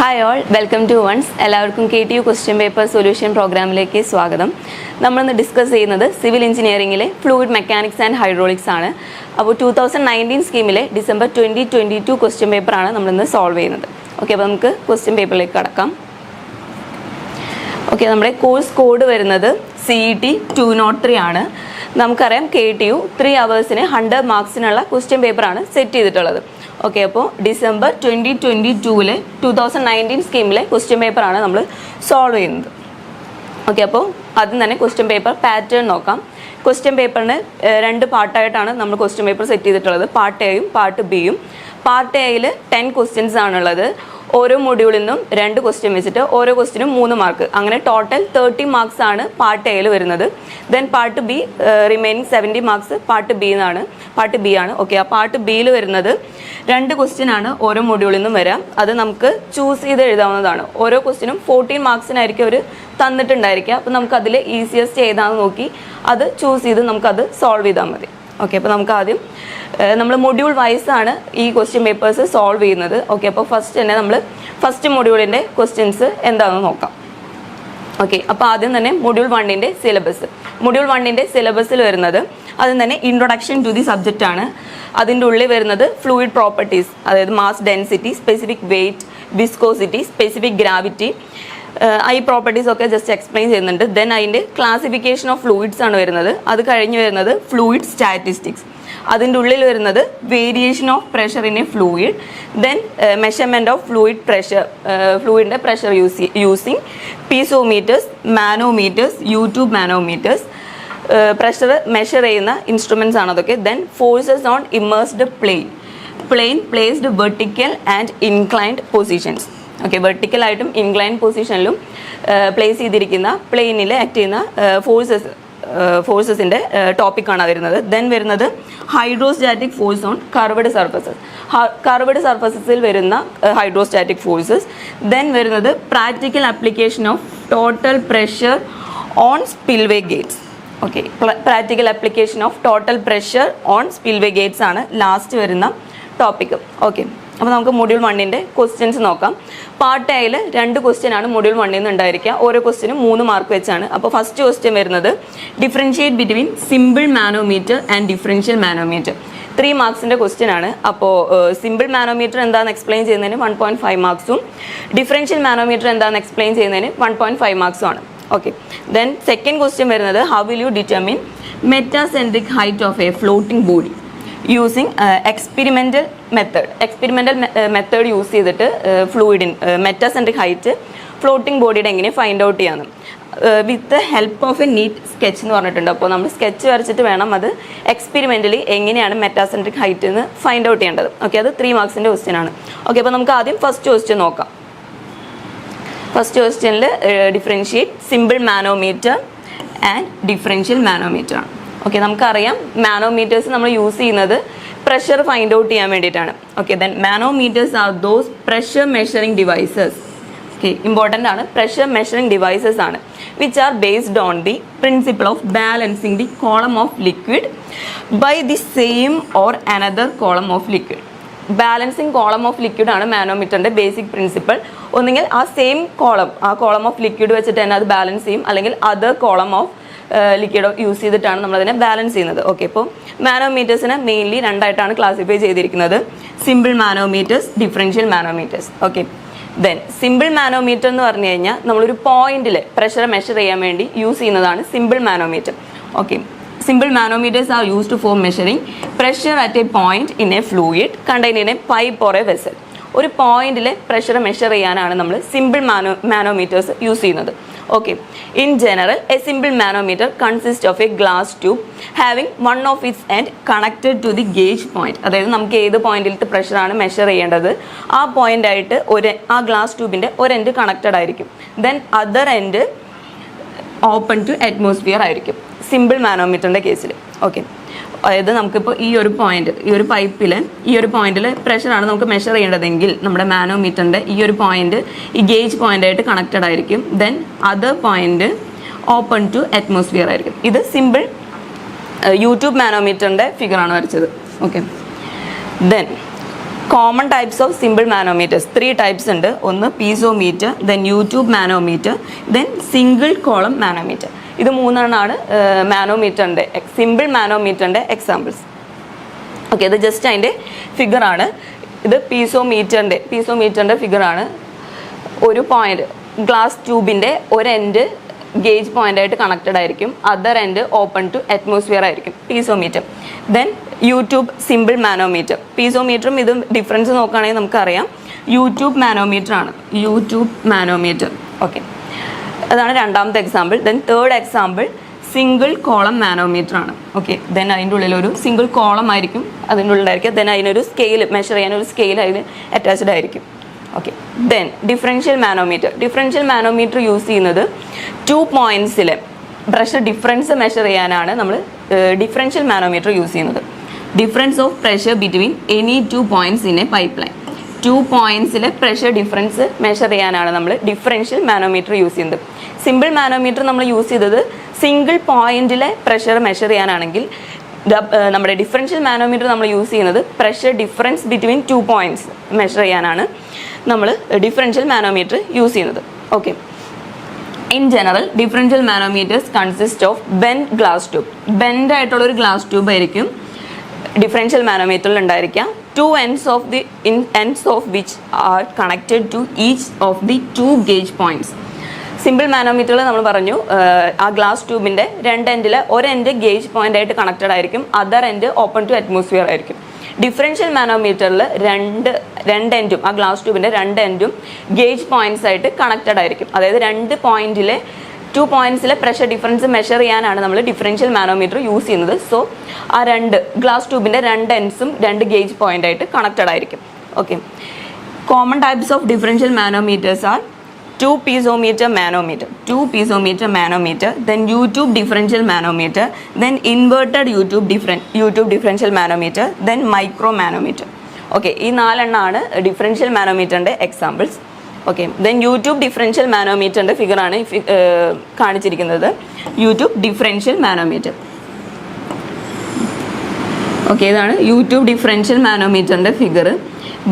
Hi all, welcome to once. എല്ലാവർക്കും KTU question paper solution പ്രോഗ്രാമിലേക്ക് സ്വാഗതം. നമ്മളിന്ന് ഡിസ്കസ് ചെയ്യുന്നത് സിവിൽ എഞ്ചിനീയറിംഗിലെ ഫ്ലൂയിഡ് മെക്കാനിക്സ് ആൻഡ് ഹൈഡ്രോളിക്സ് ആണ്. അപ്പോൾ 2019 സ്കീമിലെ ഡിസംബർ 2022 ക്വസ്റ്റ്യൻ പേപ്പറാണ് നമ്മളിന്ന് സോൾവ് ചെയ്യുന്നത്. ഓക്കെ, അപ്പോൾ നമുക്ക് ക്വസ്റ്റ്യൻ പേപ്പറിലേക്ക് കടക്കാം. ഓക്കെ, നമ്മുടെ കോഴ്സ് കോഡ് വരുന്നത് CET203 ആണ്. നമുക്കറിയാം KTU 3 hours 100 മാർക്സിനുള്ള ക്വസ്റ്റ്യൻ പേപ്പറാണ് സെറ്റ് ചെയ്തിട്ടുള്ളത്. ഓക്കെ, അപ്പോൾ ഡിസംബർ 2022 2019 സ്കീമിലെ ക്വസ്റ്റ്യൻ പേപ്പറാണ് നമ്മൾ സോൾവ് ചെയ്യുന്നത്. ഓക്കെ, അപ്പോൾ ആദ്യം തന്നെ ക്വസ്റ്റ്യൻ പേപ്പർ പാറ്റേൺ നോക്കാം. ക്വസ്റ്റ്യൻ പേപ്പറിന് 2 പാർട്ടായിട്ടാണ് നമ്മൾ ക്വസ്റ്റ്യൻ പേപ്പർ സെറ്റ് ചെയ്തിട്ടുള്ളത്. പാർട്ട് എയും പാർട്ട് ബിയും. പാർട്ട് എയിൽ 10 ക്വസ്റ്റ്യൻസ് ആണുള്ളത്. ഓരോ മൊഡ്യൂളിൽ നിന്നും 2 ക്വസ്റ്റ്യൻ വെച്ചിട്ട് ഓരോ ക്വസ്റ്റ്യനും 3 മാർക്ക്, അങ്ങനെ ടോട്ടൽ 30 മാർക്സ് ആണ് പാർട്ട് എയിൽ വരുന്നത്. Then part B remaining 70 marks part B ആണ്. ഓക്കെ, ആ പാർട്ട് ബിയിൽ വരുന്നത് 2 ക്വസ്റ്റ്യൻ ആണ് ഓരോ മൊഡ്യൂളിൽ നിന്നും വരാം. അത് നമുക്ക് ചൂസ് ചെയ്ത് എഴുതാവുന്നതാണ്. ഓരോ ക്വസ്റ്റ്യനും 14 മാർക്സിനായിരിക്കും അവർ തന്നിട്ടുണ്ടായിരിക്കുക. അപ്പോൾ നമുക്ക് അതിൽ ഈസിയസ്റ്റ് ഏതാണെന്ന് നോക്കി അത് ചൂസ് ചെയ്ത് നമുക്കത് സോൾവ് ചെയ്താൽ മതി. ഓക്കെ, അപ്പോൾ നമുക്ക് ആദ്യം നമ്മൾ മൊഡ്യൂൾ വൈസ് ആണ് ഈ ക്വസ്റ്റ്യൻ പേപ്പേഴ്സ് സോൾവ് ചെയ്യുന്നത്. ഓക്കെ, അപ്പോൾ ഫസ്റ്റ് തന്നെ നമ്മൾ ഫസ്റ്റ് മൊഡ്യൂളിൻ്റെ ക്വസ്റ്റ്യൻസ് എന്താണെന്ന് നോക്കാം. ഓക്കെ, അപ്പോൾ ആദ്യം തന്നെ മൊഡ്യൂൾ 1ൻ്റെ സിലബസ്. മൊഡ്യൂൾ 1ൻ്റെ സിലബസിൽ വരുന്നത് ആദ്യം തന്നെ ഇൻട്രൊഡക്ഷൻ ടു ദി സബ്ജക്റ്റ് ആണ്. അതിൻ്റെ ഉള്ളിൽ വരുന്നത് ഫ്ലൂയിഡ് പ്രോപ്പർട്ടീസ്, അതായത് mass density, specific weight, viscosity, specific gravity, ഈ പ്രോപ്പർട്ടീസ് ഒക്കെ ജസ്റ്റ് എക്സ്പ്ലെയിൻ ചെയ്യുന്നുണ്ട്. ദെൻ അതിൻ്റെ ക്ലാസിഫിക്കേഷൻ ഓഫ് ഫ്ലൂയിഡ്സ് ആണ് വരുന്നത്. അത് കഴിഞ്ഞ് വരുന്നത് ഫ്ലൂയിഡ് സ്റ്റാറ്റിസ്റ്റിക്സ്. അതിൻ്റെ ഉള്ളിൽ വരുന്നത് variation of pressure in a fluid. Then measurement of fluid pressure, ഫ്ലൂയിഡിൻ്റെ pressure using piezometers, manometers, U tube manometers, pressure measure ചെയ്യുന്ന ഇൻസ്ട്രുമെൻറ്റ്സ് ആണ് അതൊക്കെ. Then forces on immersed plane placed vertical and inclined positions. Okay, വെർട്ടിക്കലായിട്ടും inclined പൊസിഷനിലും place ചെയ്തിരിക്കുന്ന പ്ലെയിനിൽ act ചെയ്യുന്ന ഫോഴ്സസിൻ്റെ ടോപ്പിക്കാണ് വരുന്നത്. ദെൻ വരുന്നത് ഹൈഡ്രോസ്റ്റാറ്റിക് ഫോഴ്സ് ഓൺ കർവ്ഡ് സർഫസസിൽ വരുന്ന ഹൈഡ്രോസ്റ്റാറ്റിക് ഫോഴ്സസ്. ദെൻ വരുന്നത് practical application of total pressure on spillway Gates. Okay, practical application of total pressure on spillway Gates ആണ് ലാസ്റ്റ് വരുന്ന ടോപ്പിക്ക്. ഓക്കെ, അപ്പോൾ നമുക്ക് മൊഡ്യൂൾ 1ൻ്റെ ക്വസ്റ്റ്യൻസ് നോക്കാം. പാർട്ട് എയിൽ 2 ക്വസ്റ്റ്യൻ ആണ് മൊഡ്യൂൾ 1ൽ നിന്ന് ഉണ്ടായിരിക്കുക. ഓരോ ക്വസ്റ്റ്യനും 3 മാർക്ക് വെച്ചാണ്. അപ്പോൾ ഫസ്റ്റ് ക്വസ്റ്റ്യൻ വരുന്നത് differentiate between simple manometer and differential manometer. 3 മാർക്സിൻ്റെ ക്വസ്റ്റ്യൻ ആണ്. അപ്പോൾ സിമ്പിൾ മാനോമീറ്റർ എന്താണെന്ന് എക്സ്പ്ലെയിൻ ചെയ്യുന്നതിന് 1.5 മാർക്സും ഡിഫറൻഷ്യൽ മാനോമീറ്റർ എന്താണെന്ന് എക്സ്പ്ലെയിൻ ചെയ്യുന്നതിന് 1.5 മാർക്സും ആണ്. ഓക്കെ, ദെൻ സെക്കൻഡ് ക്വസ്റ്റ്യൻ വരുന്നത് how will you determine metacentric height of a floating body using experimental method use ചെയ്തിട്ട് ഫ്ലൂയിഡിൻ മെറ്റാസെൻട്രിക് ഹൈറ്റ് ഫ്ലോട്ടിംഗ് ബോഡിയുടെ എങ്ങനെ ഫൈൻഡ് ഔട്ട് ചെയ്യാമെന്ന് with the help of a neat sketch എന്ന് പറഞ്ഞിട്ടുണ്ട്. അപ്പോൾ നമ്മൾ സ്കെച്ച് വരച്ചിട്ട് വേണം അത് എക്സ്പെരിമെൻ്റലി എങ്ങനെയാണ് മെറ്റാസെൻട്രിക് ഹൈറ്റ് എന്ന് ഫൈൻഡ് ഔട്ട് ചെയ്യേണ്ടത്. ഓക്കെ, അത് 3 മാർക്സിൻ്റെ ക്വസ്റ്റ്യൻ ആണ്. ഓക്കെ, അപ്പോൾ നമുക്ക് ആദ്യം ഫസ്റ്റ് ക്വസ്റ്റ്യൻ നോക്കാം. ഫസ്റ്റ് ക്വസ്റ്റ്യനിൽ differentiate simple manometer and differential manometer ആണ്. ഓക്കെ, നമുക്കറിയാം മാനോമീറ്റേഴ്സ് നമ്മൾ യൂസ് ചെയ്യുന്നത് പ്രഷർ ഫൈൻഡ് ഔട്ട് ചെയ്യാൻ വേണ്ടിയിട്ടാണ്. Okay, then manometers are those pressure measuring devices. Okay, important ആണ്. പ്രഷർ മെഷറിംഗ് ഡിവൈസസ് ആണ് which are based on the principle of balancing the column of liquid by the same or another column of liquid. Balancing column of liquid ആണ് മാനോമീറ്ററിൻ്റെ basic principle. ഒന്നുകിൽ ആ same column of liquid വെച്ചിട്ട് തന്നെ അത് balance ചെയ്യും, അല്ലെങ്കിൽ other column of liquid use ചെയ്തിട്ടാണ് നമ്മളതിനെ ബാലൻസ് ചെയ്യുന്നത്. ഓക്കെ, ഇപ്പോൾ മാനോമീറ്റേഴ്സിനെ മെയിൻലി 2 ആയിട്ടാണ് ക്ലാസിഫൈ ചെയ്തിരിക്കുന്നത്: simple manometers, differential manometers. Okay, then simple manometer എന്ന് പറഞ്ഞു കഴിഞ്ഞാൽ നമ്മളൊരു പോയിന്റിൽ പ്രഷർ മെഷർ ചെയ്യാൻ വേണ്ടി യൂസ് ചെയ്യുന്നതാണ് simple manometer. Okay, simple manometers are used for measuring pressure at A point in a fluid contained in a pipe or a vessel. ഒരു പോയിന്റിൽ പ്രഷർ മെഷർ ചെയ്യാനാണ് നമ്മൾ സിമ്പിൾ മാനോമീറ്റേഴ്സ് യൂസ് ചെയ്യുന്നത്. Okay, in general a simple manometer consist of a glass tube having one of its end connected to the gauge point. അതായത് നമുക്ക് ഏത് പോയിന്റിലത്തെ പ്രഷറാണ് measure ചെയ്യേണ്ടത് ആ പോയിന്റ് ആയിട്ട് ആ ഗ്ലാസ് ട്യൂബിൻ്റെ ഒരു എൻഡ് കണക്റ്റഡ് ആയിരിക്കും. Then other end open to atmosphere ആയിരിക്കും സിമ്പിൾ മാനോമീറ്ററിൻ്റെ കേസിൽ. ഓക്കെ, അതായത് നമുക്കിപ്പോൾ ഈ ഒരു പൈപ്പിൽ ഈ ഒരു പോയിന്റിൽ പ്രഷറാണ് നമുക്ക് മെഷർ ചെയ്യേണ്ടതെങ്കിൽ നമ്മുടെ മാനോമീറ്ററിൻ്റെ ഈ ഒരു പോയിന്റ് ഈ ഗേജ് പോയിൻ്റായിട്ട് കണക്റ്റഡ് ആയിരിക്കും. Then other point open to atmosphere ആയിരിക്കും. ഇത് സിമ്പിൾ യൂട്യൂബ് മാനോമീറ്ററിൻ്റെ ഫിഗറാണ് വരച്ചത്. Okay, then common types of simple manometers 3 types ഉണ്ട്. ഒന്ന് piezometer, then U tube manometer, then single column manometer. ഇത് മൂന്നെണ്ണമാണ് മാനോമീറ്ററിൻ്റെ സിമ്പിൾ മാനോമീറ്ററിൻ്റെ എക്സാമ്പിൾസ്. ഓക്കെ, ഇത് ജസ്റ്റ് അതിൻ്റെ ഫിഗറാണ്. ഇത് പീസോമീറ്ററിൻ്റെ ഫിഗറാണ്. ഒരു പോയിന്റ് ഗ്ലാസ് ട്യൂബിൻ്റെ ഒരു എൻഡ് ഗേജ് പോയിന്റ് ആയിട്ട് കണക്റ്റഡ് ആയിരിക്കും, other end open to atmosphere ആയിരിക്കും piezometer. Then U tube simple manometer. പീസോമീറ്ററും ഇതും ഡിഫറൻസ് നോക്കുകയാണെങ്കിൽ നമുക്കറിയാം യൂട്യൂബ് മാനോമീറ്റർ ആണ്. U tube manometer. ഓക്കെ, അതാണ് രണ്ടാമത്തെ example. Then third example single column manometer ആണ്. ഓക്കെ, ദെൻ അതിൻ്റെ ഉള്ളിൽ ഒരു സിംഗിൾ കോളം ആയിരിക്കും അതിൻ്റെ ഉള്ളിലായിരിക്കും. ദെൻ അതിനൊരു സ്കെയിൽ മെഷർ ചെയ്യാനൊരു സ്കെയിൽ അതിന് അറ്റാച്ച്ഡ് ആയിരിക്കും. Okay, then differential manometer. Differential manometer use ചെയ്യുന്നത് 2 പോയിൻറ്റ്സിലെ പ്രഷർ ഡിഫറൻസ് മെഷർ ചെയ്യാനാണ് നമ്മൾ ഡിഫറൻഷ്യൽ മാനോമീറ്റർ യൂസ് ചെയ്യുന്നത്. Difference of pressure between any 2 points in a pipe line. 2 പോയിൻറ്റ്സിലെ പ്രഷർ ഡിഫറൻസ് മെഷർ ചെയ്യാനാണ് നമ്മൾ ഡിഫറൻഷ്യൽ മാനോമീറ്റർ യൂസ് ചെയ്യുന്നത്. സിമ്പിൾ മാനോമീറ്റർ നമ്മൾ യൂസ് ചെയ്തത് സിംഗിൾ പോയിൻറ്റിലെ പ്രഷർ മെഷർ ചെയ്യാനാണെങ്കിൽ നമ്മുടെ ഡിഫറൻഷ്യൽ മാനോമീറ്റർ നമ്മൾ യൂസ് ചെയ്യുന്നത് pressure difference between 2 points measure ചെയ്യാനാണ് നമ്മൾ ഡിഫറൻഷ്യൽ മാനോമീറ്റർ യൂസ് ചെയ്യുന്നത്. Okay, in general differential manometers consist of bend glass tube. Bend ആയിട്ടുള്ള ഒരു ഗ്ലാസ് ട്യൂബ് ആയിരിക്കും ഡിഫറൻഷ്യൽ മാനോമീറ്ററിൽ ഉണ്ടായിരിക്കാം. 2 ends of which are connected to each of the 2 gauge points. Simple മാനോമീറ്ററിൽ നമ്മൾ പറഞ്ഞു ആ ഗ്ലാസ് ട്യൂബിൻ്റെ 2 എൻഡിൽ ഒരു എൻഡ് ഗേജ് പോയിന്റ് ആയിട്ട് കണക്റ്റഡ് ആയിരിക്കും, other end open to atmosphere ആയിരിക്കും. ഡിഫറൻഷ്യൽ മാനോമീറ്ററിൽ രണ്ട് എൻഡും ആ ഗ്ലാസ് ട്യൂബിൻ്റെ 2 എൻഡും ഗേജ് പോയിന്റ്സ് ആയിട്ട് കണക്റ്റഡ് ആയിരിക്കും. അതായത് 2 പോയിന്റ്സിലെ പ്രഷർ ഡിഫറൻസ് മെഷർ ചെയ്യാനാണ് നമ്മൾ ഡിഫറൻഷ്യൽ മാനോമീറ്റർ യൂസ് ചെയ്യുന്നത്. സോ ആ ഗ്ലാസ് ട്യൂബിൻ്റെ 2 എൻഡ്സും 2 ഗേജ് പോയിന്റ് ആയിട്ട് കണക്റ്റഡ് ആയിരിക്കും. Okay, common types of differential manometers R 2 piezometer manometer, then YouTube differential manometer, then inverted YouTube differential manometer, then micro manometer. Okay, ഈ 4 എണ്ണമാണ് ഡിഫറൻഷ്യൽ മാനോമീറ്ററിൻ്റെ examples. Okay, then U tube differential മാനോമീറ്ററിൻ്റെ ഫിഗറാണ് കാണിച്ചിരിക്കുന്നത്. U tube differential manometer. Okay, ഇതാണ് U tube differential മാനോമീറ്ററിൻ്റെ figure.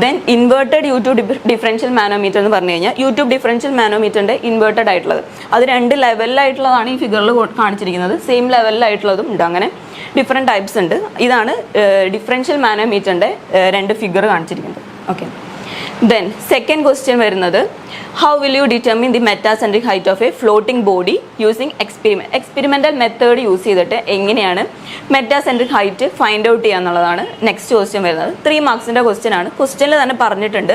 Then inverted U tube differential manometer എന്ന് പറഞ്ഞു കഴിഞ്ഞാൽ യൂട്യൂബ് ഡിഫറൻഷ്യൽ മാനോമീറ്ററിൻ്റെ ഇൻവേർട്ടഡ് ആയിട്ടുള്ളത്, അത് 2 ലെവലിലായിട്ടുള്ളതാണ് ഈ ഫിഗറിൽ കാണിച്ചിരിക്കുന്നത്. സെയിം ലെവലിലായിട്ടുള്ളതും ഉണ്ട്. അങ്ങനെ ഡിഫറെൻറ്റ് ടൈപ്സ് ഉണ്ട്. ഇതാണ് ഡിഫറൻഷ്യൽ മാനോമീറ്ററിൻ്റെ 2 ഫിഗർ കാണിച്ചിരിക്കുന്നത്. ഓക്കെ, ദെൻ സെക്കൻഡ് ക്വസ്റ്റ്യൻ വരുന്നത് how will you determine the metacentric height of a floating body using experimental method use ചെയ്തിട്ട് എങ്ങനെയാണ് മെറ്റാസെൻട്രിക് ഹൈറ്റ് ഫൈൻഡ് ഔട്ട് ചെയ്യുക എന്നുള്ളതാണ് നെക്സ്റ്റ് ക്വസ്റ്റ്യൻ വരുന്നത്. 3 മാർക്സിൻ്റെ ക്വസ്റ്റ്യൻ ആണ്. ക്വസ്റ്റ്യനിൽ തന്നെ പറഞ്ഞിട്ടുണ്ട്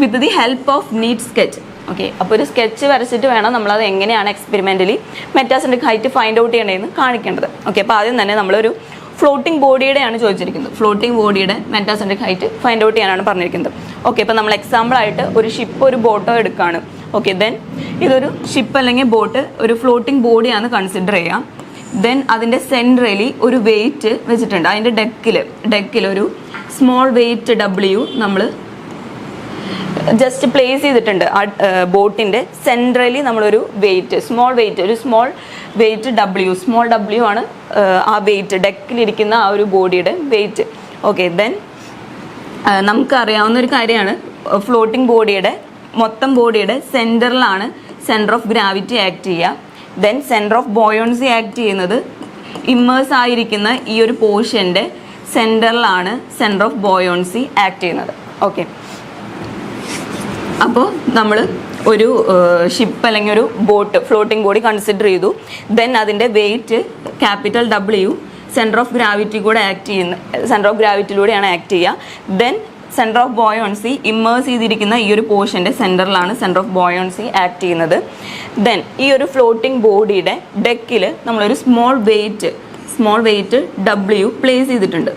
with the help of neat sketch. Okay, അപ്പോൾ ഒരു സ്കെച്ച് വരച്ചിട്ട് വേണം നമ്മളത് എങ്ങനെയാണ് experimentally metacentric height find out ചെയ്യേണ്ടതെന്ന് കാണിക്കേണ്ടത്. ഓക്കെ, അപ്പോൾ ആദ്യം തന്നെ നമ്മളൊരു ഫ്ലോട്ടിംഗ് ബോഡിയുടെയാണ് ചോദിച്ചിരിക്കുന്നത്. ഫ്ലോട്ടിംഗ് ബോഡിയുടെ മെറ്റാസെൻട്രിക് ഹൈറ്റ് ഫൈൻഡ് ഔട്ട് ചെയ്യാനാണ് പറഞ്ഞിരിക്കുന്നത്. ഓക്കെ, ഇപ്പോൾ നമ്മൾ എക്സാമ്പിളായിട്ട് ഒരു ഷിപ്പ് ഒരു ബോട്ടോ എടുക്കുകയാണ്. ഓക്കെ, ദെൻ ഇതൊരു ഷിപ്പ് അല്ലെങ്കിൽ ബോട്ട് ഒരു ഫ്ലോട്ടിംഗ് ബോഡിയാണ് കൺസിഡർ ചെയ്യാം. ദെൻ അതിൻ്റെ സെൻട്രലി ഒരു വെയിറ്റ് വെച്ചിട്ടുണ്ട്. അതിൻ്റെ ഡെക്കിൽ ഒരു സ്മോൾ വെയിറ്റ് W നമ്മൾ ജസ്റ്റ് പ്ലേസ് ചെയ്തിട്ടുണ്ട്. ആ ബോട്ടിൻ്റെ സെൻട്രലി നമ്മളൊരു വെയിറ്റ് സ്മോൾ വെയിറ്റ് W ആണ് ആ വെയിറ്റ് ഡെക്കിലിരിക്കുന്ന ആ ഒരു ബോഡിയുടെ വെയിറ്റ്. ഓക്കെ, ദെൻ നമുക്കറിയാവുന്ന ഒരു കാര്യമാണ് ഫ്ലോട്ടിംഗ് മൊത്തം ബോഡിയുടെ സെൻറ്ററിലാണ് സെൻറ്റർ ഓഫ് ഗ്രാവിറ്റി ആക്ട് ചെയ്യുക. Then centre of buoyancy act ചെയ്യുന്നത് ഇമ്മേഴ്സ് ആയിരിക്കുന്ന ഈ ഒരു പോർഷൻ്റെ സെൻറ്ററിലാണ് സെൻറ്റർ ഓഫ് ബോയോൺസി ആക്ട് ചെയ്യുന്നത്. ഓക്കെ, അപ്പോൾ നമ്മൾ ഒരു ഷിപ്പ് അല്ലെങ്കിൽ ഒരു ബോട്ട് ഫ്ലോട്ടിംഗ് ബോഡി കൺസിഡർ ചെയ്തു. ദെൻ അതിൻ്റെ weight capital W centre of ഗ്രാവിറ്റിയിലൂടെയാണ് ആക്ട് ചെയ്യുക. Then centre of buoyancy immerse ചെയ്തിരിക്കുന്ന ഈ ഒരു പോർഷൻ്റെ സെൻറ്ററിലാണ് സെൻറ്റർ ഓഫ് ബോയോൺസി ആക്ട് ചെയ്യുന്നത്. ദെൻ ഈ ഒരു ഫ്ലോട്ടിംഗ് ബോഡിയുടെ ഡെക്കിൽ നമ്മളൊരു സ്മോൾ വെയിറ്റ് W പ്ലേസ് ചെയ്തിട്ടുണ്ട്.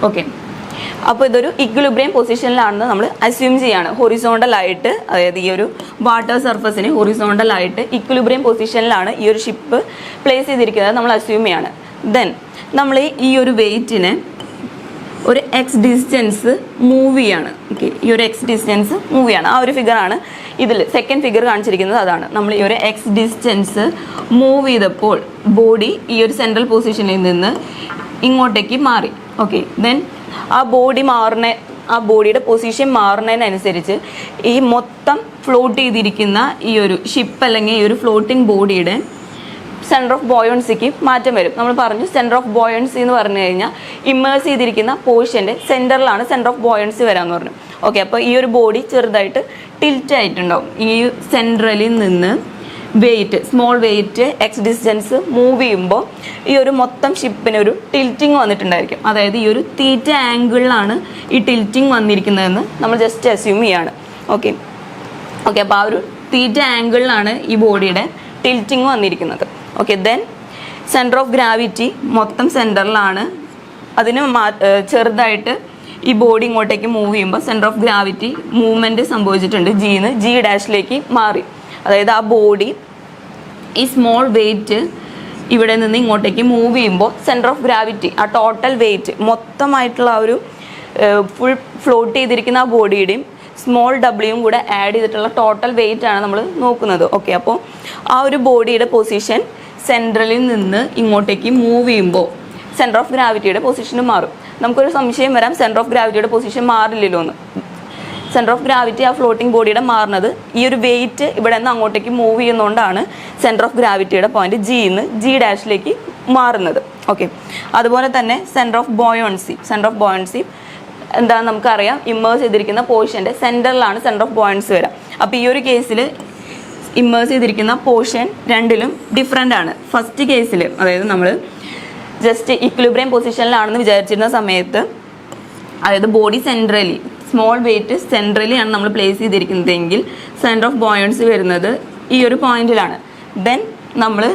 ഓക്കെ, അപ്പോൾ ഇതൊരു ഇക്വിലിബ്രിയം പൊസിഷനിലാണെന്ന് നമ്മൾ അസ്യൂം ചെയ്യാണ്. ഹൊറിസോണ്ടലായിട്ട്, അതായത് ഈ ഒരു വാട്ടർ സർഫസിന് ഹൊറിസോണ്ടലായിട്ട് ഇക്വിലിബ്രിയം പൊസിഷനിലാണ് ഈ ഒരു ഷിപ്പ് പ്ലേസ് ചെയ്തിരിക്കുന്നത് നമ്മൾ അസ്യൂം ചെയ്യാണ്. ദെൻ നമ്മൾ ഈ ഒരു വെയിറ്റിനെ ഒരു എക്സ് ഡിസ്റ്റൻസ് മൂവ് ചെയ്യാണ്. ഓക്കെ, ഈ ഒരു എക്സ് ഡിസ്റ്റൻസ് മൂവ് ചെയ്യാണ്. ആ ഒരു ഫിഗറാണ് ഇതിൽ സെക്കൻഡ് ഫിഗർ കാണിച്ചിരിക്കുന്നത്. അതാണ് നമ്മൾ ഈ ഒരു എക്സ് ഡിസ്റ്റൻസ് മൂവ് ചെയ്തപ്പോൾ ബോഡി ഈ ഒരു സെൻട്രൽ പൊസിഷനിൽ നിന്ന് ഇങ്ങോട്ടേക്ക് മാറി. ഓക്കെ, ദെൻ ആ ബോഡി ആ ബോഡിയുടെ പൊസിഷൻ മാറുന്നതിനനുസരിച്ച് ഈ മൊത്തം ഫ്ലോട്ട് ചെയ്തിരിക്കുന്ന ഈ ഒരു ഷിപ്പ് അല്ലെങ്കിൽ ഈ ഒരു ഫ്ലോട്ടിംഗ് ബോഡിയുടെ സെൻറ്റർ ഓഫ് ബോയൻസിക്ക് മാറ്റം വരും. നമ്മൾ പറഞ്ഞു സെൻറ്റർ ഓഫ് ബോയൻസി എന്ന് പറഞ്ഞു കഴിഞ്ഞാൽ ഇമ്മേഴ്സ് ചെയ്തിരിക്കുന്ന പോർഷൻ്റെ സെൻറ്ററിലാണ് സെൻറ്റർ ഓഫ് ബോയൻസി വരാമെന്ന് പറഞ്ഞു. ഓക്കെ, അപ്പോൾ ഈ ഒരു ബോഡി ചെറുതായിട്ട് ടിൽറ്റ് ആയിട്ടുണ്ടാവും. ഈ സെൻട്രലിൽ നിന്ന് weight, small weight X distance move ചെയ്യുമ്പോൾ ഈ ഒരു മൊത്തം ഷിപ്പിന് ഒരു ടിൽറ്റിങ് വന്നിട്ടുണ്ടായിരിക്കും. അതായത് ഈ ഒരു തീറ്റ ആംഗിളിലാണ് ഈ ടിൽറ്റിങ് വന്നിരിക്കുന്നതെന്ന് നമ്മൾ ജസ്റ്റ് അസ്യൂം ചെയ്യാണ്. ഓക്കെ, അപ്പോൾ ആ ഒരു തീറ്റ ആംഗിളിലാണ് ഈ ബോഡിയുടെ ടിൽറ്റിങ് വന്നിരിക്കുന്നത്. Okay, then centre of gravity മൊത്തം സെൻറ്ററിലാണ്. അതിന് ചെറുതായിട്ട് ഈ ബോഡി ഇങ്ങോട്ടേക്ക് മൂവ് ചെയ്യുമ്പോൾ സെൻറ്റർ ഓഫ് ഗ്രാവിറ്റി മൂവ്മെൻറ്റ് സംഭവിച്ചിട്ടുണ്ട്. ജിന്ന് ജി ഡാഷിലേക്ക് മാറി. അതായത് ആ ബോഡി ഈ സ്മോൾ വെയിറ്റ് ഇവിടെ നിന്ന് ഇങ്ങോട്ടേക്ക് മൂവ് ചെയ്യുമ്പോൾ സെൻറ്റർ ഓഫ് ഗ്രാവിറ്റി, ആ ടോട്ടൽ വെയിറ്റ് മൊത്തമായിട്ടുള്ള ആ ഒരു ഫുൾ ഫ്ലോട്ട് ചെയ്തിരിക്കുന്ന ആ ബോഡിയുടെയും സ്മോൾ ഡബ്ല്യൂയും കൂടെ ആഡ് ചെയ്തിട്ടുള്ള ടോട്ടൽ വെയിറ്റ് ആണ് നമ്മൾ നോക്കുന്നത്. ഓക്കെ, അപ്പോൾ ആ ഒരു ബോഡിയുടെ പൊസിഷൻ സെൻട്രലിൽ നിന്ന് ഇങ്ങോട്ടേക്ക് മൂവ് ചെയ്യുമ്പോൾ സെൻറ്റർ ഓഫ് ഗ്രാവിറ്റിയുടെ പൊസിഷൻ മാറും. നമുക്കൊരു സംശയം വരാം, സെൻറ്റർ ഓഫ് ഗ്രാവിറ്റിയുടെ പൊസിഷൻ മാറില്ലല്ലോ എന്ന്. സെൻറ്റർ ഓഫ് ഗ്രാവിറ്റി ആ ഫ്ലോട്ടിംഗ് ബോഡിയുടെ മാറുന്നത് ഈ ഒരു വെയിറ്റ് ഇവിടെ നിന്ന് അങ്ങോട്ടേക്ക് മൂവ് ചെയ്യുന്നതുകൊണ്ടാണ് സെൻറ്റർ ഓഫ് ഗ്രാവിറ്റിയുടെ പോയിന്റ് ജിന്ന് ജി ഡാഷിലേക്ക് മാറുന്നത്. ഓക്കെ, അതുപോലെ തന്നെ സെൻറ്റർ ഓഫ് ബോയൻസി എന്താണെന്ന് നമുക്കറിയാം. ഇമ്മേഴ്സ് ചെയ്തിരിക്കുന്ന പോർഷൻ്റെ സെൻറ്ററിലാണ് സെൻറ്റർ ഓഫ് ബോയൻസി വരിക. അപ്പോൾ ഈ ഒരു കേസിൽ ഇമ്മേഴ്സ് ചെയ്തിരിക്കുന്ന പോർഷൻ രണ്ടിലും ഡിഫറെൻ്റ് ആണ്. ഫസ്റ്റ് കേസിൽ അതായത് നമ്മൾ ജസ്റ്റ് ഇക്വിലിബ്രിയം പൊസിഷനിലാണെന്ന് വിചാരിച്ചിരുന്ന സമയത്ത്, അതായത് body centrally, small weight centrally ആണ് നമ്മൾ പ്ലേസ് ചെയ്തിരിക്കുന്നതെങ്കിൽ സെൻറ്റർ ഓഫ് ബോയൻസി വരുന്നത് ഈ ഒരു പോയിന്റിലാണ്. ദെൻ നമ്മൾ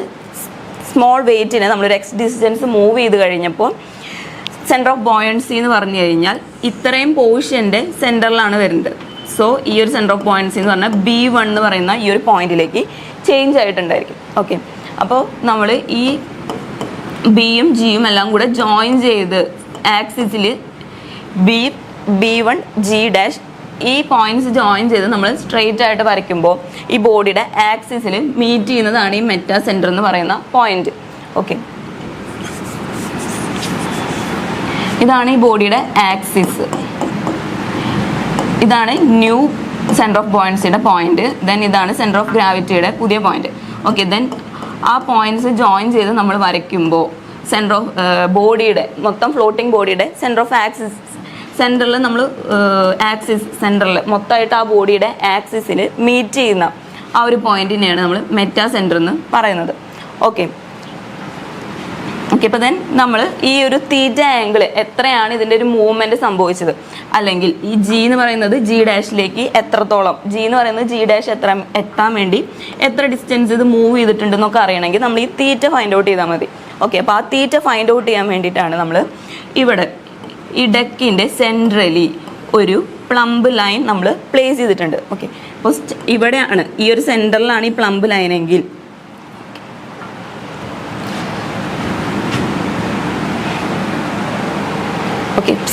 സ്മോൾ വെയിറ്റിനെ നമ്മളൊരു എക്സ് ഡിസ്റ്റൻസ് മൂവ് ചെയ്ത് കഴിഞ്ഞപ്പോൾ സെൻറ്റർ ഓഫ് ബോയൻസി എന്ന് പറഞ്ഞു കഴിഞ്ഞാൽ ഇത്രയും പോർഷൻ്റെ സെൻറ്ററിലാണ് വരുന്നത്. സോ ഈ ഒരു സെൻറ്റർ ഓഫ് ബോയൻസി എന്ന് പറഞ്ഞാൽ B1 എന്ന് പറയുന്ന ഈ ഒരു പോയിന്റിലേക്ക് ചേഞ്ച് ആയിട്ടുണ്ടായിരിക്കും. ഓക്കെ, അപ്പോൾ നമ്മൾ ഈ ബിയും ജിയും എല്ലാം കൂടെ ജോയിൻ ചെയ്ത് ആക്സിസിൽ B1 G ഡാഷ് ഈ പോയിന്റ്സ് ജോയിൻ ചെയ്ത് നമ്മൾ സ്ട്രെയിറ്റ് ആയിട്ട് വരയ്ക്കുമ്പോൾ ഈ ബോഡിയുടെ ആക്സിസിൽ മീറ്റ് ചെയ്യുന്നതാണ് ഈ മെറ്റാ സെൻറ്റർ എന്ന് പറയുന്ന പോയിന്റ്. ഓക്കെ, ഇതാണ് ഈ ബോഡിയുടെ ആക്സിസ്. ഇതാണ് ന്യൂ സെൻറ്റർ ഓഫ് ബോയൻസിയുടെ പോയിന്റ്. ദെൻ ഇതാണ് സെൻറ്റർ ഓഫ് ഗ്രാവിറ്റിയുടെ പുതിയ പോയിന്റ്. ഓക്കെ, ദെൻ ആ പോയിന്റ്സ് ജോയിൻ ചെയ്ത് നമ്മൾ വരയ്ക്കുമ്പോൾ സെൻറ്റർ ഓഫ് ബോഡിയുടെ മൊത്തം ഫ്ലോട്ടിംഗ് ബോഡിയുടെ സെൻറ്റർ ഓഫ് ആക്സിസ് സെൻറ്ററിൽ നമ്മൾ ആക്സിസ് സെൻറ്ററിൽ മൊത്തമായിട്ട് ആ ബോഡിയുടെ ആക്സിസിൽ മീറ്റ് ചെയ്യുന്ന ആ ഒരു പോയിന്റിനെയാണ് നമ്മൾ മെറ്റാ സെൻറ്റർ എന്ന് പറയുന്നത്. ഓക്കെ, ഇപ്പോൾ ദെൻ നമ്മൾ ഈ ഒരു തീറ്റ ആംഗിൾ എത്രയാണ് ഇതിൻ്റെ ഒരു മൂവ്മെൻറ്റ് സംഭവിച്ചത്, അല്ലെങ്കിൽ ഈ ജി എന്ന് പറയുന്നത് ജി ഡാഷിലേക്ക് എത്രത്തോളം, ജി എന്ന് പറയുന്നത് ജി ഡാഷ് എത്താൻ വേണ്ടി എത്ര ഡിസ്റ്റൻസ് ഇത് മൂവ് ചെയ്തിട്ടുണ്ടെന്നൊക്കെ അറിയണമെങ്കിൽ നമ്മൾ ഈ തീറ്റ ഫൈൻഡ് ഔട്ട് ചെയ്താൽ മതി. ഓക്കെ, അപ്പോൾ ആ തീറ്റ ഫൈൻഡ് ഔട്ട് ചെയ്യാൻ വേണ്ടിയിട്ടാണ് നമ്മൾ ഇവിടെ ഈ ഡെക്കിൻ്റെ സെൻട്രലി ഒരു പ്ലംബ് ലൈൻ നമ്മൾ പ്ലേസ് ചെയ്തിട്ടുണ്ട്. ഓക്കെ, അപ്പോൾ ഇവിടെയാണ് ഈ ഒരു സെൻറ്ററിലാണ് ഈ പ്ലംബ് ലൈനെങ്കിൽ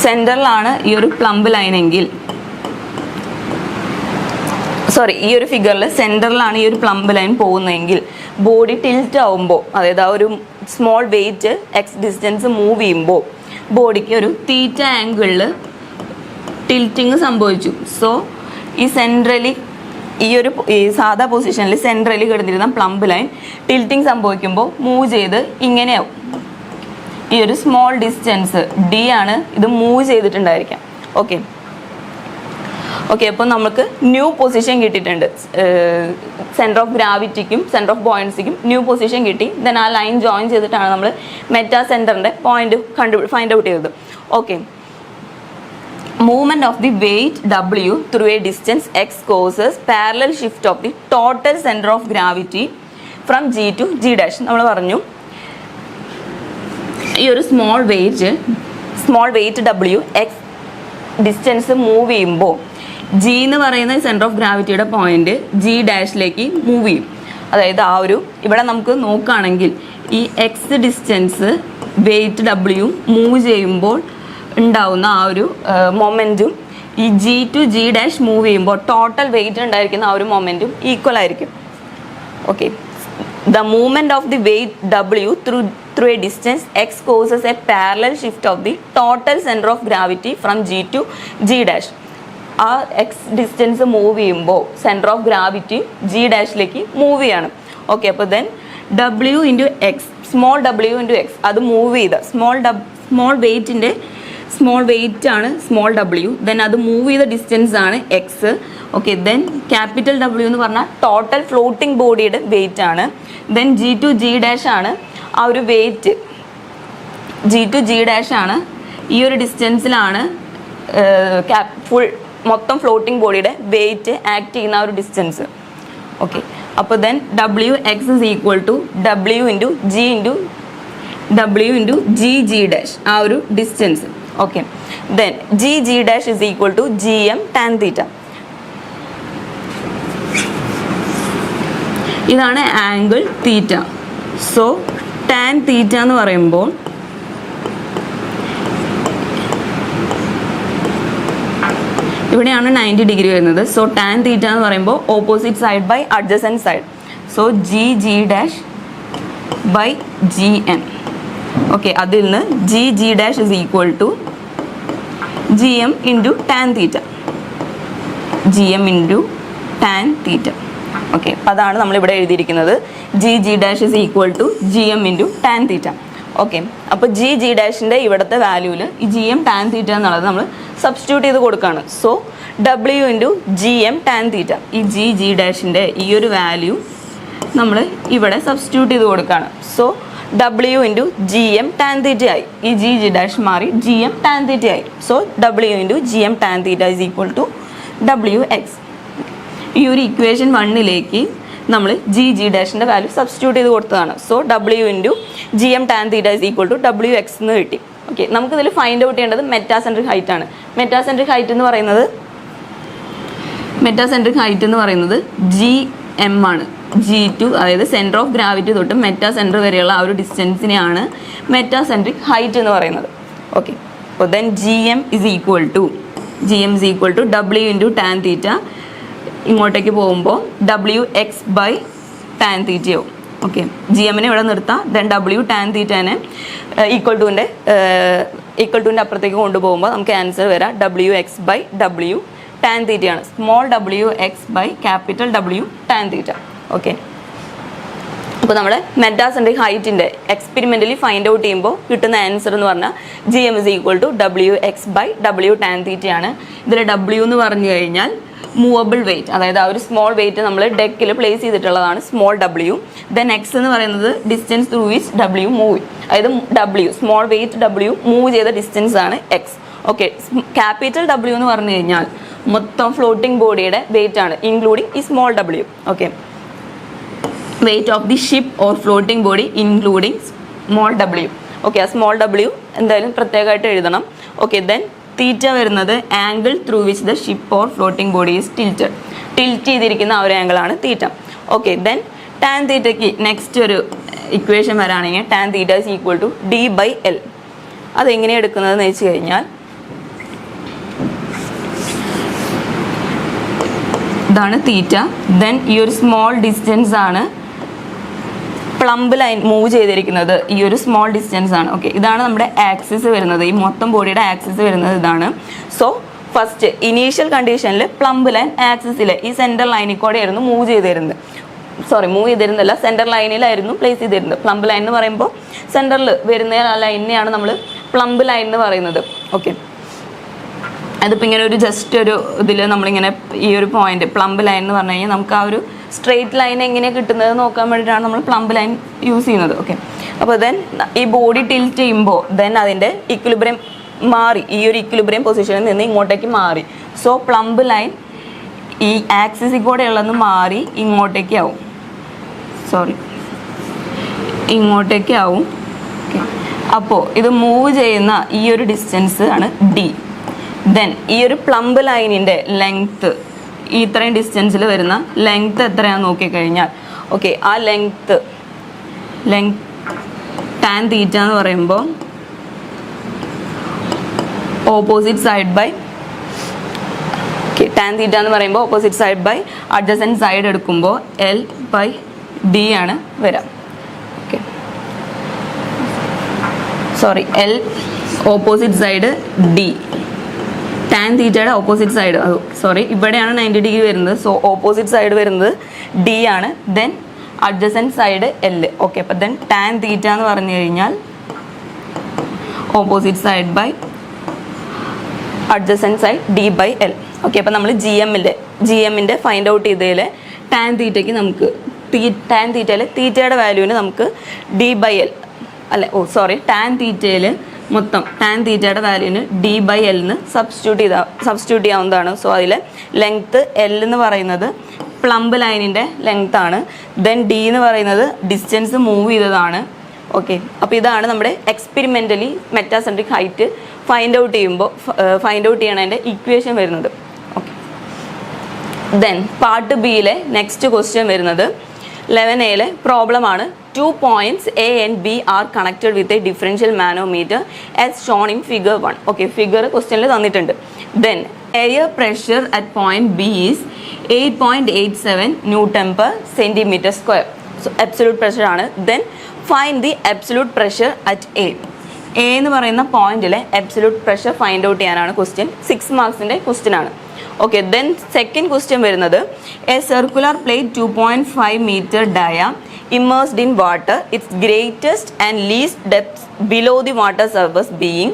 സെൻറ്ററിലാണ് ഈ ഒരു പ്ലംബ് ലൈനെങ്കിൽ ഈ ഒരു ഫിഗറിൽ സെൻറ്ററിലാണ് ഈ ഒരു പ്ലംബ് ലൈൻ പോകുന്നതെങ്കിൽ ബോഡി ടിൽറ്റ് ആവുമ്പോൾ, അതായത് ആ ഒരു small weight X distance move ചെയ്യുമ്പോൾ ബോഡിക്ക് ഒരു തീറ്റ ആംഗിളിൽ ടിൽറ്റിങ് സംഭവിച്ചു. സോ ഈ സെൻട്രലി ഈ സാധാ പൊസിഷനിൽ സെൻട്രലി കിടന്നിരുന്ന പ്ലംബ് ലൈൻ ടിൽറ്റിങ് സംഭവിക്കുമ്പോൾ മൂവ് ചെയ്ത് ഇങ്ങനെയാവും. ഈ ഒരു സ്മോൾ ഡിസ്റ്റൻസ് ഡി ആണ് ഇത് മൂവ് ചെയ്തിട്ടുണ്ടായിരിക്കാം. ഓക്കെ, അപ്പോൾ നമുക്ക് ന്യൂ പൊസിഷൻ കിട്ടിയിട്ടുണ്ട്. സെൻറ്റർ ഓഫ് ഗ്രാവിറ്റിക്കും സെൻറ്റർ ഓഫ് ബോയൻസിക്കും ന്യൂ പൊസിഷൻ കിട്ടി. ദെൻ ആ ലൈൻ ജോയിൻ ചെയ്തിട്ടാണ് നമ്മൾ മെറ്റാ സെൻറ്ററിൻ്റെ പോയിന്റ് ഫൈൻഡ് ഔട്ട് ചെയ്തത്. Okay, movement of the weight W through a distance X causes parallel shift of the total centre of gravity from G to G dash. നമ്മൾ പറഞ്ഞു ഈ ഒരു small weight W X distance move ചെയ്യുമ്പോൾ G എന്ന് പറയുന്ന centre of ഗ്രാവിറ്റിയുടെ point G ഡാഷിലേക്ക് move ചെയ്യും. അതായത് ആ ഒരു ഇവിടെ നമുക്ക് നോക്കുകയാണെങ്കിൽ ഈ X distance weight W move ചെയ്യുമ്പോൾ ഉണ്ടാവുന്ന ആ ഒരു മൊമെൻറ്റും ഈ G to G dash move ചെയ്യുമ്പോൾ ടോട്ടൽ വെയിറ്റ് ഉണ്ടായിരിക്കുന്ന ആ ഒരു മൊമെൻറ്റും ഈക്വൽ ആയിരിക്കും. Okay, The movement of the weight W through a distance x causes a parallel shift of the total center of gravity from G to G dash. ആ X distance move ചെയ്യുമ്പോൾ centre of gravity G ഡാഷിലേക്ക് move ചെയ്യാണ്. Okay, അപ്പോൾ then W into X, small W into X, അത് move ചെയ്ത small വെയ്റ്റിൻ്റെ small weight ആണ് small W, then അത് മൂവ് ചെയ്ത ഡിസ്റ്റൻസ് ആണ് X. Okay, then capital W എന്ന് പറഞ്ഞാൽ ടോട്ടൽ ഫ്ലോട്ടിംഗ് ബോഡിയുടെ വെയ്റ്റ് ആണ്. Then G to G dash ആണ് ആ ഒരു weight, G to G dash ആണ് ഈ ഒരു ഡിസ്റ്റൻസിലാണ് ഫുൾ മൊത്തം ഫ്ലോട്ടിംഗ് ബോഡിയുടെ വെയ്റ്റ് ആക്ട് ചെയ്യുന്ന ആ ഒരു ഡിസ്റ്റൻസ്. ഓക്കെ, അപ്പോൾ then W X is equal to W into G G dash, ആ ഒരു distance. Okay, then G G dash is equal to G M tan theta. ഇതാണ് angle theta. So tan theta എന്ന് പറയുമ്പോൾ ഇവിടെയാണ് 90 degree വരുന്നത്. So tan theta എന്ന് പറയുമ്പോൾ opposite side by adjacent side. So G G dash by G M. Okay, അതിൽ നിന്ന് G G dash is equal to G M into tan theta, G M into tan theta. Okay, അതാണ് നമ്മളിവിടെ എഴുതിയിരിക്കുന്നത്. G G dash is equal to G M into tan theta. Okay, അപ്പോൾ G G ഡാഷിൻ്റെ ഇവിടുത്തെ വാല്യൂവിൽ ഈ G M tan തീറ്റ എന്നുള്ളത് നമ്മൾ സബ്സ്റ്റിറ്റ്യൂട്ട് ചെയ്ത് കൊടുക്കുകയാണ്. So W into G M tan തീറ്റ, ഈ ജി ജി ഡാഷിൻ്റെ ഈ ഒരു വാല്യൂ നമ്മൾ ഇവിടെ സബ്സ്റ്റിറ്റ്യൂട്ട് ചെയ്ത് കൊടുക്കുകയാണ്. So W into G M tan theta ആയി, ഈ ജി ജി ഡാഷ് മാറി ജി എം ടാൻ തീറ്റ ആയി. So W into G M tan theta is equal to W X. ഈ ഒരു ഇക്വേഷൻ 1ലേക്ക് നമ്മൾ ജി ജി ഡാഷിൻ്റെ വാല്യൂ സബ്സ്റ്റിറ്റ്യൂട്ട് ചെയ്ത് കൊടുത്തതാണ്. So W into G M tan theta is equal to W X എന്ന് കിട്ടി. ഓക്കെ, നമുക്കിതിൽ ഫൈൻഡ് ഔട്ട് ചെയ്യേണ്ടത് മെറ്റാസെൻട്രിക് ഹൈറ്റ് ആണ്. മെറ്റാസെൻട്രിക് ഹൈറ്റ് എന്ന് പറയുന്നത് ജി എം ആണ്. ജി ടു, അതായത് സെൻറ്റർ ഓഫ് ഗ്രാവിറ്റി തൊട്ട് മെറ്റാ സെൻറ്റർ വരെയുള്ള ആ ഒരു ഡിസ്റ്റൻസിനെയാണ് മെറ്റാസെൻട്രിക് ഹൈറ്റ് എന്ന് പറയുന്നത്. ഓക്കെ, അപ്പോൾ then G M is equal to W into tan theta. ഇങ്ങോട്ടേക്ക് പോകുമ്പോൾ ഡബ്ല്യു എക്സ് ബൈ ടാൻ തീറ്റയാവും. ഓക്കെ, ജി എമ്മിനെ ഇവിടെ നിർത്താം. ദെൻ ഡബ്ല്യു ടാൻ തീറ്റനെ ഈക്വൽ ടുവിൻ്റെ അപ്പുറത്തേക്ക് കൊണ്ടുപോകുമ്പോൾ നമുക്ക് ആൻസർ വരാം W X by W tan തീറ്റയാണ്. Small W X by capital W tan theta. Okay, അപ്പോൾ നമ്മൾ മെറ്റാസെൻട്രിക് ഹൈറ്റിൻ്റെ എക്സ്പെരിമെൻ്റലി ഫൈൻഡ് ഔട്ട് ചെയ്യുമ്പോൾ കിട്ടുന്ന ആൻസർ എന്ന് പറഞ്ഞാൽ G M is equal to W X by W tan തീറ്റയാണ്. ഇതിൽ ഡബ്ല്യു എന്ന് പറഞ്ഞു കഴിഞ്ഞാൽ മൂവബിൾ വെയിറ്റ്, അതായത് ആ ഒരു സ്മോൾ വെയിറ്റ് നമ്മൾ ഡെക്കിൽ പ്ലേസ് ചെയ്തിട്ടുള്ളതാണ് സ്മോൾ ഡബ്ല്യു. ദെൻ എക്സ് എന്ന് പറയുന്നത് distance through which W move, അതായത് W small weight W move ചെയ്ത ഡിസ്റ്റൻസ് ആണ് എക്സ്. ഓക്കെ, ക്യാപിറ്റൽ ഡബ്ല്യു എന്ന് പറഞ്ഞു കഴിഞ്ഞാൽ മൊത്തം ഫ്ലോട്ടിംഗ് ബോഡിയുടെ വെയിറ്റ് ആണ്, ഇൻക്ലൂഡിങ് ഈ small W. Okay, weight of the ship or floating body including small W. Okay, ആ സ്മോൾ ഡബ്ല്യു എന്തായാലും പ്രത്യേകമായിട്ട് എഴുതണം. ഓക്കെ, ദെൻ തീറ്റ വരുന്നത് angle through which the ship or floating body is tilt ചെയ്തിരിക്കുന്ന ആ ഒരു ആംഗിളാണ് തീറ്റ. ഓക്കെ, ദെൻ ടാൻ തീറ്റയ്ക്ക് നെക്സ്റ്റ് ഒരു ഇക്വേഷൻ വരാണെങ്കിൽ tan theta is equal to D by L. അതെങ്ങനെയാണ് എടുക്കുന്നതെന്ന് വെച്ച് കഴിഞ്ഞാൽ ഇതാണ് തീറ്റ. ദെൻ ഈ ഒരു സ്മോൾ ഡിസ്റ്റൻസ് ആണ് പ്ലംബ് ലൈൻ മൂവ് ചെയ്തിരിക്കുന്നത്, ഈ ഒരു സ്മോൾ ഡിസ്റ്റൻസ് ആണ്. ഓക്കെ, ഇതാണ് നമ്മുടെ ആക്സിസ് വരുന്നത്, ഈ മൊത്തം ബോഡിയുടെ ആക്സിസ് വരുന്നത് ഇതാണ്. സോ ഫസ്റ്റ് ഇനീഷ്യൽ കണ്ടീഷനിൽ പ്ലംബ് ലൈൻ ആക്സിസിൽ ഈ സെൻറ്റർ ലൈനിൽ കൂടെ ആയിരുന്നു മൂവ് ചെയ്തിരുന്നതല്ല, സെൻറ്റർ ലൈനിലായിരുന്നു പ്ലേസ് ചെയ്തിരുന്നത്. പ്ലംബ് ലൈൻ എന്ന് പറയുമ്പോൾ സെൻറ്ററിൽ വരുന്ന ലൈനിനെയാണ് നമ്മൾ പ്ലംബ് ലൈൻ എന്ന് പറയുന്നത്. ഓക്കെ, അതിപ്പോൾ ഇങ്ങനെ ഒരു ജസ്റ്റ് ഒരു ഇതിൽ നമ്മളിങ്ങനെ ഈ ഒരു പോയിന്റ് പ്ലംബ് ലൈൻ എന്ന് പറഞ്ഞു കഴിഞ്ഞാൽ നമുക്ക് ആ ഒരു സ്ട്രെയിറ്റ് ലൈൻ എങ്ങനെയാണ് കിട്ടുന്നത് നോക്കാൻ വേണ്ടിയിട്ടാണ് നമ്മൾ പ്ലംബ് ലൈൻ യൂസ് ചെയ്യുന്നത്. ഓക്കെ, അപ്പോൾ ദെൻ ഈ ബോഡി ടിൽറ്റ് ചെയ്യുമ്പോൾ ദെൻ അതിൻ്റെ ഇക്വിലിബ്രിയം മാറി, ഈ ഒരു ഇക്വിലിബ്രിയം പൊസിഷനിൽ നിന്ന് ഇങ്ങോട്ടേക്ക് മാറി. സോ പ്ലംബ് ലൈൻ ഈ ആക്സിസിൽ കൂടെ ഉള്ളതെന്ന് മാറി ഇങ്ങോട്ടേക്കാവും. ഓക്കെ, അപ്പോൾ ഇത് മൂവ് ചെയ്യുന്ന ഈ ഒരു ഡിസ്റ്റൻസ് ആണ് ഡി. ദെൻ ഈ ഒരു പ്ലംബ് ലൈനിൻ്റെ ലെങ്ത്ത്, ഈ ഇത്രയും ഡിസ്റ്റൻസിൽ വരുന്ന ലെങ്ത്ത് എത്രയാണെന്ന് നോക്കിക്കഴിഞ്ഞാൽ ഓക്കെ, ആ ലെങ്ത്ത് ടാൻ തീറ്റ എന്ന് പറയുമ്പോൾ opposite side by tan theta എന്ന് പറയുമ്പോൾ opposite side by adjacent side എടുക്കുമ്പോൾ എൽ ബൈ ഡി ആണ് വരാം. Okay, sorry, L opposite side D, tan തീറ്റയുടെ ഓപ്പോസിറ്റ് സൈഡ്, സോറി ഇവിടെയാണ് 90 ഡിഗ്രി വരുന്നത്. സോ ഓപ്പോസിറ്റ് സൈഡ് വരുന്നത് ഡി ആണ്. Then adjacent side L. Okay, അപ്പം ദെൻ ടാൻ തീറ്റ എന്ന് പറഞ്ഞു കഴിഞ്ഞാൽ opposite side by adjacent side D by L. Okay, അപ്പം നമ്മൾ ജി എമ്മിൻ്റെ ഫൈൻഡ് ഔട്ട് ചെയ്തതിൽ ടാൻ തീറ്റയ്ക്ക് നമുക്ക് ടാൻ തീറ്റയിൽ തീറ്റയുടെ വാല്യൂവിന് നമുക്ക് ഡി ബൈ എൽ ടാൻ തീറ്റയിൽ മൊത്തം ടാൻ തീറ്റയുടെ വാല്യൂവിന് ഡി ബൈ എല്ലിന് സബ്സ്റ്റിറ്റ്യൂട്ട് ചെയ്യാവുന്നതാണ്. സോ അതിൽ ലെങ്ത്ത് എൽ എന്ന് പറയുന്നത് പ്ലംബ് ലൈനിൻ്റെ ലെങ്ത് ആണ്. ദെൻ ഡി എന്ന് പറയുന്നത് ഡിസ്റ്റൻസ് മൂവ് ചെയ്തതാണ്. ഓക്കെ, അപ്പോൾ ഇതാണ് നമ്മുടെ experimentally metacentric height find out ചെയ്യണതിൻ്റെ ഇക്വേഷൻ വരുന്നത്. ഓക്കെ, ദെൻ പാർട്ട് ബിയിലെ നെക്സ്റ്റ് ക്വസ്റ്റ്യൻ വരുന്നത് 11A പ്രോബ്ലം ആണ്. 2 points A and B are connected with a differential manometer as shown in figure 1. Okay, figure ക്വസ്റ്റ്യനിൽ തന്നിട്ടുണ്ട്. Then air pressure at point B is 8.87 Newton per centimeter square. So absolute pressure ആണ്. Then find the absolute pressure at A എന്ന് പറയുന്ന പോയിന്റിലെ absolute pressure find out ചെയ്യാനാണ് question. 6 മാർക്സിൻ്റെ question ആണ്. Okay, then second question വരുന്നത് a circular plate 2.5 meter dia immersed in water, its greatest and least depths below the water surface being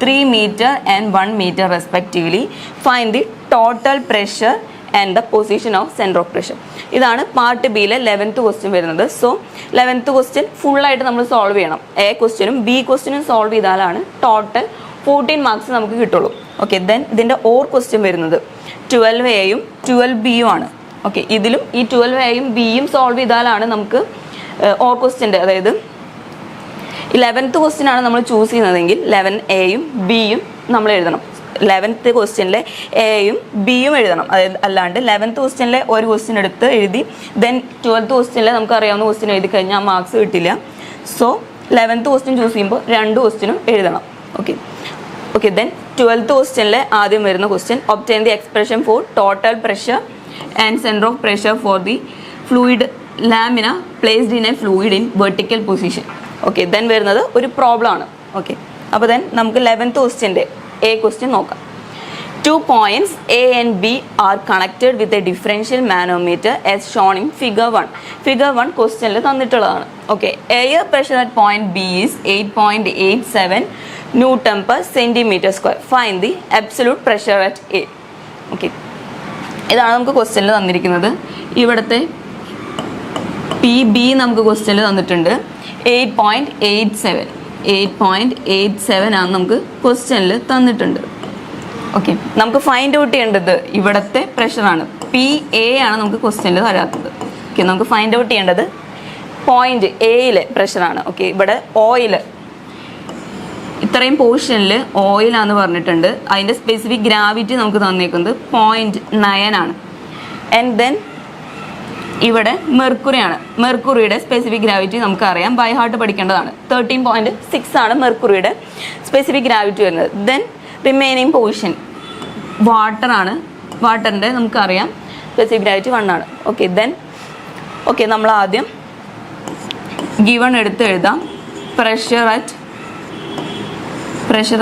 3 meter and 1 meter respectively. Find the total pressure and the position of center of pressure. ഇതാണ് part ബിയിലെ 11th question വരുന്നത്. So 11th question ഫുള്ളായിട്ട് നമ്മൾ solve ചെയ്യണം. A ക്വസ്റ്റ്യനും B ക്വസ്റ്റ്യനും solve ചെയ്താലാണ് total 14 marks നമുക്ക് കിട്ടുള്ളൂ. ഓക്കെ, ദെൻ ഇതിൻ്റെ ഓർ ക്വസ്റ്റ്യൻ വരുന്നത് 12Aയും 12Bയും ആണ്. ഓക്കെ, ഇതിലും ഈ 12Aയും Bയും സോൾവ് ചെയ്താലാണ് നമുക്ക് ഓർ ക്വസ്റ്റ്യൻ്റെ, അതായത് 11th ക്വസ്റ്റ്യൻ ആണ് നമ്മൾ ചൂസ് ചെയ്യുന്നതെങ്കിൽ 11Aയും Bയും നമ്മൾ എഴുതണം. 11th ക്വസ്റ്റ്യനിലെ എയും ബിയും എഴുതണം. അതായത് അല്ലാണ്ട് 11th ക്വസ്റ്റ്യനിലെ ഒരു ക്വസ്റ്റ്യൻ എടുത്ത് എഴുതി ദെൻ 12th ക്വസ്റ്റ്യനിലെ നമുക്ക് അറിയാവുന്ന ക്വസ്റ്റ്യൻ എഴുതി കഴിഞ്ഞാൽ മാർക്സ് കിട്ടില്ല. സോ 11th ക്വസ്റ്റ്യൻ ചൂസ് ചെയ്യുമ്പോൾ 2 ക്വസ്റ്റ്യനും എഴുതണം. ഓക്കെ, ദെൻ 12th ക്വസ്റ്റ്യനിലെ ആദ്യം വരുന്ന question obtain the expression for total pressure and centre of pressure for the fluid lamina placed in a fluid in vertical position. Okay, then വരുന്നത് ഒരു പ്രോബ്ലം ആണ്. ഓക്കെ, അപ്പോൾ ദെൻ നമുക്ക് 11th ക്വസ്റ്റ്യൻ്റെ എ ക്വസ്റ്റ്യൻ നോക്കാം. 2 points A and B are connected with a differential manometer as shown in figure 1. Figure 1 ക്വസ്റ്റ്യനിൽ തന്നിട്ടുള്ളതാണ്. Okay, air pressure at point B is 8.87 Newton per centimeter square. Find the absolute pressure at A. Okay, ഇതാണ് നമുക്ക് ക്വസ്റ്റ്യനിൽ തന്നിരിക്കുന്നത്. ഇവിടുത്തെ P B നമുക്ക് ക്വസ്റ്റ്യനിൽ തന്നിട്ടുണ്ട് 8.87 ആണ് നമുക്ക് ക്വസ്റ്റ്യനിൽ തന്നിട്ടുണ്ട്. ഓക്കെ, നമുക്ക് ഫൈൻഡ് ഔട്ട് ചെയ്യേണ്ടത് ഇവിടുത്തെ പ്രഷറാണ്. പി എ ആണ് നമുക്ക് ക്വസ്റ്റ്യനിൽ തരാത്തത്. ഓക്കെ, നമുക്ക് ഫൈൻഡ് ഔട്ട് ചെയ്യേണ്ടത് പോയിന്റ് എയിലെ പ്രഷറാണ്. ഓക്കെ, ഇവിടെ ഓയിൽ ഇത്രയും പോർഷനിൽ ഓയിലാന്ന് പറഞ്ഞിട്ടുണ്ട്. അതിൻ്റെ സ്പെസിഫിക് ഗ്രാവിറ്റി നമുക്ക് തന്നേക്കുന്നത് 0.9 ആണ്. ആൻഡ് ദെൻ ഇവിടെ മെർക്കുറിയാണ്. മെർക്കുറിയുടെ സ്പെസിഫിക് ഗ്രാവിറ്റി നമുക്കറിയാം, ബൈ ഹാർട്ട് പഠിക്കേണ്ടതാണ്. 13.6 ആണ് മെർക്കുറിയുടെ സ്പെസിഫിക് ഗ്രാവിറ്റി വരുന്നത്. ദെൻ റിമൈനിങ് പോർഷൻ വാട്ടറാണ്. വാട്ടറിൻ്റെ നമുക്കറിയാം സ്പെസിഫിക് ഗ്രാവിറ്റി 1 ആണ്. ഓക്കെ, ദെൻ നമ്മൾ ആദ്യം ഗിവൺ എടുത്ത് എഴുതാം. Pressure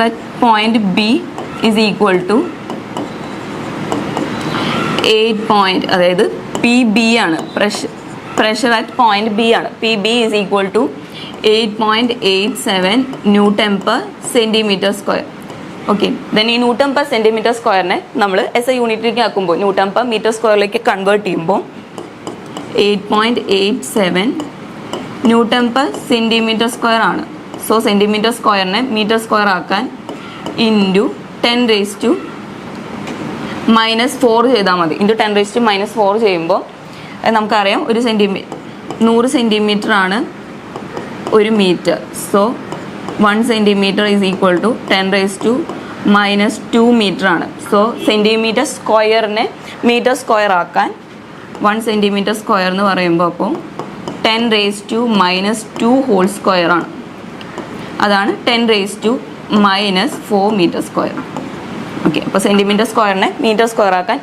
at point B is equal to 8 അതായത് പി ബി ആണ്. പ്രഷർ അറ്റ് പോയിന്റ് ബി ആണ്. P B is equal to 8.87 Newton per centimeter square. Okay, then ഈ ന്യൂട്ടൺ പെർ സെൻറ്റിമീറ്റർ സ്ക്വയറിനെ നമ്മൾ എസ് ഐ യൂണിറ്റിലേക്ക് ആക്കുമ്പോൾ ന്യൂട്ടൺ പെർ മീറ്റർ സ്ക്വയറിലേക്ക് convert ചെയ്യുമ്പോൾ 8.87 Newton per centimeter square ആണ്. സോ സെൻറ്റിമീറ്റർ സ്ക്വയറിനെ മീറ്റർ സ്ക്വയർ ആക്കാൻ ഇൻറ്റു 10⁻⁻4 ചെയ്താൽ മതി. ഇൻറ്റു 10⁻⁻4 ചെയ്യുമ്പോൾ നമുക്കറിയാം 100 സെൻറ്റിമീറ്റർ ആണ് 1 metre. So 1 centimetre is equal to 10⁻2 metre ആണ്. സോ സെൻറ്റിമീറ്റർ സ്ക്വയറിനെ മീറ്റർ സ്ക്വയർ ആക്കാൻ 1 സെൻറ്റിമീറ്റർ സ്ക്വയർ എന്ന് പറയുമ്പോൾ അപ്പോൾ 10⁻2 ഹോൾ സ്ക്വയർ ആണ്. അതാണ് 10⁻4 മീറ്റർ സ്ക്വയർ. ഓക്കെ, അപ്പോൾ സെൻറ്റിമീറ്റർ സ്ക്വയറിനെ മീറ്റർ സ്ക്വയർ ആക്കാൻ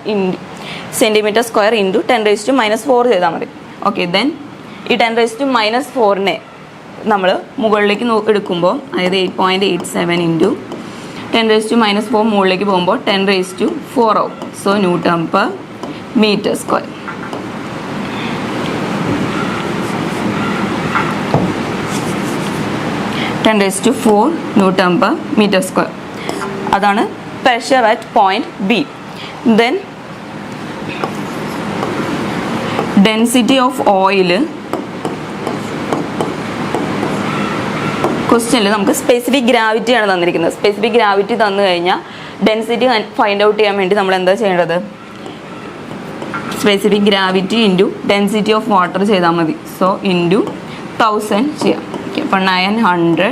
സെൻറ്റിമീറ്റർ സ്ക്വയർ ഇൻറ്റു 10⁻4 ചെയ്താൽ മതി. ഓക്കെ, ദെൻ ഈ 10⁻⁻⁴ നമ്മൾ മുകളിലേക്ക് എടുക്കുമ്പോൾ അതായത് 8.87 ഇൻറ്റു 10⁻⁻⁴ മുകളിലേക്ക് പോകുമ്പോൾ 10⁴ ആവും. So newton per metre square. Newton per meter square. അതാണ് pressure at point B. Then density of oil. ക്വസ്റ്റ്യനിൽ നമുക്ക് സ്പെസിഫിക് ഗ്രാവിറ്റി ആണ് തന്നിരിക്കുന്നത്. സ്പെസിഫിക് ഗ്രാവിറ്റി തന്നു കഴിഞ്ഞാൽ ഡെൻസിറ്റി ഫൈൻഡ് ഔട്ട് ചെയ്യാൻ വേണ്ടി നമ്മൾ എന്താ ചെയ്യേണ്ടത്? Specific gravity into density of water ചെയ്താൽ മതി. സോ ഇൻറ്റു 1000 ചെയ്യാം. അപ്പോൾ 900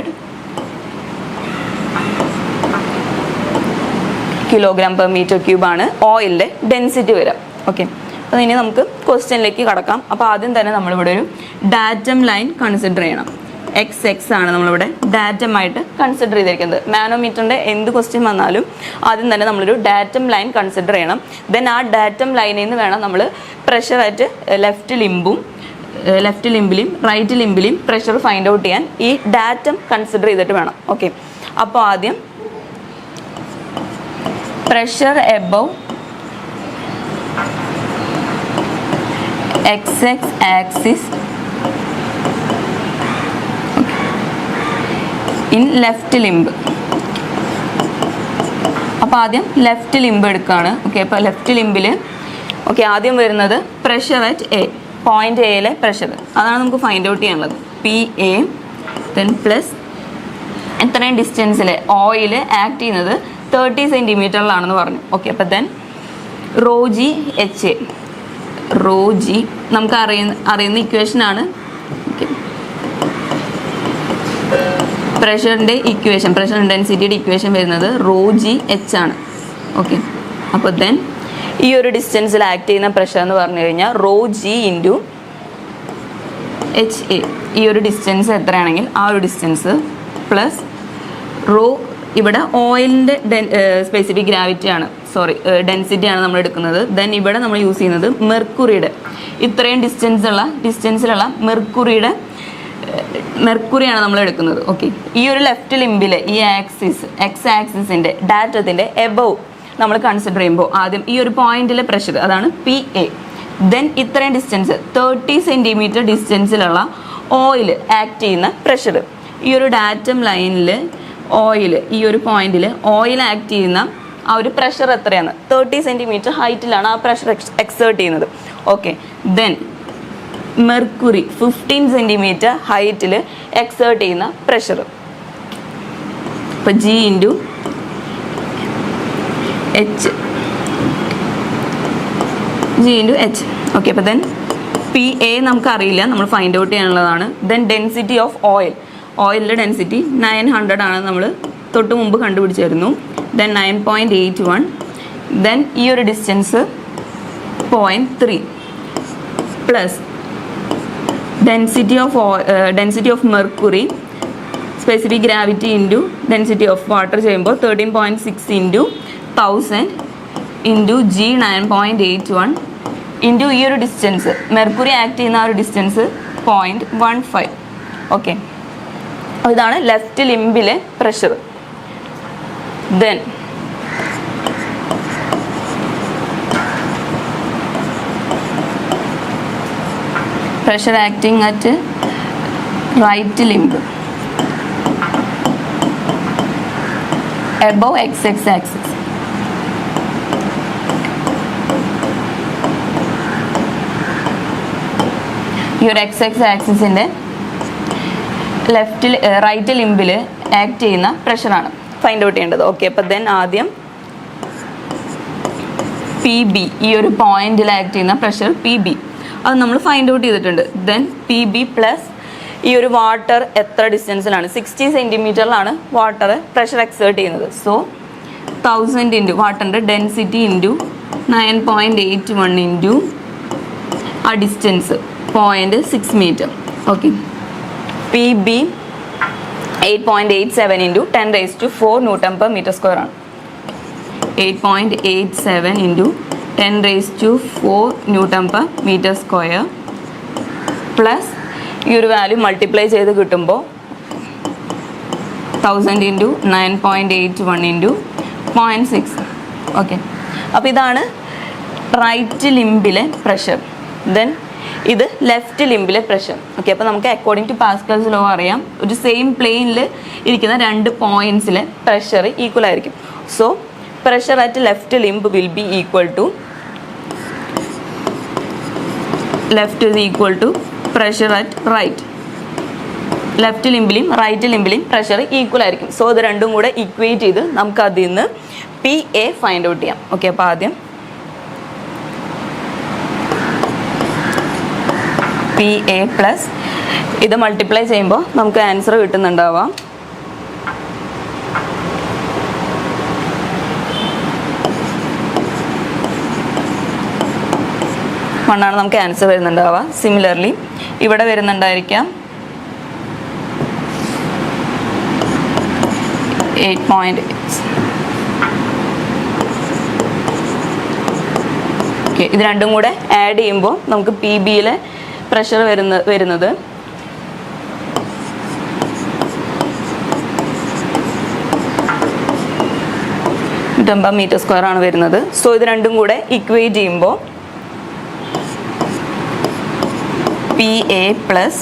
കിലോഗ്രാം പെർ മീറ്റർ ക്യൂബ് ആണ് ഓയിലിൻ്റെ ഡെൻസിറ്റി വരിക. ഓക്കെ, അപ്പോൾ ഇനി നമുക്ക് ക്വസ്റ്റ്യനിലേക്ക് കടക്കാം. അപ്പോൾ ആദ്യം തന്നെ നമ്മളിവിടെ ഒരു ഡാറ്റം ലൈൻ കൺസിഡർ ചെയ്യണം. എക്സ് ആണ് നമ്മളിവിടെ ഡാറ്റമായിട്ട് കൺസിഡർ ചെയ്തിരിക്കുന്നത്. മാനോമീറ്ററിൻ്റെ എന്ത് ക്വസ്റ്റ്യൻ വന്നാലും ആദ്യം തന്നെ നമ്മളൊരു ഡാറ്റം ലൈൻ കൺസിഡർ ചെയ്യണം. ദെൻ ആ ഡാറ്റം ലൈനിൽ നിന്ന് വേണം നമ്മൾ പ്രഷർ ആയിട്ട് ലെഫ്റ്റ് ലിംബിലും റൈറ്റ് ലിംബിലും പ്രഷർ ഫൈൻഡ് ഔട്ട് ചെയ്യാൻ ഈ ഡാറ്റം കൺസിഡർ ചെയ്തിട്ട് വേണം. ഓക്കെ, അപ്പോൾ ആദ്യം pressure above XX axis in left limb. അപ്പോൾ ആദ്യം ലെഫ്റ്റ് ലിംബ് എടുക്കുകയാണ്. ഓക്കെ, അപ്പോൾ ലെഫ്റ്റ് ലിംബിൽ ഓക്കെ ആദ്യം വരുന്നത് പ്രഷർ അറ്റ് എ, പോയിന്റ് എയിലെ പ്രഷർ, അതാണ് നമുക്ക് ഫൈൻഡ് ഔട്ട് ചെയ്യാനുള്ളത്. PA ദെൻ പ്ലസ് എത്രയും ഡിസ്റ്റൻസിൽ ഓയിൽ ആക്ട് ചെയ്യുന്നത് 30 സെൻറ്റിമീറ്ററിലാണെന്ന് പറഞ്ഞു. ഓക്കെ, അപ്പോൾ ദെൻ ρg/HA. ρg നമുക്ക് അറിയുന്ന ഇക്വേഷനാണ്. ഓക്കെ, പ്രഷറിൻ്റെ ഇക്വേഷൻ, പ്രഷർ ഇൻറ്റൻസിറ്റിയുടെ ഇക്വേഷൻ വരുന്നത് ρgH ആണ്. ഓക്കെ, അപ്പോൾ ദെൻ ഈ ഒരു ഡിസ്റ്റൻസിൽ ആക്ട് ചെയ്യുന്ന പ്രഷർ എന്ന് പറഞ്ഞു കഴിഞ്ഞാൽ ρg ഇൻറ്റു HA. ഈ ഒരു ഡിസ്റ്റൻസ് എത്രയാണെങ്കിൽ ആ ഒരു ഡിസ്റ്റൻസ് പ്ലസ് റോ, ഇവിടെ ഓയിലിൻ്റെ സ്പെസിഫിക് ഗ്രാവിറ്റിയാണ്, ഡെൻസിറ്റിയാണ് നമ്മൾ എടുക്കുന്നത്. ദെൻ ഇവിടെ നമ്മൾ യൂസ് ചെയ്യുന്നത് മെർക്കുറിയുടെ, ഇത്രയും ഡിസ്റ്റൻസിലുള്ള മെർക്കുറിയാണ് നമ്മൾ എടുക്കുന്നത്. ഓക്കെ, ഈ ഒരു ലെഫ്റ്റ് ലിംബിലെ ഈ ആക്സിസ് എക്സ് ആക്സിസിൻ്റെ ഡാറ്റത്തിൻ്റെ എബവ് നമ്മൾ കൺസിഡർ ചെയ്യുമ്പോൾ ആദ്യം ഈ ഒരു പോയിന്റിലെ പ്രഷർ, അതാണ് PA. ദെൻ ഇത്രയും ഡിസ്റ്റൻസ് 30 സെൻറ്റിമീറ്റർ ഡിസ്റ്റൻസിലുള്ള ഓയിൽ ആക്ട് ചെയ്യുന്ന പ്രഷർ. ഈ ഒരു ഡാറ്റം ലൈനിൽ ഓയിൽ, ഈ ഒരു പോയിന്റിൽ ഓയിൽ ആക്ട് ചെയ്യുന്ന ആ ഒരു പ്രഷർ എത്രയാണ്? 30 സെൻറ്റിമീറ്റർ ഹൈറ്റിലാണ് ആ പ്രഷർ എക്സേർട്ട് ചെയ്യുന്നത്. ഓക്കെ, ദെൻ മെർക്കുറി 15 സെൻറ്റിമീറ്റർ ഹൈറ്റിൽ എക്സേർട്ട് ചെയ്യുന്ന പ്രഷർ. അപ്പോൾ G ഇൻറ്റു H. ഓക്കെ, അപ്പോൾ ദെൻ PA നമുക്കറിയില്ല, നമ്മൾ ഫൈൻഡ് ഔട്ട് ചെയ്യാനുള്ളതാണ്. ദെൻ ഡെൻസിറ്റി ഓഫ് ഓയിലിൻ്റെ ഡെൻസിറ്റി 900 ആണ്, നമ്മൾ തൊട്ട് മുമ്പ് കണ്ടുപിടിച്ചായിരുന്നു. ദെൻ 9.81. ദെൻ ഈ ഒരു distance 0.3 plus density of mercury specific gravity into density of water ചെയ്യുമ്പോൾ 13.6 ഇൻറ്റു 1000 ഇൻറ്റു G 9.81 ഇൻറ്റു ഈ ഒരു ഡിസ്റ്റൻസ് മെർക്കുറി ആക്ട് ചെയ്യുന്ന ആ ഒരു ഡിസ്റ്റൻസ് 0.15. ഓക്കെ, ഇതാണ് ലെഫ്റ്റ് ലിംബിലെ pressure. Then pressure acting at right limb above XX axis. Your XX axis in the left right limb act ചെയ്യുന്ന പ്രഷറാണ് find out ചെയ്യേണ്ടത്. Okay, അപ്പോൾ ദെൻ ആദ്യം PB, ഈ ഒരു പോയിന്റിൽ ആക്ട് ചെയ്യുന്ന പ്രഷർ PB, അത് നമ്മൾ ഫൈൻഡ് ഔട്ട് ചെയ്തിട്ടുണ്ട്. ദെൻ PB പ്ലസ് ഈ ഒരു വാട്ടർ എത്ര ഡിസ്റ്റൻസിലാണ്? 60 സെൻറ്റിമീറ്ററിലാണ് വാട്ടർ പ്രഷർ എക്സേർട്ട് ചെയ്യുന്നത്. സോ 1000 ഇൻറ്റു വാട്ടറിൻ്റെ ഡെൻസിറ്റി ഇൻറ്റു 9.81 ഇൻറ്റു ആ distance 0.6 metre. Okay, PB 8.87 into 10⁴ newton per metre square ആണ്. 8.87 into 10⁴ newton per metre square plus ഈ ഒരു വാല്യൂ മൾട്ടിപ്ലൈ ചെയ്ത് കിട്ടുമ്പോൾ 1000 ഇൻറ്റു 9.81 ഇൻറ്റു 0.6. ഓക്കെ, അപ്പോൾ ഇതാണ് റൈറ്റ് ലിംബിലെ പ്രഷർ. ദെൻ ഇത് ലെഫ്റ്റ് ലിംബിലെ പ്രഷർ. ഓക്കെ, അപ്പോൾ നമുക്ക് അക്കോർഡിംഗ് ടു പാസ്കൽസ് ലോ അറിയാം, ഒരു സെയിം പ്ലെയിനിൽ ഇരിക്കുന്ന 2 പോയിൻറ്റ്സിലെ പ്രഷർ ഈക്വൽ ആയിരിക്കും. So pressure at left limb will be equal to left is equal to pressure at right. Left ലിംബിലും റൈറ്റ് ലിംബിലും പ്രഷർ ഈക്വൽ ആയിരിക്കും. സോ ഇത് രണ്ടും കൂടെ ഇക്വേറ്റ് ചെയ്ത് നമുക്ക് അതിൽ നിന്ന് PA ഫൈൻഡ് ഔട്ട് ചെയ്യാം. ഓക്കെ, അപ്പോൾ ആദ്യം PA പ്ലസ് ഇത് മൾട്ടിപ്ലൈ ചെയ്യുമ്പോൾ നമുക്ക് ആൻസർ കിട്ടുന്നുണ്ടാവാം 1 ആണ് നമുക്ക് ആൻസർ വരുന്നുണ്ടാവുക. സിമിലർലി ഇവിടെ വരുന്നുണ്ടായിരിക്കാം 8.8. ഓക്കെ, ഇത് രണ്ടും കൂടെ ആഡ് ചെയ്യുമ്പോൾ നമുക്ക് PBയിലെ പ്രഷർ വരുന്നത് 150 മീറ്റർ സ്ക്വയർ ആണ് വരുന്നത്. സോ ഇത് രണ്ടും കൂടെ ഇക്വേറ്റ് ചെയ്യുമ്പോൾ PA plus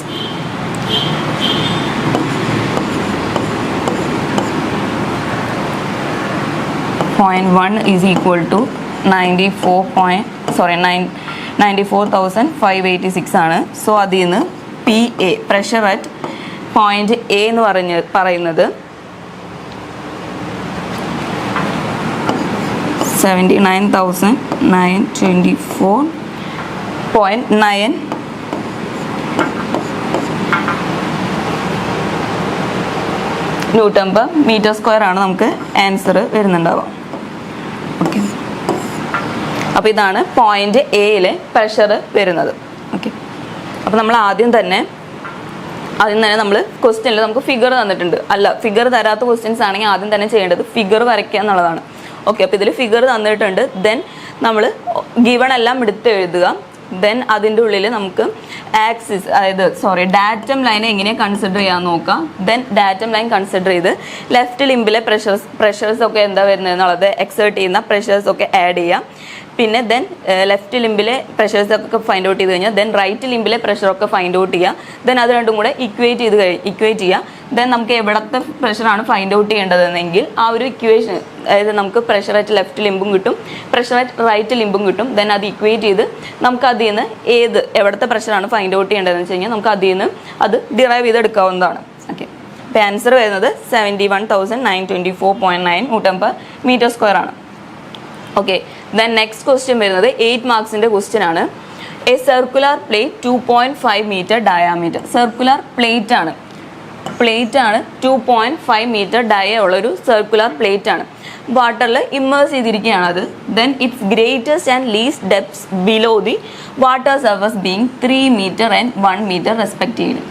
0.1 is equal to 94,586 ആണ്. സോ അതിൽ നിന്ന് PA pressure at point A എന്ന് പറയുന്നത് 79,924.9 ന്യൂട്ടൺ പെർ മീറ്റർ സ്ക്വയർ ആണ് നമുക്ക് ആൻസർ വരുന്നുണ്ടാവുക. ഓക്കെ, അപ്പോൾ ഇതാണ് പോയിന്റ് എയിലെ പ്രഷർ വരുന്നത്. ഓക്കെ, അപ്പോൾ നമ്മൾ ആദ്യം തന്നെ നമ്മൾ ക്വസ്റ്റ്യനിൽ നമുക്ക് ഫിഗർ തന്നിട്ടുണ്ട്. അല്ല, ഫിഗർ തരാത്ത ക്വസ്റ്റ്യൻസ് ആണെങ്കിൽ ആദ്യം തന്നെ ചെയ്യേണ്ടത് ഫിഗർ വരയ്ക്കുക എന്നുള്ളതാണ്. ഓക്കെ, അപ്പോൾ ഇതിൽ ഫിഗർ തന്നിട്ടുണ്ട്. ദെൻ നമ്മൾ ഗിവൺ എല്ലാം എടുത്ത് എഴുതുക. ദെൻ അതിൻ്റെ ഉള്ളിൽ നമുക്ക് ആക്സിസ് ഡാറ്റം ലൈനെ എങ്ങനെ കൺസിഡർ ചെയ്യാൻ നോക്കാം. ദെൻ ഡാറ്റം ലൈൻ കൺസിഡർ ചെയ്ത് ലെഫ്റ്റ് ലിംബിലെ പ്രഷേഴ്സ് ഒക്കെ എന്താ വരുന്നത് എന്നുള്ളത് എക്സേർട്ട് ചെയ്യുന്ന പ്രഷേഴ്സ് ഒക്കെ ആഡ് ചെയ്യാം. പിന്നെ ദെൻ ലെഫ്റ്റ് ലിംബിലെ പ്രഷേഴ്സ് ഒക്കെ ഫൈൻഡ് ഔട്ട് ചെയ്ത് കഴിഞ്ഞാൽ ദെൻ റൈറ്റ് ലിംബിലെ പ്രഷറൊക്കെ ഫൈൻഡ് ഔട്ട് ചെയ്യുക. ദെൻ അത് രണ്ടും കൂടെ ഇക്വേറ്റ് ചെയ്യുക. ദെൻ നമുക്ക് എവിടത്തെ പ്രഷറാണ് ഫൈൻഡ് ഔട്ട് ചെയ്യേണ്ടതെന്നെങ്കിൽ ആ ഒരു ഇക്വേഷൻ, അതായത് നമുക്ക് പ്രഷർ അറ്റ് ലെഫ്റ്റ് ലിംബും കിട്ടും, പ്രഷർ അറ്റ് റൈറ്റ് ലിംബും കിട്ടും. ദെൻ അത് ഇക്വേറ്റ് ചെയ്ത് നമുക്ക് അതിൽ നിന്ന് എവിടത്തെ പ്രഷറാണ് ഫൈൻഡ് ഔട്ട് ചെയ്യേണ്ടതെന്ന് വെച്ച് കഴിഞ്ഞാൽ നമുക്ക് അതിൽ നിന്ന് അത് ഡിറൈവ് ചെയ്തെടുക്കാവുന്നതാണ്. ഓക്കെ, അപ്പോൾ ആൻസർ വരുന്നത് 71,924.9 ന്യൂട്ടൺ പെർ മീറ്റർ സ്ക്വയർ ആണ്. ഓക്കെ, ദെൻ നെക്സ്റ്റ് ക്വസ്റ്റ്യൻ വരുന്നത് 8 മാർക്സിൻ്റെ ക്വസ്റ്റ്യൻ ആണ്. A circular plate 2.5 metre diameter. Circular plate ആണ് 2.5 മീറ്റർ ഡയ ഉള്ളൊരു സർക്കുലർ പ്ലേറ്റ് ആണ്. വാട്ടറിൽ ഇമ്മേഴ്സ് ചെയ്തിരിക്കുകയാണ് അത്. Then its greatest and least depths below the water surface being 3 metre and 1 metre respectively.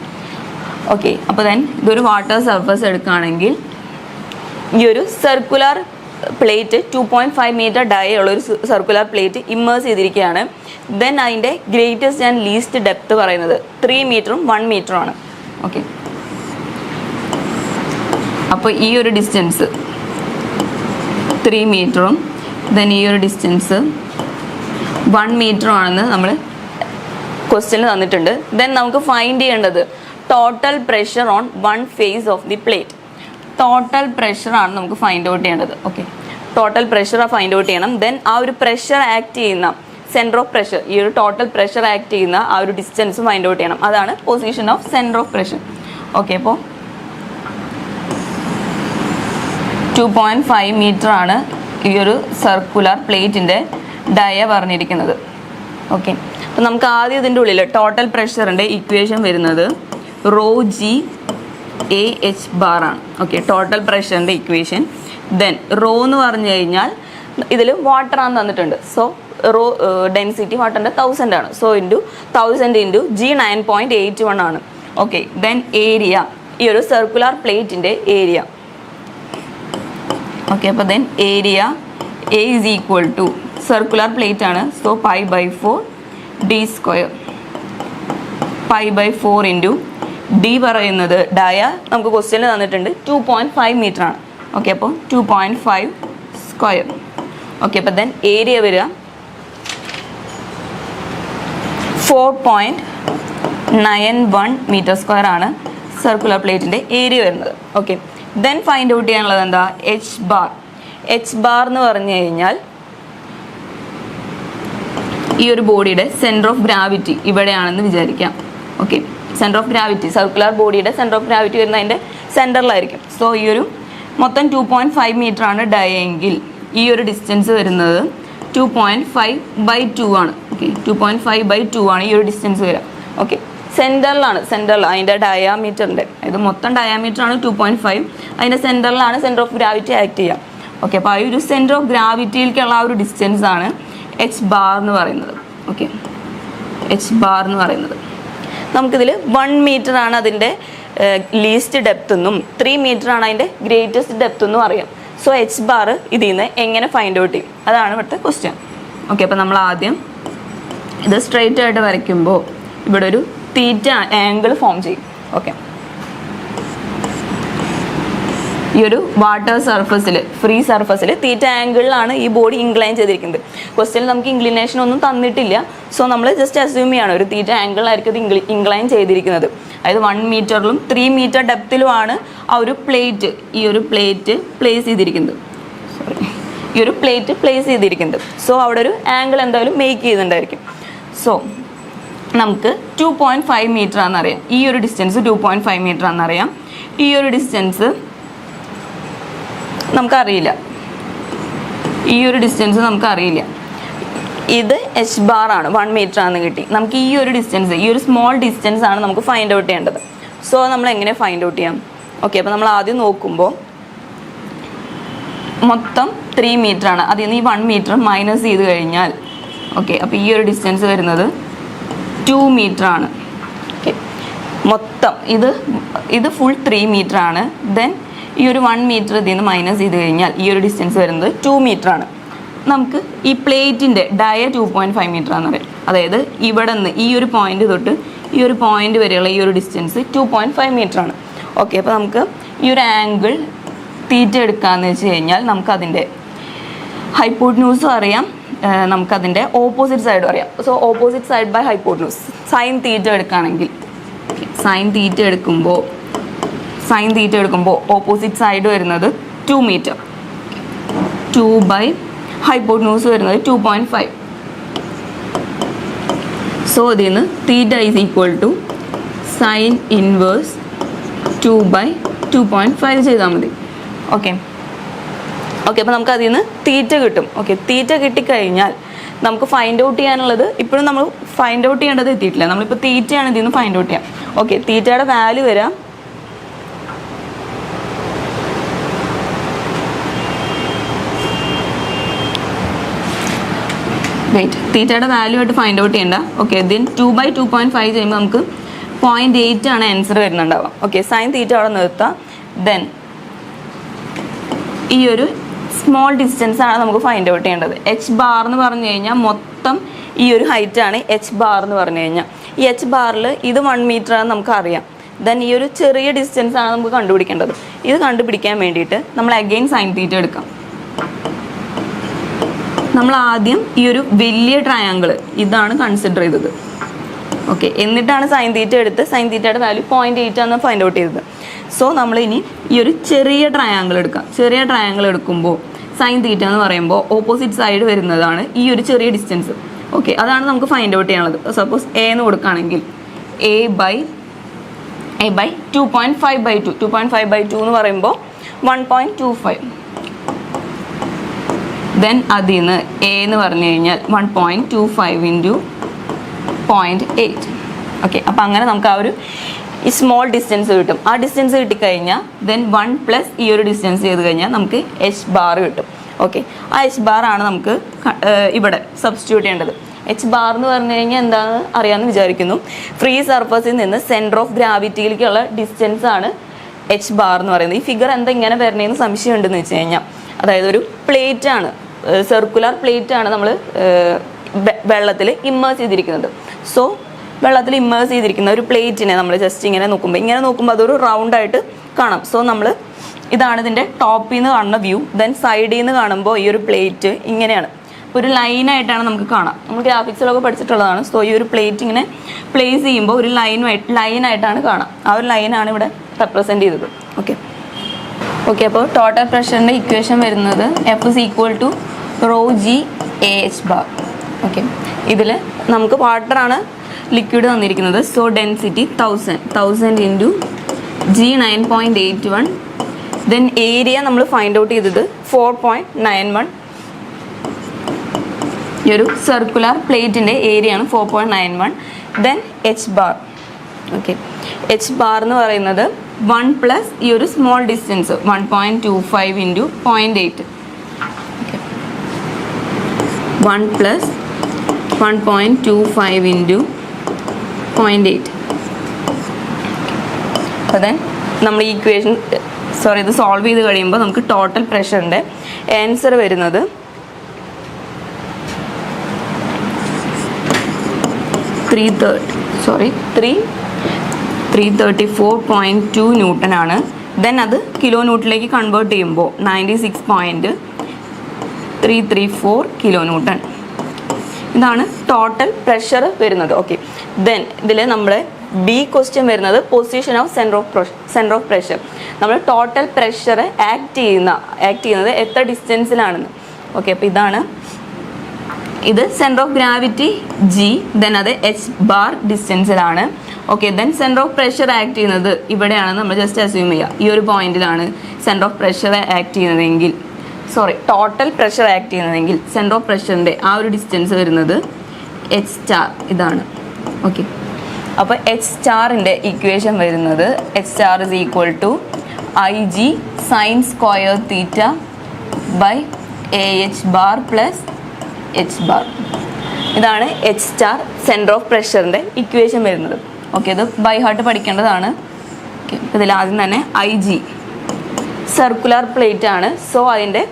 Okay, അപ്പോൾ ദെൻ ഇതൊരു വാട്ടർ സർഫസ് എടുക്കുകയാണെങ്കിൽ ഈ ഒരു സർക്കുലർ പ്ലേറ്റ് 2.5 മീറ്റർ ഡയ ഉള്ളൊരു സർക്കുലർ പ്ലേറ്റ് ഇമ്മേഴ്സ് ചെയ്തിരിക്കുകയാണ്. ദെൻ അതിൻ്റെ ഗ്രേറ്റസ്റ്റ് ആൻഡ് ലീസ്റ്റ് ഡെപ്ത് പറയുന്നത് 3 മീറ്ററും 1 മീറ്ററും ആണ്. ഓക്കെ, അപ്പോൾ ഈ ഒരു ഡിസ്റ്റൻസ് 3 മീറ്ററും ദെൻ ഈ ഒരു ഡിസ്റ്റൻസ് 1 മീറ്ററും ആണെന്ന് നമ്മൾ ക്വസ്റ്റ്യനിൽ തന്നിട്ടുണ്ട്. ദെൻ നമുക്ക് ഫൈൻഡ് ചെയ്യേണ്ടത് total pressure on 1 face of the plate. Total പ്രഷറാണ് നമുക്ക് ഫൈൻഡ് ഔട്ട് ചെയ്യേണ്ടത്. Okay, total pressure find out ചെയ്യണം. ദെൻ ആ ഒരു പ്രഷർ ആക്ട് ചെയ്യുന്ന സെൻറ്റർ ഓഫ് പ്രഷർ, ഈ ഒരു ടോട്ടൽ പ്രഷർ ആക്ട് ചെയ്യുന്ന ആ ഒരു ഡിസ്റ്റൻസ് ഫൈൻഡ് ഔട്ട് ചെയ്യണം. അതാണ് position of centre of pressure. Okay, അപ്പോൾ 2.5 മീറ്റർ ആണ് ഈ ഒരു സർക്കുലർ പ്ലേറ്റിൻ്റെ ഡയ പറഞ്ഞിരിക്കുന്നത്. ഓക്കെ, അപ്പോൾ നമുക്ക് ആദ്യം ഇതിൻ്റെ ഉള്ളിൽ ടോട്ടൽ പ്രഷറിൻ്റെ ഇക്വേഷൻ വരുന്നത് ρg(AH) ആണ്. ഓക്കെ, ടോട്ടൽ പ്രഷറിൻ്റെ ഇക്വേഷൻ. ദെൻ റോ എന്ന് പറഞ്ഞു കഴിഞ്ഞാൽ ഇതിൽ വാട്ടർ ആണ് തന്നിട്ടുണ്ട്. സോ റോ ഡെൻസിറ്റി വാട്ടറിൻ്റെ 1000 ആണ്. സോ 1000 ഇൻറ്റു G 9.81 ആണ്. ഓക്കെ, ദെൻ ഏരിയ, ഈ ഒരു സർക്കുലർ പ്ലേറ്റിൻ്റെ ഏരിയ. ഓക്കെ, അപ്പോൾ then area A is equal to circular plate ആണ്. So π/4 d². π/4 ഇൻറ്റു ഡി പറയുന്നത് ഡയ നമുക്ക് ക്വസ്റ്റ്യനിൽ തന്നിട്ടുണ്ട് 2.5 മീറ്റർ ആണ്. ഓക്കെ, അപ്പോൾ 2.5 സ്ക്വയർ. ഓക്കെ, അപ്പോൾ ദെൻ ഏരിയ വരിക 4.91 മീറ്റർ സ്ക്വയർ ആണ് സർക്കുലർ പ്ലേറ്റിൻ്റെ ഏരിയ വരുന്നത്. ഓക്കെ, ദെൻ ഫൈൻഡ് ഔട്ട് ചെയ്യാനുള്ളത് എന്താ? H bar. എച്ച് ബാർ എന്ന് പറഞ്ഞു കഴിഞ്ഞാൽ ഈ ഒരു ബോഡിയുടെ സെൻറ്റർ ഓഫ് ഗ്രാവിറ്റി ഇവിടെയാണെന്ന് വിചാരിക്കാം. Okay, centre of gravity circular ബോഡിയുടെ സെൻറ്റർ ഓഫ് ഗ്രാവിറ്റി വരുന്നത് അതിൻ്റെ സെൻറ്ററിലായിരിക്കും. സോ ഈ ഒരു മൊത്തം 2.5 മീറ്റർ ആണ് ഡയ എങ്കിൽ ഈ ഒരു ഡിസ്റ്റൻസ് വരുന്നത് 2.5/2 ആണ്. ഓക്കെ, 2.5/2 ആണ് ഈ ഒരു ഡിസ്റ്റൻസ് വരിക. ഓക്കെ, സെൻറ്ററിലാണ് അതിൻ്റെ ഡയാമീറ്ററിൻ്റെ, ഇത് മൊത്തം ഡയാമീറ്റർ ആണ് 2.5, അതിൻ്റെ സെൻറ്ററിലാണ് സെൻറ്റർ ഓഫ് ഗ്രാവിറ്റി ആക്ട് ചെയ്യുക. ഓക്കെ, അപ്പോൾ ആ ഒരു സെൻറ്റർ ഓഫ് ഗ്രാവിറ്റിയിലേക്കുള്ള ആ ഒരു ഡിസ്റ്റൻസ് ആണ് എച്ച് ബാർ എന്ന് പറയുന്നത്. ഓക്കെ, എച്ച് ബാർ എന്ന് പറയുന്നത് നമുക്കിതിൽ 1 മീറ്റർ ആണ് അതിൻ്റെ ലീസ്റ്റ് ഡെപ്ത് എന്നും 3 മീറ്റർ ആണ് അതിൻ്റെ ഗ്രേറ്റസ്റ്റ് ഡെപ്ത് എന്നും അറിയാം. സോ എച്ച് ബാർ ഇതിൽ നിന്ന് എങ്ങനെ ഫൈൻഡ് ഔട്ട് ചെയ്യും? അതാണ് ഇവിടുത്തെ ക്വസ്റ്റ്യൻ. ഓക്കെ, അപ്പോൾ നമ്മൾ ആദ്യം ഇത് സ്ട്രെയിറ്റ് ആയിട്ട് വരയ്ക്കുമ്പോൾ ഇവിടെ ഒരു തീറ്റ ആംഗിൾ ഫോം ചെയ്യും. ഓക്കെ, ഈ ഒരു വാട്ടർ സർഫസിൽ ഫ്രീ സർഫസിൽ തീറ്റ ആംഗിളിലാണ് ഈ ബോഡി ഇൻക്ലൈൻ ചെയ്തിരിക്കുന്നത്. ക്വസ്റ്റ്യനിൽ നമുക്ക് ഇൻക്ലിനേഷൻ ഒന്നും തന്നിട്ടില്ല. സോ നമ്മൾ ജസ്റ്റ് അസ്യൂം ചെയ്യാണ് ഒരു തീറ്റ ആംഗിളിലായിരിക്കും ഇത് ഇൻക്ലൈൻ ചെയ്തിരിക്കുന്നത്. അതായത് 1 മീറ്ററിലും 3 മീറ്റർ ഡെപ്തിലുമാണ് ആ ഒരു പ്ലേറ്റ് പ്ലേസ് ചെയ്തിരിക്കുന്നത്. സോ അവിടെ ഒരു ആംഗിൾ എന്തായാലും മേക്ക് ചെയ്തിട്ടുണ്ടായിരിക്കും. സോ നമുക്ക് 2.5 മീറ്റർ ആണെന്നറിയാം. ഈ ഒരു ഡിസ്റ്റൻസ് 2.5 മീറ്റർ ആണെന്നറിയാം. ഈ ഒരു ഡിസ്റ്റൻസ് നമുക്കറിയില്ല. ഇത് എച്ച് ബാർ ആണ്, 1 മീറ്റർ ആണെന്ന് കിട്ടി. നമുക്ക് ഈ ഒരു ഡിസ്റ്റൻസ്, ഈ ഒരു സ്മോൾ ഡിസ്റ്റൻസ് ആണ് നമുക്ക് ഫൈൻഡ് ഔട്ട് ചെയ്യേണ്ടത്. സോ നമ്മൾ എങ്ങനെ ഫൈൻഡ് ഔട്ട് ചെയ്യാം? ഓക്കെ, അപ്പോൾ നമ്മൾ ആദ്യം നോക്കുമ്പോൾ മൊത്തം 3 മീറ്റർ ആണ്. അതിൽ നിന്ന് ഈ 1 മീറ്റർ മൈനസ് ചെയ്ത് കഴിഞ്ഞാൽ ഓക്കെ, അപ്പോൾ ഈ ഒരു ഡിസ്റ്റൻസ് വരുന്നത് 2 മീറ്റർ ആണ്. ഓക്കെ, മൊത്തം ഇത് ഫുൾ 3 മീറ്റർ ആണ്. ദെൻ ഈ ഒരു 1 മീറ്റർ ഇതിൽ നിന്ന് മൈനസ് ചെയ്ത് കഴിഞ്ഞാൽ ഈ ഒരു ഡിസ്റ്റൻസ് വരുന്നത് 2 മീറ്റർ ആണ്. നമുക്ക് ഈ പ്ലേറ്റിൻ്റെ ഡയ 2.5 മീറ്റർ ആണെന്ന് പറയാം. അതായത് ഇവിടെ നിന്ന് ഈ ഒരു പോയിന്റ് തൊട്ട് ഈ ഒരു പോയിന്റ് വരെയുള്ള ഈ ഒരു ഡിസ്റ്റൻസ് 2.5 മീറ്റർ ആണ്. ഓക്കെ, അപ്പോൾ നമുക്ക് ഈ ഒരു ആംഗിൾ തീറ്റ എടുക്കാമെന്ന് വെച്ച് കഴിഞ്ഞാൽ നമുക്കതിൻ്റെ ഹൈപ്പോട്ട്ന്യൂസും അറിയാം, നമുക്കതിൻ്റെ ഓപ്പോസിറ്റ് സൈഡും അറിയാം. So opposite side by hypotenuse sine theta എടുക്കുകയാണെങ്കിൽ സൈൻ തീറ്റ എടുക്കുമ്പോൾ ഓപ്പോസിറ്റ് സൈഡ് വരുന്നത് 2 മീറ്റർ, 2 ബൈ ഹൈപ്പോട്ട്ന്യൂസ് വരുന്നത് 2.5. സോ ഇതിൽ നിന്ന് theta is equal to sine inverse 2/2.5 ചെയ്താൽ മതി. ഓക്കെ, അപ്പോൾ നമുക്ക് അതിൽ നിന്ന് തീറ്റ കിട്ടും. ഓക്കെ, തീറ്റ കിട്ടിക്കഴിഞ്ഞാൽ നമുക്ക് ഫൈൻഡ് ഔട്ട് ചെയ്യാനുള്ളത്, ഇപ്പോഴും നമ്മൾ ഫൈൻഡ് ഔട്ട് ചെയ്യേണ്ടത് എത്തിയിട്ടില്ല. നമ്മളിപ്പോൾ തീറ്റയാണ് ഇതിൽ നിന്ന് ഫൈൻഡ് ഔട്ട് ചെയ്യാം. ഓക്കെ, തീറ്റയുടെ വാല്യൂ വരാം തീറ്റയുടെ വാല്യൂ ആയിട്ട് ഫൈൻഡ് ഔട്ട് ചെയ്യേണ്ട. ഓക്കെ, ദെൻ 2/2.5 ചെയ്യുമ്പോൾ നമുക്ക് 0.8 ആണ് ആൻസർ വരുന്നുണ്ടാവാം. ഓക്കെ, സൈൻ തീറ്റ അവിടെ നിർത്താം. ദെൻ ഈ ഒരു സ്മോൾ ഡിസ്റ്റൻസ് ആണ് നമുക്ക് ഫൈൻഡ് ഔട്ട് ചെയ്യേണ്ടത്. എച്ച് ബാർ എന്ന് പറഞ്ഞു കഴിഞ്ഞാൽ മൊത്തം ഈ ഒരു ഹൈറ്റ് ആണ് എച്ച് ബാർ എന്ന് പറഞ്ഞു കഴിഞ്ഞാൽ. ഈ എച്ച് ബാറിൽ ഇത് 1 മീറ്റർ ആണെന്ന് നമുക്കറിയാം. ദെൻ ഈ ഒരു ചെറിയ ഡിസ്റ്റൻസ് ആണ് നമുക്ക് കണ്ടുപിടിക്കേണ്ടത്. ഇത് കണ്ടുപിടിക്കാൻ വേണ്ടിയിട്ട് നമ്മൾ അഗെയിൻ സൈൻ തീറ്റ എടുക്കാം. നമ്മൾ ആദ്യം ഈ ഒരു വലിയ ട്രയാങ്കിൾ ഇതാണ് കൺസിഡർ ചെയ്തത്. ഓക്കെ, എന്നിട്ടാണ് സൈൻ തീറ്റ എടുത്ത് സൈൻ തീറ്റയുടെ വാല്യൂ 0.8 ആണ് ഫൈൻഡ് ഔട്ട് ചെയ്തത്. സോ നമ്മൾ ഇനി ഈ ഒരു ചെറിയ ട്രയാങ്കിൾ എടുക്കാം. ചെറിയ ട്രയാങ്കിൾ എടുക്കുമ്പോൾ സൈൻ തീറ്റ എന്ന് പറയുമ്പോൾ ഓപ്പോസിറ്റ് സൈഡ് വരുന്നതാണ് ഈ ഒരു ചെറിയ ഡിസ്റ്റൻസ്. ഓക്കെ, അതാണ് നമുക്ക് ഫൈൻഡ് ഔട്ട് ചെയ്യാനുള്ളത്. സപ്പോസ് എ എന്ന് കൊടുക്കുകയാണെങ്കിൽ എ ബൈ 2.5/2 2.5/2 എന്ന് പറയുമ്പോൾ 1.25. ദെൻ അതിൽ നിന്ന് എ എന്ന് പറഞ്ഞു കഴിഞ്ഞാൽ 1.25 ഇൻറ്റു 0.8. ഓക്കെ, അപ്പോൾ അങ്ങനെ നമുക്ക് ആ ഒരു ഈ സ്മോൾ ഡിസ്റ്റൻസ് കിട്ടും. ആ ഡിസ്റ്റൻസ് കിട്ടിക്കഴിഞ്ഞാൽ ദെൻ 1 പ്ലസ് ഈ ഒരു ഡിസ്റ്റൻസ് ചെയ്ത് കഴിഞ്ഞാൽ നമുക്ക് എച്ച് ബാർ കിട്ടും. ഓക്കെ, ആ എച്ച് ബാർ ആണ് നമുക്ക് ഇവിടെ സബ്സ്റ്റിറ്റ്യൂട്ട് ചെയ്യേണ്ടത്. എച്ച് ബാർ എന്ന് പറഞ്ഞു കഴിഞ്ഞാൽ എന്താണെന്ന് അറിയാമെന്ന് വിചാരിക്കുന്നു. ഫ്രീ സർഫസിൽ നിന്ന് സെൻറ്റർ ഓഫ് ഗ്രാവിറ്റിയിലേക്കുള്ള ഡിസ്റ്റൻസ് ആണ് എച്ച് ബാർ എന്ന് പറയുന്നത്. ഈ ഫിഗർ എന്താ ഇങ്ങനെ വരണേന്ന് സംശയം ഉണ്ടെന്ന് വെച്ച് കഴിഞ്ഞാൽ, അതായത് ഒരു പ്ലേറ്റ് ആണ്, സർക്കുലർ പ്ലേറ്റ് ആണ് നമ്മൾ വെള്ളത്തിൽ ഇമ്മേഴ്സ് ചെയ്തിരിക്കുന്നത്. സോ വെള്ളത്തിൽ ഇമ്മേഴ്സ് ചെയ്തിരിക്കുന്ന ഒരു പ്ലേറ്റിനെ നമ്മൾ ജസ്റ്റ് ഇങ്ങനെ നോക്കുമ്പോൾ അതൊരു റൗണ്ടായിട്ട് കാണാം. സോ നമ്മൾ ഇതാണ് ഇതിൻ്റെ ടോപ്പിൽ നിന്ന് കാണുന്ന വ്യൂ. ദെൻ സൈഡിൽ നിന്ന് കാണുമ്പോൾ ഈ ഒരു പ്ലേറ്റ് ഇങ്ങനെയാണ്, ഒരു ലൈനായിട്ടാണ് നമുക്ക് കാണാം. നമ്മൾ ഗ്രാഫിക്സിലൊക്കെ പഠിച്ചിട്ടുള്ളതാണ്. സോ ഈ ഒരു പ്ലേറ്റ് ഇങ്ങനെ പ്ലേസ് ചെയ്യുമ്പോൾ ഒരു ലൈനായിട്ടാണ് കാണാം. ആ ഒരു ലൈനാണ് ഇവിടെ റെപ്രസെൻറ്റ് ചെയ്തത്. ഓക്കെ അപ്പോൾ ടോട്ടൽ പ്രഷറിൻ്റെ ഇക്വേഷൻ വരുന്നത് F is equal to ρg AH bar. Okay, ഇതിൽ നമുക്ക് വാട്ടറാണ് ലിക്വിഡ് തന്നിരിക്കുന്നത്. So density 1000 into G 9.81. Then area നമ്മൾ ഫൈൻഡ് ഔട്ട് ചെയ്തത് 4.91. ഈ ഒരു സർക്കുലർ പ്ലേറ്റിൻ്റെ ഏരിയ ആണ് 4.91. Then H bar. Okay, H bar എന്ന് പറയുന്നത് 1 പ്ലസ് ഈ ഒരു small distance 1.25 into 0.8. Okay, 1 plus 1.25 into 0.8. അപ്പോൾ ദെൻ നമ്മൾ ഈ ഇക്വേഷൻ ഇത് സോൾവ് ചെയ്ത് കഴിയുമ്പോൾ നമുക്ക് ടോട്ടൽ പ്രഷറിൻ്റെ ആൻസർ വരുന്നത് 334.2 ന്യൂട്ടൺ ആണ്. ദെൻ അത് കിലോ ന്യൂട്ടണിലേക്ക് കൺവേർട്ട് ചെയ്യുമ്പോൾ 96.334 കിലോ ന്യൂട്ടൺ. ഇതാണ് ടോട്ടൽ പ്രഷർ വരുന്നത്. ഓക്കെ, ദെൻ ഇതിൽ നമ്മൾ ബി ക്വസ്റ്റ്യൻ വരുന്നത് position of centre of pressure. നമ്മൾ ടോട്ടൽ പ്രഷർ ആക്ട് ചെയ്യുന്നത് എത്ര ഡിസ്റ്റൻസിലാണെന്ന്. ഓക്കെ, അപ്പോൾ ഇത് centre of gravity G, then അത് H ബാർ ഡിസ്റ്റൻസിലാണ്. Okay, then centre of pressure act ചെയ്യുന്നത് ഇവിടെയാണ്. നമ്മൾ ജസ്റ്റ് അസ്യൂം ചെയ്യുക ഈ ഒരു പോയിന്റിലാണ് സെൻറ്റർ ഓഫ് പ്രഷർ ആക്ട് ചെയ്യുന്നതെങ്കിൽ, ടോട്ടൽ പ്രഷർ ആക്ട് ചെയ്യുന്നതെങ്കിൽ സെൻറ്റർ ഓഫ് പ്രഷറിൻ്റെ ആ ഒരു ഡിസ്റ്റൻസ് വരുന്നത് H സ്റ്റാർ ഇതാണ്. ഓക്കെ, അപ്പോൾ H സ്റ്റാറിൻ്റെ ഇക്വേഷൻ വരുന്നത് H star is equal to IG sine square theta by AH bar plus H bar. ഇതാണ് H സ്റ്റാർ സെൻറ്റർ ഓഫ് പ്രഷറിൻ്റെ ഇക്വേഷൻ വരുന്നത്. ഓക്കെ, ഇത് ബൈ ഹാർട്ട് പഠിക്കേണ്ടതാണ്. ഓക്കെ, ഇതിൽ ആദ്യം തന്നെ IG സർക്കുലർ പ്ലേറ്റ് ആണ്. സോ അതിൻ്റെ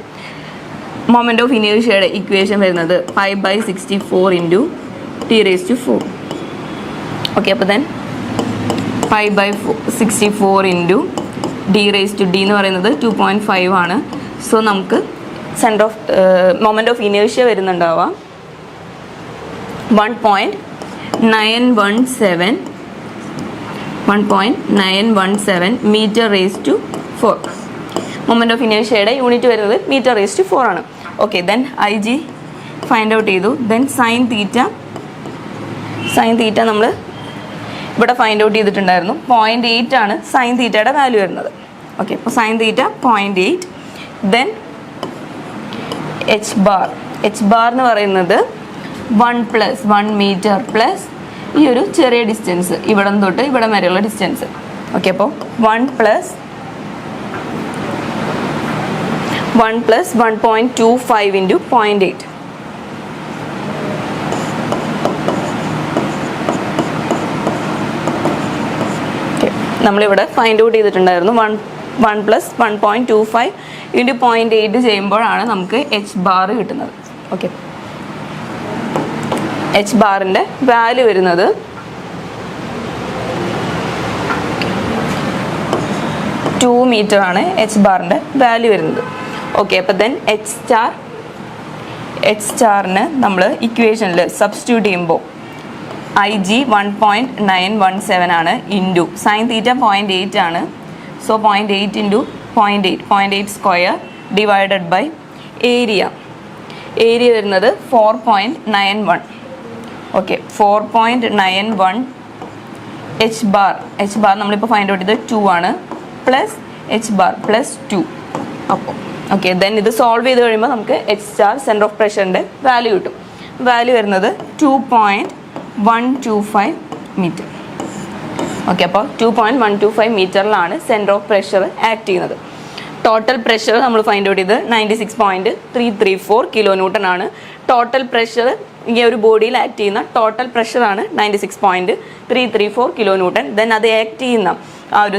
മൊമെൻ്റ് ഓഫ് ഇനേർഷ്യയുടെ ഇക്വേഷൻ വരുന്നത് 5/64 ഇൻറ്റു T⁴. ഓക്കെ, അപ്പോൾ ദെൻ 5/64 ഇൻറ്റു D എന്ന് പറയുന്നത് 2.5 ആണ്. സോ നമുക്ക് centre of moment of inertia വരുന്നുണ്ടാവാം 1.917 m/4. മൊമെൻ്റ് ഓഫ് ഇനേർഷ്യയുടെ യൂണിറ്റ് വരുന്നത് m/4 ആണ്. Okay, then IG find out ചെയ്തു. ദെൻ സൈൻ തീറ്റ നമ്മൾ ഇവിടെ ഫൈൻഡ് ഔട്ട് ചെയ്തിട്ടുണ്ടായിരുന്നു. 0.8 ആണ് സൈൻ തീറ്റയുടെ വാല്യൂ വരുന്നത്. ഓക്കെ, അപ്പോൾ sign theta 0.8. Then H bar എന്ന് പറയുന്നത് 1 + 1 മീറ്റർ പ്ലസ് ഈ ഒരു ചെറിയ ഡിസ്റ്റൻസ് ഇവിടെ തൊട്ട് ഇവിടെ വരെയുള്ള ഡിസ്റ്റൻസ്. ഓക്കെ, അപ്പോൾ 1 + 1.25 ഇൻറ്റു 0.8. നമ്മളിവിടെ ഫൈൻഡ് ഔട്ട് ചെയ്തിട്ടുണ്ടായിരുന്നു 1 + 1.25 ഇൻറ്റു 0.8 ചെയ്യുമ്പോഴാണ് നമുക്ക് H ബാർ കിട്ടുന്നത്. ഓക്കെ, H ബാറിൻ്റെ വാല്യൂ വരുന്നത് 2 മീറ്റർ ആണ്. H ബാറിൻ്റെ വാല്യൂ വരുന്നത്. ഓക്കെ, അപ്പോൾ ദെൻ H സ്റ്റാറിന് നമ്മൾ ഇക്വേഷനിൽ സബ്സ്റ്റിറ്റ്യൂട്ട് ചെയ്യുമ്പോൾ IG 1.917 ആണ് ഇൻറ്റു സൈൻ തീറ്റ 0.8 ആണ്. So 0.8 into 0.8 square divided by area വരുന്നത് 4.91. ഓക്കെ, 4.91 H ബാർ നമ്മളിപ്പോൾ ഫൈൻഡ് ഔട്ട് ചെയ്തത് 2 ആണ് പ്ലസ് H ബാർ പ്ലസ് 2. അപ്പോൾ ഓക്കെ, ദെൻ ഇത് സോൾവ് ചെയ്ത് കഴിയുമ്പോൾ നമുക്ക് H സ്റ്റാർ സെൻറ്റർ ഓഫ് പ്രഷറിൻ്റെ വാല്യൂ കിട്ടും. വാല്യൂ വരുന്നത് 2.125 മീറ്റർ. ഓക്കെ, അപ്പോൾ 2.125 മീറ്ററിലാണ് സെൻറ്റർ ഓഫ് പ്രഷർ ആക്ട് ചെയ്യുന്നത്. ടോട്ടൽ പ്രഷർ നമ്മൾ ഫൈൻഡ് ഔട്ട് ചെയ്ത് 96.334 കിലോ ന്യൂട്ടൺ ആണ്. ടോട്ടൽ പ്രഷർ ഈ ഒരു ബോഡിയിൽ ആക്ട് ചെയ്യുന്ന ടോട്ടൽ പ്രഷറാണ് 96.334 കിലോ ന്യൂട്ടൺ. ദെൻ അത് ആക്ട് ചെയ്യുന്ന ആ ഒരു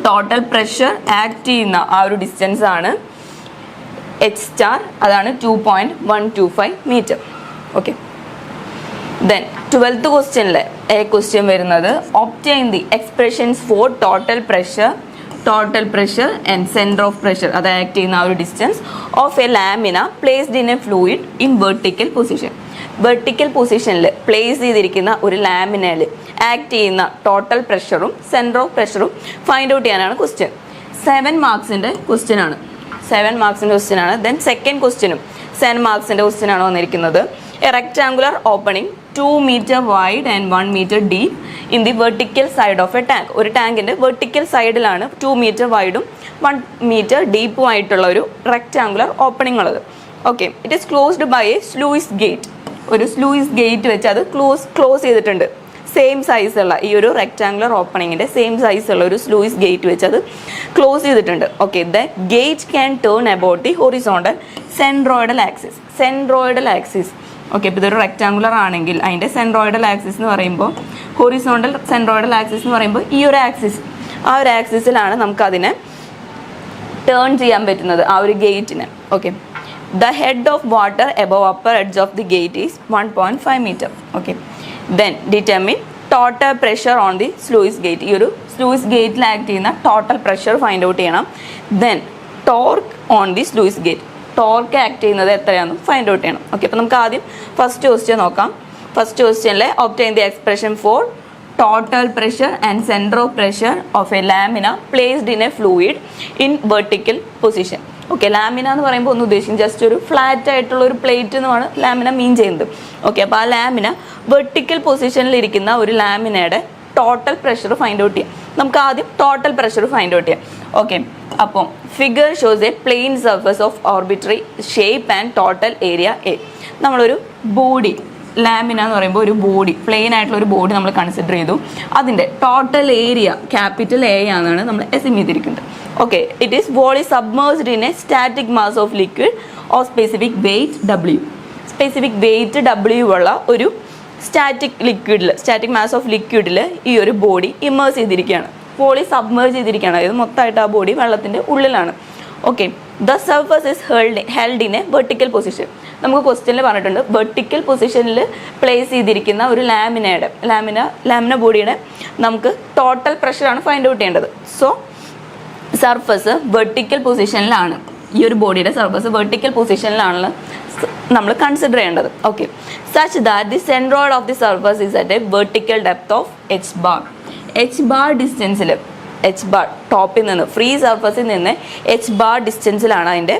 ടോട്ടൽ പ്രഷർ ആക്ട് ചെയ്യുന്ന ആ ഒരു ഡിസ്റ്റൻസ് ആണ് H സ്റ്റാർ, അതാണ് 2.125 മീറ്റർ. ഓക്കെ, ദെൻ 12th ക്വസ്റ്റ്യനിലെ ക്വസ്റ്റ്യൻ വരുന്നത് obtain the expressions for total pressure and centre of pressure, അത് ആക്ട് ചെയ്യുന്ന ആ ഒരു distance of a lamina placed in a fluid in vertical position. Vertical പൊസിഷനിൽ place ചെയ്തിരിക്കുന്ന ഒരു ലാമിനയിൽ ആക്ട് ചെയ്യുന്ന ടോട്ടൽ പ്രഷറും സെൻറ്റർ ഓഫ് പ്രഷറും ഫൈൻഡ് ഔട്ട് ചെയ്യാനാണ് ക്വസ്റ്റ്യൻ. 7 മാർക്സിൻ്റെ ക്വസ്റ്റ്യൻ ആണ്. ദെൻ സെക്കൻഡ് ക്വസ്റ്റ്യനും 7 മാർക്സിൻ്റെ ക്വസ്റ്റ്യൻ ആണ് വന്നിരിക്കുന്നത്. A rectangular opening 2 meter wide and 1 meter deep in the vertical side of a tank. ഒരു ടാങ്കിൻ്റെ വെർട്ടിക്കൽ സൈഡിലാണ് 2 meter വൈഡും 1 meter ഡീപ്പും ആയിട്ടുള്ള ഒരു റെക്ടാങ്കുലർ ഓപ്പണിംഗ് ഉള്ളത്. Okay, it is closed by a sluice gate. ഒരു സ്ലൂയിസ് ഗേറ്റ് വെച്ച് അത് ക്ലോസ് ചെയ്തിട്ടുണ്ട്. സെയിം സൈസുള്ള ഈ ഒരു റെക്ടാങ്കുലർ ഓപ്പണിങ്ങിൻ്റെ സെയിം സൈസുള്ള ഒരു സ്ലൂയിസ് ഗേറ്റ് വെച്ച് അത് ക്ലോസ് ചെയ്തിട്ടുണ്ട്. Okay, the gate can turn about the horizontal centroidal axis. Okay, ഇപ്പോൾ ഇതൊരു റെക്ടാങ്കുലർ ആണെങ്കിൽ അതിൻ്റെ സെൻട്രോയിഡൽ ആക്സിസ് എന്ന് പറയുമ്പോൾ ഹൊറിസോണ്ടൽ സെൻട്രോയിഡൽ ആക്സിസ് എന്ന് പറയുമ്പോൾ ഈ ഒരു ആക്സിസ്, ആ ഒരു ആക്സിസിലാണ് നമുക്കതിനെ ടേൺ ചെയ്യാൻ പറ്റുന്നത്, ആ ഒരു ഗേറ്റിന്. Okay, the head of water above upper edge of the gate is 1.5 meter. Okay, then determine total pressure on the sluice gate. ഈ ഒരു സ്ലൂയിസ് ഗേറ്റിൽ ആക്ട് ചെയ്യുന്ന ടോട്ടൽ പ്രഷർ ഫൈൻഡ് ഔട്ട് ചെയ്യണം. Then torque on the sluice gate, torque act ചെയ്യുന്നത് എത്രയാണെന്ന് find out ചെയ്യണം. Okay, അപ്പോൾ നമുക്ക് ആദ്യം ഫസ്റ്റ് ക്വസ്റ്റ്യൻ നോക്കാം. ഫസ്റ്റ് ക്വസ്റ്റ്യനിലെ obtain the expression for total pressure and centre of pressure of a lamina placed in a fluid in vertical position. Okay, lamina എന്ന് പറയുമ്പോൾ ഒന്ന് ഉദ്ദേശിക്കും ജസ്റ്റ് ഒരു ഫ്ലാറ്റ് ആയിട്ടുള്ള ഒരു പ്ലേറ്റ് എന്നുമാണ് ലാമിന മീൻ ചെയ്യുന്നത്. ഓക്കെ, അപ്പോൾ ആ ലാമിന വെർട്ടിക്കൽ പൊസിഷനിൽ ഇരിക്കുന്ന ഒരു ലാമിനയുടെ ടോട്ടൽ പ്രഷർ ഫൈൻഡ് ഔട്ട് ചെയ്യാം. നമുക്ക് ആദ്യം ടോട്ടൽ പ്രഷർ ഫൈൻഡ് ഔട്ട് ചെയ്യാം. ഓക്കെ, അപ്പം figure shows a plane surface of arbitrary shape and total area A. നമ്മളൊരു ബോഡി, ലാമിന എന്ന് പറയുമ്പോൾ ഒരു ബോഡി, പ്ലെയിൻ ആയിട്ടുള്ള ഒരു ബോഡി നമ്മൾ കൺസിഡർ ചെയ്തു. അതിൻ്റെ ടോട്ടൽ ഏരിയ ക്യാപിറ്റൽ എ ആണെന്നാണ് നമ്മൾ എസ്റ്റിമേറ്റ് ചെയ്തിരിക്കുന്നത്. Okay, it is body submersed in a static mass of liquid of specific weight W. Specific weight W ഉള്ള ഒരു സ്റ്റാറ്റിക് മാസ് ഓഫ് ലിക്വിഡിൽ ഈ ഒരു ബോഡി ഇമേഴ്സ് ചെയ്തിരിക്കുകയാണ്, ബോഡി സബ്മേർജ് ചെയ്തിരിക്കുകയാണ്. അതായത് മൊത്തമായിട്ട് ആ ബോഡി വെള്ളത്തിൻ്റെ ഉള്ളിലാണ്. Okay, the surface is held in a vertical position. നമുക്ക് ക്വസ്റ്റ്യനിൽ പറഞ്ഞിട്ടുണ്ട് വെർട്ടിക്കൽ പൊസിഷനിൽ പ്ലേസ് ചെയ്തിരിക്കുന്ന ഒരു ലാമിന ബോഡിയുടെ നമുക്ക് ടോട്ടൽ പ്രഷറാണ് ഫൈൻഡ് ഔട്ട് ചെയ്യേണ്ടത്. സോ സർഫസ് വെർട്ടിക്കൽ പൊസിഷനിലാണ്, ഈ ഒരു ബോഡിയുടെ സർഫസ് വെർട്ടിക്കൽ പൊസിഷനിലാണ് നമ്മൾ കൺസിഡർ ചെയ്യേണ്ടത്. Okay, such that the centroid of the surface is at A vertical depth of H bar ഡിസ്റ്റൻസിൽ, ടോപ്പിൽ നിന്ന് ഫ്രീ സർഫസിൽ നിന്ന് H bar ഡിസ്റ്റൻസിലാണ് അതിൻ്റെ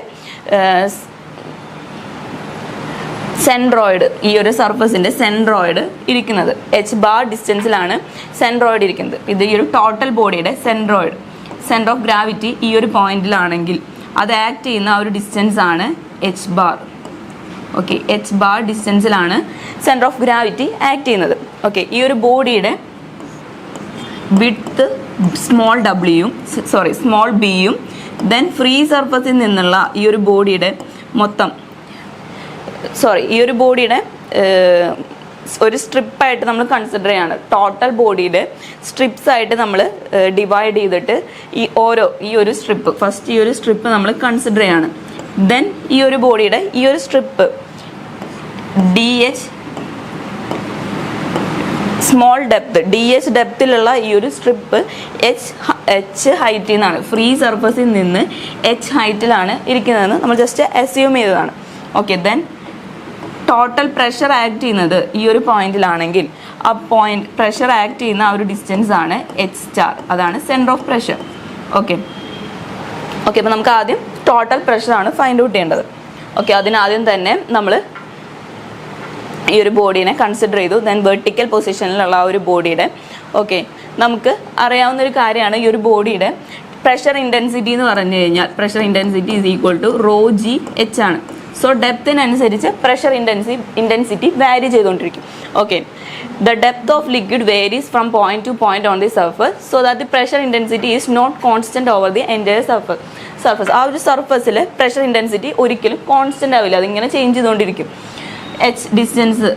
സെൻട്രോയിഡ്, ഈ ഒരു സർഫസിൻ്റെ സെൻട്രോയിഡ് ഇരിക്കുന്നത്. H bar ഡിസ്റ്റൻസിലാണ് സെൻട്രോയിഡ് ഇരിക്കുന്നത്. ഇത് ഈ ഒരു ടോട്ടൽ ബോഡിയുടെ സെൻറ്റർ ഓഫ് ഗ്രാവിറ്റി ഈ ഒരു പോയിന്റിലാണെങ്കിൽ അത് ആക്ട് ചെയ്യുന്ന ആ ഒരു ഡിസ്റ്റൻസ് ആണ് H bar. Okay, H bar ഡിസ്റ്റൻസിലാണ് സെൻറ്റർ ഓഫ് ഗ്രാവിറ്റി ആക്ട് ചെയ്യുന്നത്. ഓക്കെ, ഈ ഒരു ബോഡിയുടെ വിഡ്ത്ത് സ്മോൾ ബിയും ദെൻ ഫ്രീ സർഫസിൽ നിന്നുള്ള ഈ ഒരു ബോഡിയുടെ ഒരു സ്ട്രിപ്പായിട്ട് നമ്മൾ കൺസിഡർ ചെയ്യാണ്. ടോട്ടൽ ബോഡിയുടെ സ്ട്രിപ്സ് ആയിട്ട് നമ്മൾ ഡിവൈഡ് ചെയ്തിട്ട് ഈ ഒരു സ്ട്രിപ്പ്, ഫസ്റ്റ് ഈ ഒരു സ്ട്രിപ്പ് നമ്മൾ കൺസിഡർ ചെയ്യാണ്. ദെൻ ഈ ഒരു ബോഡിയുടെ ഈ ഒരു സ്ട്രിപ്പ് DH സ്മോൾ DH ഡെപ്തിലുള്ള ഈ ഒരു സ്ട്രിപ്പ് H ഹൈറ്റിൽ നിന്നാണ്, ഫ്രീ സർഫസിൽ നിന്ന് H ഹൈറ്റിലാണ് ഇരിക്കുന്നതെന്ന് നമ്മൾ ജസ്റ്റ് അസ്യൂം ചെയ്തതാണ്. Okay, then total pressure act ചെയ്യുന്നത് ഈ ഒരു പോയിന്റിലാണെങ്കിൽ ആ പ്രഷർ ആക്ട് ചെയ്യുന്ന ആ ഒരു ഡിസ്റ്റൻസ് ആണ് H സ്റ്റാർ, അതാണ് സെൻറ്റർ ഓഫ് പ്രഷർ. ഓക്കെ, അപ്പോൾ നമുക്ക് ആദ്യം ടോട്ടൽ പ്രഷറാണ് ഫൈൻഡ് ഔട്ട് ചെയ്യേണ്ടത്. ഓക്കെ, അതിനാദ്യം തന്നെ നമ്മൾ ഈ ഒരു ബോഡീനെ കൺസിഡർ ചെയ്തു. ദെൻ വെർട്ടിക്കൽ പൊസിഷനിലുള്ള ആ ഒരു ബോഡിയുടെ നമുക്ക് അറിയാവുന്നൊരു കാര്യമാണ് ഈ ഒരു ബോഡിയുടെ പ്രഷർ ഇൻറ്റൻസിറ്റി എന്ന് പറഞ്ഞു കഴിഞ്ഞാൽ pressure intensity is equal to ρgh ആണ്. സോ ഡെപ്തിനനുസരിച്ച് പ്രഷർ ഇൻറ്റൻസിറ്റി വാരി ചെയ്തുകൊണ്ടിരിക്കും. Okay, the depth of liquid varies from point to point on the surface so that the pressure intensity is not constant over the entire surface. ആ ഒരു സർഫസിൽ pressure intensity ഒരിക്കലും constant ആവില്ല, അതിങ്ങനെ change ചെയ്തുകൊണ്ടിരിക്കും. H distance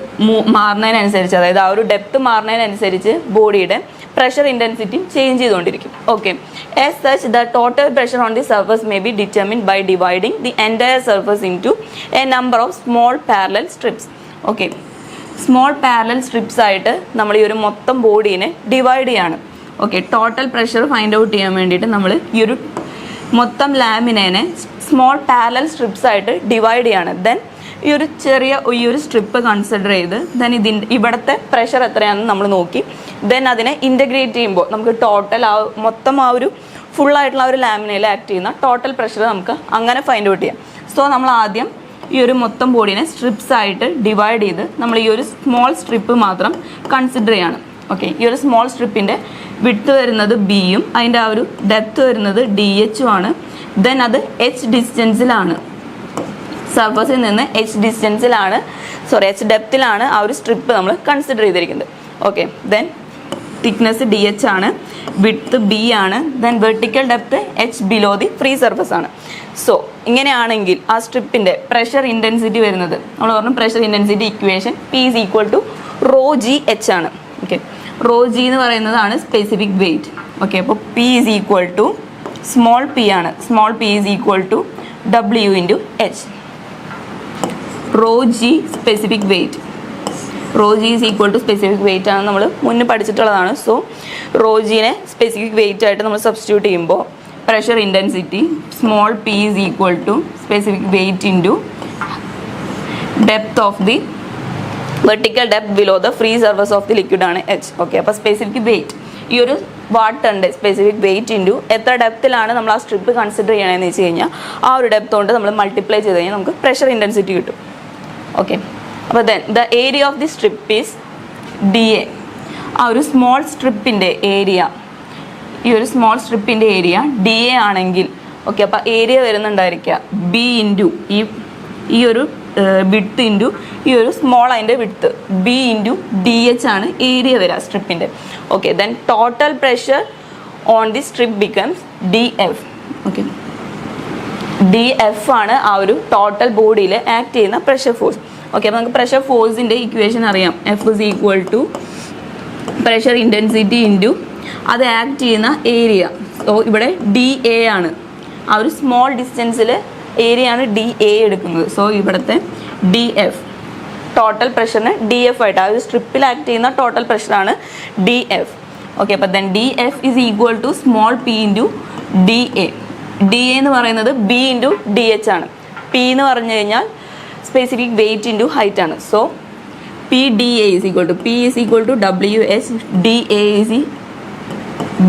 മാറുന്നതിനനുസരിച്ച്, അതായത് ആ ഒരു ഡെപ്ത് മാറുന്നതിനനുസരിച്ച് ബോഡിയുടെ പ്രഷർ ഇൻറ്റൻസിറ്റി ചേഞ്ച് ചെയ്തുകൊണ്ടിരിക്കും. Okay, as such the total pressure on the surface may be determined by dividing the entire surface into a number of small parallel strips. Okay, small parallel strips ആയിട്ട് നമ്മൾ ഈ ഒരു മൊത്തം ബോഡീനെ divide ചെയ്യാണ്. Okay, total pressure find out ചെയ്യാൻ വേണ്ടിയിട്ട് നമ്മൾ ഈ ഒരു മൊത്തം ലാമിനേനെ സ്മോൾ പാരലൽ സ്ട്രിപ്സ് ആയിട്ട് ഡിവൈഡ് ചെയ്യാണ്. ദെൻ ഈ ഒരു സ്ട്രിപ്പ് കൺസിഡർ ചെയ്ത് ദെൻ ഇവിടുത്തെ പ്രഷർ എത്രയാണെന്ന് നമ്മൾ നോക്കി. ദെൻ അതിനെ ഇൻ്റഗ്രേറ്റ് ചെയ്യുമ്പോൾ നമുക്ക് ടോട്ടൽ മൊത്തം ഒരു ഫുള്ളായിട്ടുള്ള ഒരു ലാമിനയിൽ ആക്ട് ചെയ്യുന്ന ടോട്ടൽ പ്രഷർ നമുക്ക് അങ്ങനെ ഫൈൻഡ് ഔട്ട് ചെയ്യാം. സോ നമ്മൾ ആദ്യം ഈ ഒരു മൊത്തം ബോഡീനെ സ്ട്രിപ്സ് ആയിട്ട് ഡിവൈഡ് ചെയ്ത് നമ്മൾ ഈ ഒരു സ്മോൾ സ്ട്രിപ്പ് മാത്രം കൺസിഡർ ചെയ്യാണ്. ഓക്കെ, ഈ ഒരു സ്മോൾ സ്ട്രിപ്പിൻ്റെ വിഡ്ത്ത് വരുന്നത് ബിയും അതിൻ്റെ ആ ഒരു ഡെപ്ത് വരുന്നത് DH ആണ്. ദെൻ അത് H ഡിസ്റ്റൻസിലാണ്, സർഫസിൽ നിന്ന് H ഡെപ്തിലാണ് ആ ഒരു സ്ട്രിപ്പ് നമ്മൾ കൺസിഡർ ചെയ്തിരിക്കുന്നത്. ഓക്കെ, ദെൻ തിക്നെസ് DH ആണ്, വിഡ്ത്ത് B ആണ്, then vertical depth H below the free surface ആണ്. സോ ഇങ്ങനെയാണെങ്കിൽ ആ സ്ട്രിപ്പിൻ്റെ പ്രഷർ ഇൻറ്റൻസിറ്റി വരുന്നത് നമ്മൾ പറഞ്ഞു pressure intensity equation P is equal to ρgH ആണ്. ഓക്കെ, ρg എന്ന് പറയുന്നതാണ് സ്പെസിഫിക് വെയിറ്റ്. ഓക്കെ, അപ്പോൾ P is equal to small p ആണ്. Small p is equal to W into H. ρg specific weight, ρg is equal to specific weight ആണ്, നമ്മൾ മുന്നേ പഠിച്ചിട്ടുള്ളതാണ്. So റോജിനെ specific weight ആയിട്ട് നമ്മൾ substitute ചെയ്യുമ്പോൾ pressure intensity small p is equal to specific weight into depth of the vertical depth below the free surface of the liquid ആണ് H. Okay, അപ്പോൾ specific weight ഈ ഒരു വാട്ടറിൻ്റെ സ്പെസിഫിക് വെയിറ്റ് ഇൻറ്റു എത്ര ഡെപ്തിലാണ് നമ്മൾ ആ സ്ട്രിപ്പ് കൺസിഡർ ചെയ്യണമെന്ന് വെച്ച് കഴിഞ്ഞാൽ ആ ഒരു ഡെപ്ത് കൊണ്ട് നമ്മൾ മൾട്ടിപ്ലൈ ചെയ്ത് കഴിഞ്ഞാൽ നമുക്ക് പ്രഷർ ഇൻറ്റൻസിറ്റി കിട്ടും. ഓക്കെ, അപ്പോൾ then the area of the strip is DA. ആ ഒരു സ്മോൾ സ്ട്രിപ്പിൻ്റെ ഏരിയ, ഈ ഒരു സ്മോൾ സ്ട്രിപ്പിൻ്റെ ഏരിയ DA ആണെങ്കിൽ ഓക്കെ, അപ്പോൾ ഏരിയ വരുന്നുണ്ടായിരിക്കുക B ഇൻറ്റു ഈ ഒരു വിഡ്ത്ത് ഇൻറ്റു ഈ ഒരു സ്മോൾ അതിൻ്റെ വിഡ്ത്ത് B ഇൻറ്റു DH ആണ് ഏരിയ വരിക സ്ട്രിപ്പിൻ്റെ. Okay, then total pressure on the strip becomes DF. Okay, DF ആണ് ആ ഒരു ടോട്ടൽ ബോഡിയിൽ ആക്ട് ചെയ്യുന്ന പ്രഷർ ഫോഴ്സ്. ഓക്കെ, അപ്പോൾ നമുക്ക് പ്രഷർ ഫോഴ്സിൻ്റെ ഇക്വേഷൻ അറിയാം. F is equal to pressure intensity into അത് ആക്ട് ചെയ്യുന്ന ഏരിയ. സോ ഇവിടെ DA ആണ്, ആ ഒരു സ്മോൾ ഡിസ്റ്റൻസിൽ ഏരിയ ആണ് DA എടുക്കുന്നത്. സോ ഇവിടുത്തെ DF ടോട്ടൽ പ്രഷറിന് DF ആയിട്ട് ആ ഒരു സ്ട്രിപ്പിൽ ആക്ട് ചെയ്യുന്ന ടോട്ടൽ പ്രഷറാണ് DF. ഓക്കെ, അപ്പോൾ then DF is equal to small p into DA. DA എന്ന് പറയുന്നത് B ഇൻറ്റു DH ആണ്. P എന്ന് പറഞ്ഞു കഴിഞ്ഞാൽ സ്പെസിഫിക് വെയിറ്റ് ഇൻറ്റു ഹൈറ്റ് ആണ്. So PDA is equal to P is equal to WH, DA is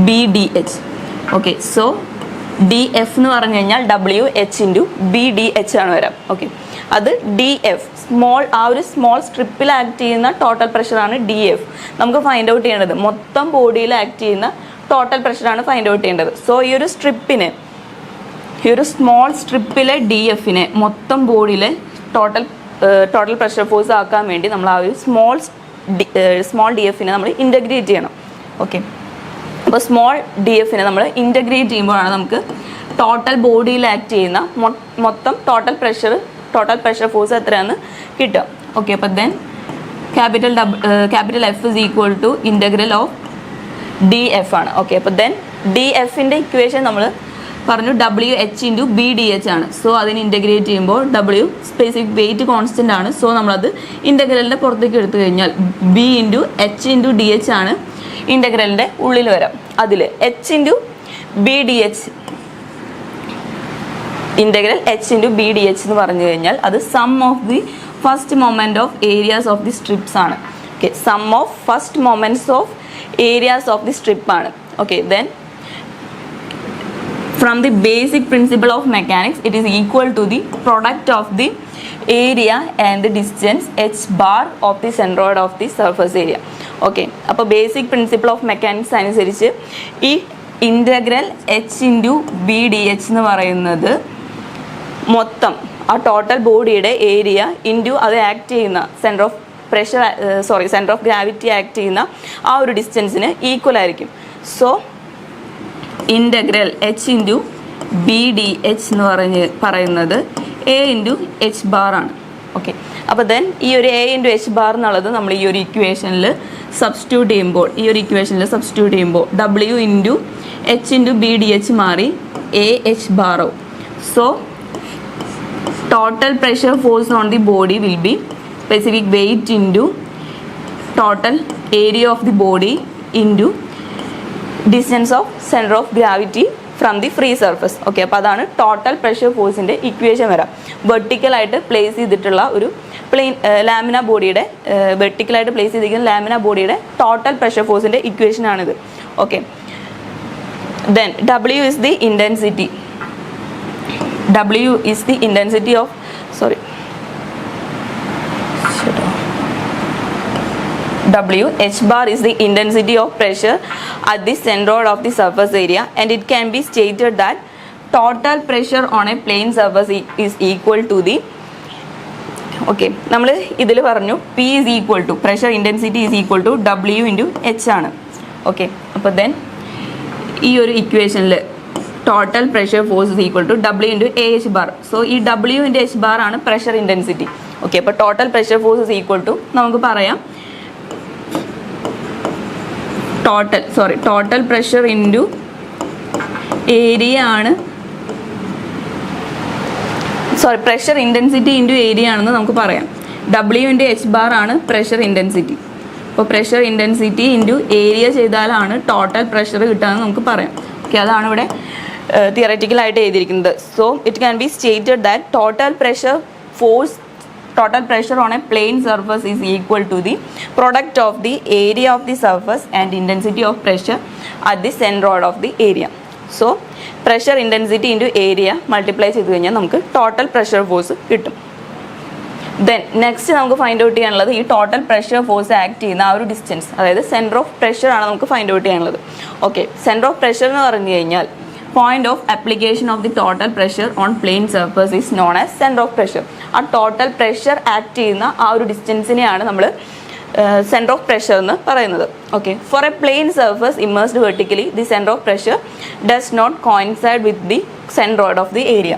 BDH. Okay, so DF എന്ന് പറഞ്ഞു കഴിഞ്ഞാൽ WH ഇൻറ്റു BDH ആണ് വരാം. ഓക്കെ, അത് DF ആ ഒരു സ്മോൾ സ്ട്രിപ്പിൽ ആക്ട് ചെയ്യുന്ന ടോട്ടൽ പ്രഷറാണ് DF. നമുക്ക് ഫൈൻഡ് ഔട്ട് ചെയ്യേണ്ടത് മൊത്തം ബോഡിയിൽ ആക്ട് ചെയ്യുന്ന ടോട്ടൽ പ്രഷറാണ് ഫൈൻഡ് ഔട്ട് ചെയ്യേണ്ടത്. സോ ഈ ഒരു സ്മോൾ സ്ട്രിപ്പിലെ DFനെ മൊത്തം ബോഡിയിലെ ടോട്ടൽ പ്രഷർ ഫോഴ്സ് ആക്കാൻ വേണ്ടി നമ്മൾ ആ ഒരു സ്മോൾ DFനെ നമ്മൾ ഇൻ്റഗ്രേറ്റ് ചെയ്യണം. ഓക്കെ, അപ്പോൾ സ്മോൾ DFനെ നമ്മൾ ഇൻ്റഗ്രേറ്റ് ചെയ്യുമ്പോഴാണ് നമുക്ക് ടോട്ടൽ ബോഡിയിൽ ആക്ട് ചെയ്യുന്ന മൊത്തം ടോട്ടൽ പ്രഷർ ഫോഴ്സ് എത്രയാണെന്ന് കിട്ടുക. ഓക്കെ, അപ്പോൾ then capital F is equal to integral of DF ആണ്. ഓക്കെ, അപ്പോൾ ദെൻ DFൻ്റെ ഇക്വേഷൻ നമ്മൾ പറഞ്ഞു WH ഇൻറ്റു BDH ആണ്. സോ അതിന് ഇൻ്റഗ്രേറ്റ് ചെയ്യുമ്പോൾ W സ്പെസിഫിക് വെയിറ്റ് കോൺസ്റ്റൻ്റ് ആണ്. സോ നമ്മളത് ഇൻ്റഗ്രലിൻ്റെ പുറത്തേക്ക് എടുത്തു കഴിഞ്ഞാൽ B into H into DH ആണ് ഇൻ്റഗ്രലിൻ്റെ ഉള്ളിൽ വരാം. അതിൽ H into BDH integral H into BDH എന്ന് പറഞ്ഞു കഴിഞ്ഞാൽ അത് sum of the first moment of areas of the strips ആണ്. Okay, sum of first moments of areas of the strip ആണ്. Okay, then from the basic principle of mechanics it is equal to the product of the area and the distance h bar of the centroid of the surface area. Okay, അപ്പോൾ basic principle of mechanics അനുസരിച്ച് ഈ integral H into BDH എന്ന് പറയുന്നത് മൊത്തം ആ total ബോഡിയുടെ area into അത് act ചെയ്യുന്ന സെൻറ്റർ ഓഫ് ഗ്രാവിറ്റി ആക്ട് ചെയ്യുന്ന ആ ഒരു ഡിസ്റ്റൻസിന് ഈക്വൽ ആയിരിക്കും. So integral H into BDH എന്ന് പറയുന്നത് A ഇൻറ്റു H ബാർ ആണ്. ഓക്കെ, അപ്പോൾ ദെൻ ഈ ഒരു A ഇൻറ്റു H ബാർ എന്നുള്ളത് നമ്മൾ ഈ ഒരു ഇക്വേഷനിൽ സബ്സ്റ്റിറ്റ്യൂട്ട് ചെയ്യുമ്പോൾ W into H into BDH മാറി AH ബാർ ആവും. So total pressure force on the body will be specific weight into total area of the body into distance of centre of gravity from the free surface. Okay, അപ്പോൾ അതാണ് total pressure ഫോഴ്സിൻ്റെ equation വരാം. വെർട്ടിക്കലായിട്ട് place ചെയ്തിട്ടുള്ള ഒരു plane lamina ബോഡിയുടെ വെർട്ടിക്കലായിട്ട് place ചെയ്തിരിക്കുന്ന lamina ബോഡിയുടെ total pressure ഫോഴ്സിൻ്റെ ഇക്വേഷനാണിത്. Okay, then W is the intensity. W is the intensity of H bar is the intensity of pressure at the centroid of the surface area, and it can be stated that total pressure on a plane surface is equal to the നമ്മൾ ഇതിൽ പറഞ്ഞു P is equal to pressure intensity is equal to W into H ആണ്. Okay, അപ്പോൾ then ഈ ഒരു ഇക്വേഷനിൽ total pressure force is equal to W into A H bar. So ഈ W into H bar ആണ് പ്രഷർ ഇൻറ്റൻസിറ്റി. ഓക്കെ, അപ്പോൾ total pressure force is equal to നമുക്ക് പറയാം ടോട്ടൽ പ്രഷർ ഇൻറ്റു ഏരിയ ആണ്, പ്രഷർ ഇൻറ്റൻസിറ്റി ഇൻറ്റു ഏരിയ ആണെന്ന് നമുക്ക് പറയാം. W into H bar ആണ് പ്രഷർ ഇൻറ്റൻസിറ്റി. അപ്പോൾ പ്രഷർ ഇൻറ്റൻസിറ്റി ഇൻറ്റു ഏരിയ ചെയ്താലാണ് ടോട്ടൽ പ്രഷർ കിട്ടുകയെന്ന് നമുക്ക് പറയാം. ഓക്കെ, അതാണ് ഇവിടെ തിയററ്റിക്കലായിട്ട് എഴുതിയിരിക്കുന്നത്. So it can be stated that total pressure on a plane surface is equal to the product of the area of the surface and intensity of pressure at the centroid of the area. So pressure intensity into area multiply ചെയ്ത് കഴിഞ്ഞാൽ നമുക്ക് total pressure force കിട്ടും. Then next നമുക്ക് find out ചെയ്യാനുള്ളത് ഈ total pressure force act ചെയ്യുന്ന ആ ഒരു ഡിസ്റ്റൻസ്, അതായത് സെൻറ്റർ ഓഫ് പ്രഷർ ആണ് നമുക്ക് ഫൈൻഡ് ഔട്ട് ചെയ്യാനുള്ളത്. ഓക്കെ, സെൻറ്റർ ഓഫ് പ്രഷർ എന്ന് പറഞ്ഞു കഴിഞ്ഞാൽ point of application of the total pressure on plane surface is known as centre of pressure. ആ ടോട്ടൽ പ്രഷർ ആക്ട് ചെയ്യുന്ന ആ ഒരു ഡിസ്റ്റൻസിനെയാണ് നമ്മൾ സെൻറ്റർ ഓഫ് പ്രഷർ എന്ന് പറയുന്നത്. Okay, for a plane surface immersed vertically the centre of pressure does not coincide with the centroid of the area.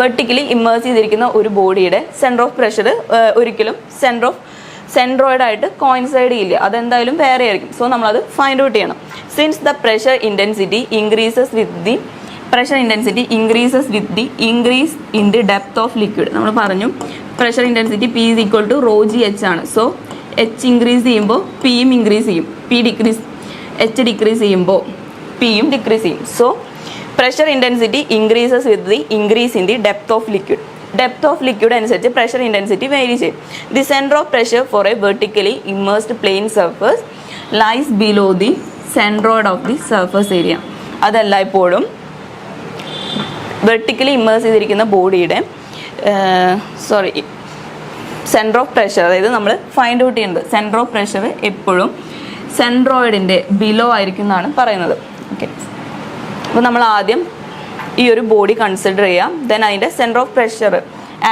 Vertically immerse ചെയ്തിരിക്കുന്ന ഒരു ബോഡിയുടെ സെൻറ്റർ ഓഫ് പ്രഷർ ഒരിക്കലും സെൻട്രോയിഡ് ആയിട്ട് കോയിൻസൈഡ് ചെയ്യില്ല, അതെന്തായാലും വേറെ ആയിരിക്കും. സോ നമ്മളത് ഫൈൻഡ് ഔട്ട് ചെയ്യണം. Since the pressure intensity increase with the increase in the depth of liquid. നമ്മൾ പറഞ്ഞു pressure intensity P is equal to ρg H ആണ്. സോ H ഇൻക്രീസ് ചെയ്യുമ്പോൾ Pയും ഇൻക്രീസ് ചെയ്യും, H ഡിക്രീസ് ചെയ്യുമ്പോൾ Pയും ഡിക്രീസ് ചെയ്യും. So pressure intensity increases with the increase in the depth of liquid. Depth of liquid അനുസരിച്ച് പ്രഷർ ഇൻറ്റൻസിറ്റി വേരി ചെയ്യും. The centre of pressure for a vertically immersed plane surface lies below the centroid of the surface area. അതല്ല ഇപ്പോഴും vertically immerse ചെയ്തിരിക്കുന്ന ബോഡിയുടെ centre of pressure, അതായത് നമ്മൾ find out ചെയ്യേണ്ടത് centre of pressure എപ്പോഴും സെൻട്രോയിഡിൻ്റെ below ആയിരിക്കും എന്നാണ് പറയുന്നത്. ഓക്കെ, അപ്പോൾ നമ്മൾ ആദ്യം ഈ ഒരു ബോഡി കൺസിഡർ ചെയ്യാം. ദെൻ അതിൻ്റെ സെൻറ്റർ ഓഫ് പ്രഷർ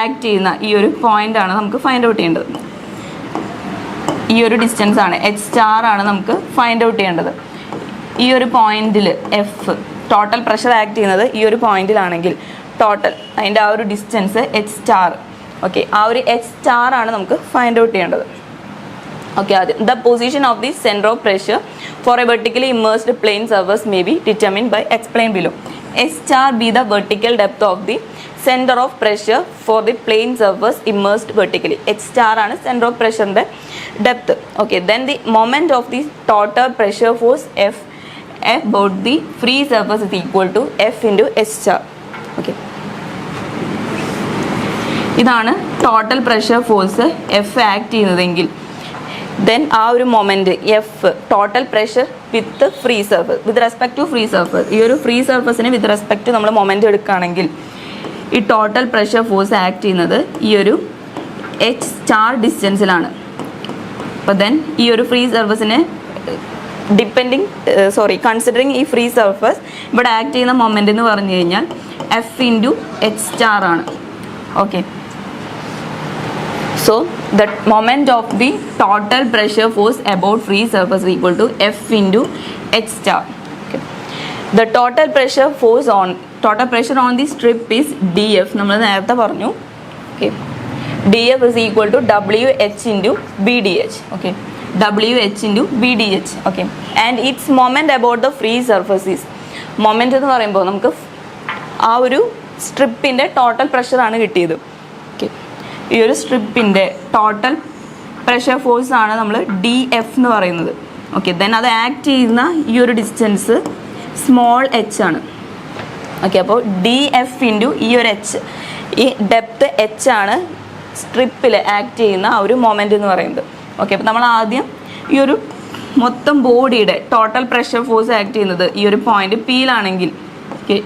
ആക്ട് ചെയ്യുന്ന ഈ ഒരു പോയിൻ്റ് ആണ് നമുക്ക് ഫൈൻഡ് ഔട്ട് ചെയ്യേണ്ടത്. ഈ ഒരു ഡിസ്റ്റൻസ് ആണ് H സ്റ്റാർ ആണ് നമുക്ക് ഫൈൻഡ് ഔട്ട് ചെയ്യേണ്ടത്. ഈ ഒരു പോയിന്റിൽ എഫ് ടോട്ടൽ പ്രഷർ ആക്ട് ചെയ്യുന്നത് ഈ ഒരു പോയിന്റിലാണെങ്കിൽ ടോട്ടൽ അതിൻ്റെ ആ ഒരു ഡിസ്റ്റൻസ് H സ്റ്റാർ. ഓക്കെ, ആ ഒരു H സ്റ്റാർ ആണ് നമുക്ക് ഫൈൻഡ് ഔട്ട് ചെയ്യേണ്ടത്. ഓക്കെ, ആദ്യം the position of the centre of pressure for a vertically immersed plane surface may be determined by explain below. H star be the vertical depth of the center of pressure for the plane surface immersed vertically. H star ആണ് center of pressure ന്റെ depth. Okay, then the moment of the total pressure force F about the free surface is equal to F into H star. Okay, ഇതാണ് total pressure force F act ചെയ്യുന്നതെങ്കിൽ then ആ ഒരു moment F total pressure with free surface with respect to free surface, ഈ ഒരു free സർഫസിന് with respect നമ്മൾ moment എടുക്കുകയാണെങ്കിൽ ഈ ടോട്ടൽ പ്രഷർ ഫോഴ്സ് ആക്ട് ചെയ്യുന്നത് ഈ ഒരു H സ്റ്റാർ ഡിസ്റ്റൻസിലാണ്. അപ്പോൾ ദെൻ ഈ ഒരു ഫ്രീ സർഫസിന് കൺസിഡറിങ് ഈ ഫ്രീ സർഫസ് ഇവിടെ ആക്ട് ചെയ്യുന്ന മൊമെൻ്റ് എന്ന് പറഞ്ഞു കഴിഞ്ഞാൽ F ഇൻറ്റു H സ്റ്റാർ ആണ്. Okay, so the moment of the total pressure force about free surface is equal to F into H star. Okay, the total pressure on the strip is DF. നമ്മൾ നേരത്തെ പറഞ്ഞു. Okay, DF is equal to WH into BDH. Okay, WH into BDH. Okay, and its moment about the free surface is moment എന്ന് പറയുമ്പോൾ നമുക്ക് ആ ഒരു സ്ട്രിപ്പിൻ്റെ total പ്രഷറാണ് കിട്ടിയത്. Okay, ഈ ഒരു സ്ട്രിപ്പിൻ്റെ ടോട്ടൽ പ്രഷർ ഫോഴ്സ് ആണ് നമ്മൾ DF എന്ന് പറയുന്നത്. ഓക്കെ, ദെൻ അത് ആക്ട് ചെയ്യുന്ന ഈ ഒരു ഡിസ്റ്റൻസ് സ്മോൾ h ആണ്. ഓക്കെ, അപ്പോൾ DF ഇൻറ്റു ഈ ഒരു h, ഈ ഡെപ്ത് h ആണ് സ്ട്രിപ്പിൽ ആക്ട് ചെയ്യുന്ന ആ ഒരു മൊമെൻ്റ് എന്ന് പറയുന്നത്. ഓക്കെ, അപ്പോൾ നമ്മൾ ആദ്യം ഈ ഒരു മൊത്തം ബോഡിയുടെ ടോട്ടൽ പ്രഷർ ഫോഴ്സ് ആക്ട് ചെയ്യുന്നത് ഈ ഒരു പോയിന്റ് പിയിലാണെങ്കിൽ, ഓക്കെ,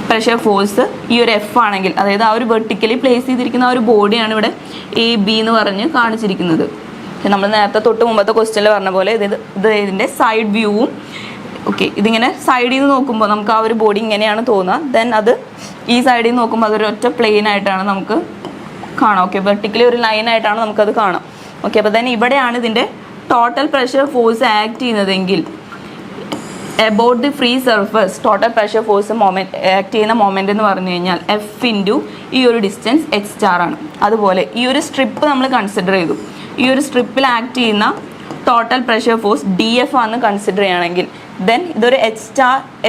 പ്രഷർ ഫോഴ്സ് ഈ ഒരു F ആണെങ്കിൽ, അതായത് ആ ഒരു വെർട്ടിക്കലി പ്ലേസ് ചെയ്തിരിക്കുന്ന ആ ഒരു ബോഡിയാണ് ഇവിടെ AB എന്ന് പറഞ്ഞ് കാണിച്ചിരിക്കുന്നത്. നമ്മൾ നേരത്തെ തൊട്ട് മുമ്പത്തെ ക്വസ്റ്റ്യനിൽ പറഞ്ഞ പോലെ ഇതിൻ്റെ സൈഡ് വ്യൂവും, ഓക്കെ, ഇതിങ്ങനെ സൈഡിൽ നിന്ന് നോക്കുമ്പോൾ നമുക്ക് ആ ഒരു ബോഡി ഇങ്ങനെയാണ് തോന്നുക. ദെൻ അത് ഈ സൈഡിൽ നിന്ന് നോക്കുമ്പോൾ അതൊരു ഒറ്റ പ്ലെയിൻ ആയിട്ടാണ് നമുക്ക് കാണാം. ഓക്കെ, വെർട്ടിക്കലി ഒരു ലൈനായിട്ടാണ് നമുക്കത് കാണാം. ഓക്കെ, അപ്പോൾ ദെൻ ഇവിടെയാണ് ഇതിൻ്റെ ടോട്ടൽ പ്രഷർ ഫോഴ്സ് ആക്ട് ചെയ്യുന്നതെങ്കിൽ about the free surface total pressure force act ചെയ്യുന്ന മൊമെൻ്റ് എന്ന് പറഞ്ഞു കഴിഞ്ഞാൽ F ഇൻറ്റു ഈ ഒരു ഡിസ്റ്റൻസ് h ആണ്. അതുപോലെ ഈ ഒരു സ്ട്രിപ്പ് നമ്മൾ കൺസിഡർ ചെയ്തു. ഈ ഒരു സ്ട്രിപ്പിൽ ആക്ട് ചെയ്യുന്ന ടോട്ടൽ പ്രഷർ ഫോഴ്സ് DF ആണെന്ന് കൺസിഡർ ചെയ്യുകയാണെങ്കിൽ ദെൻ ഇതൊരു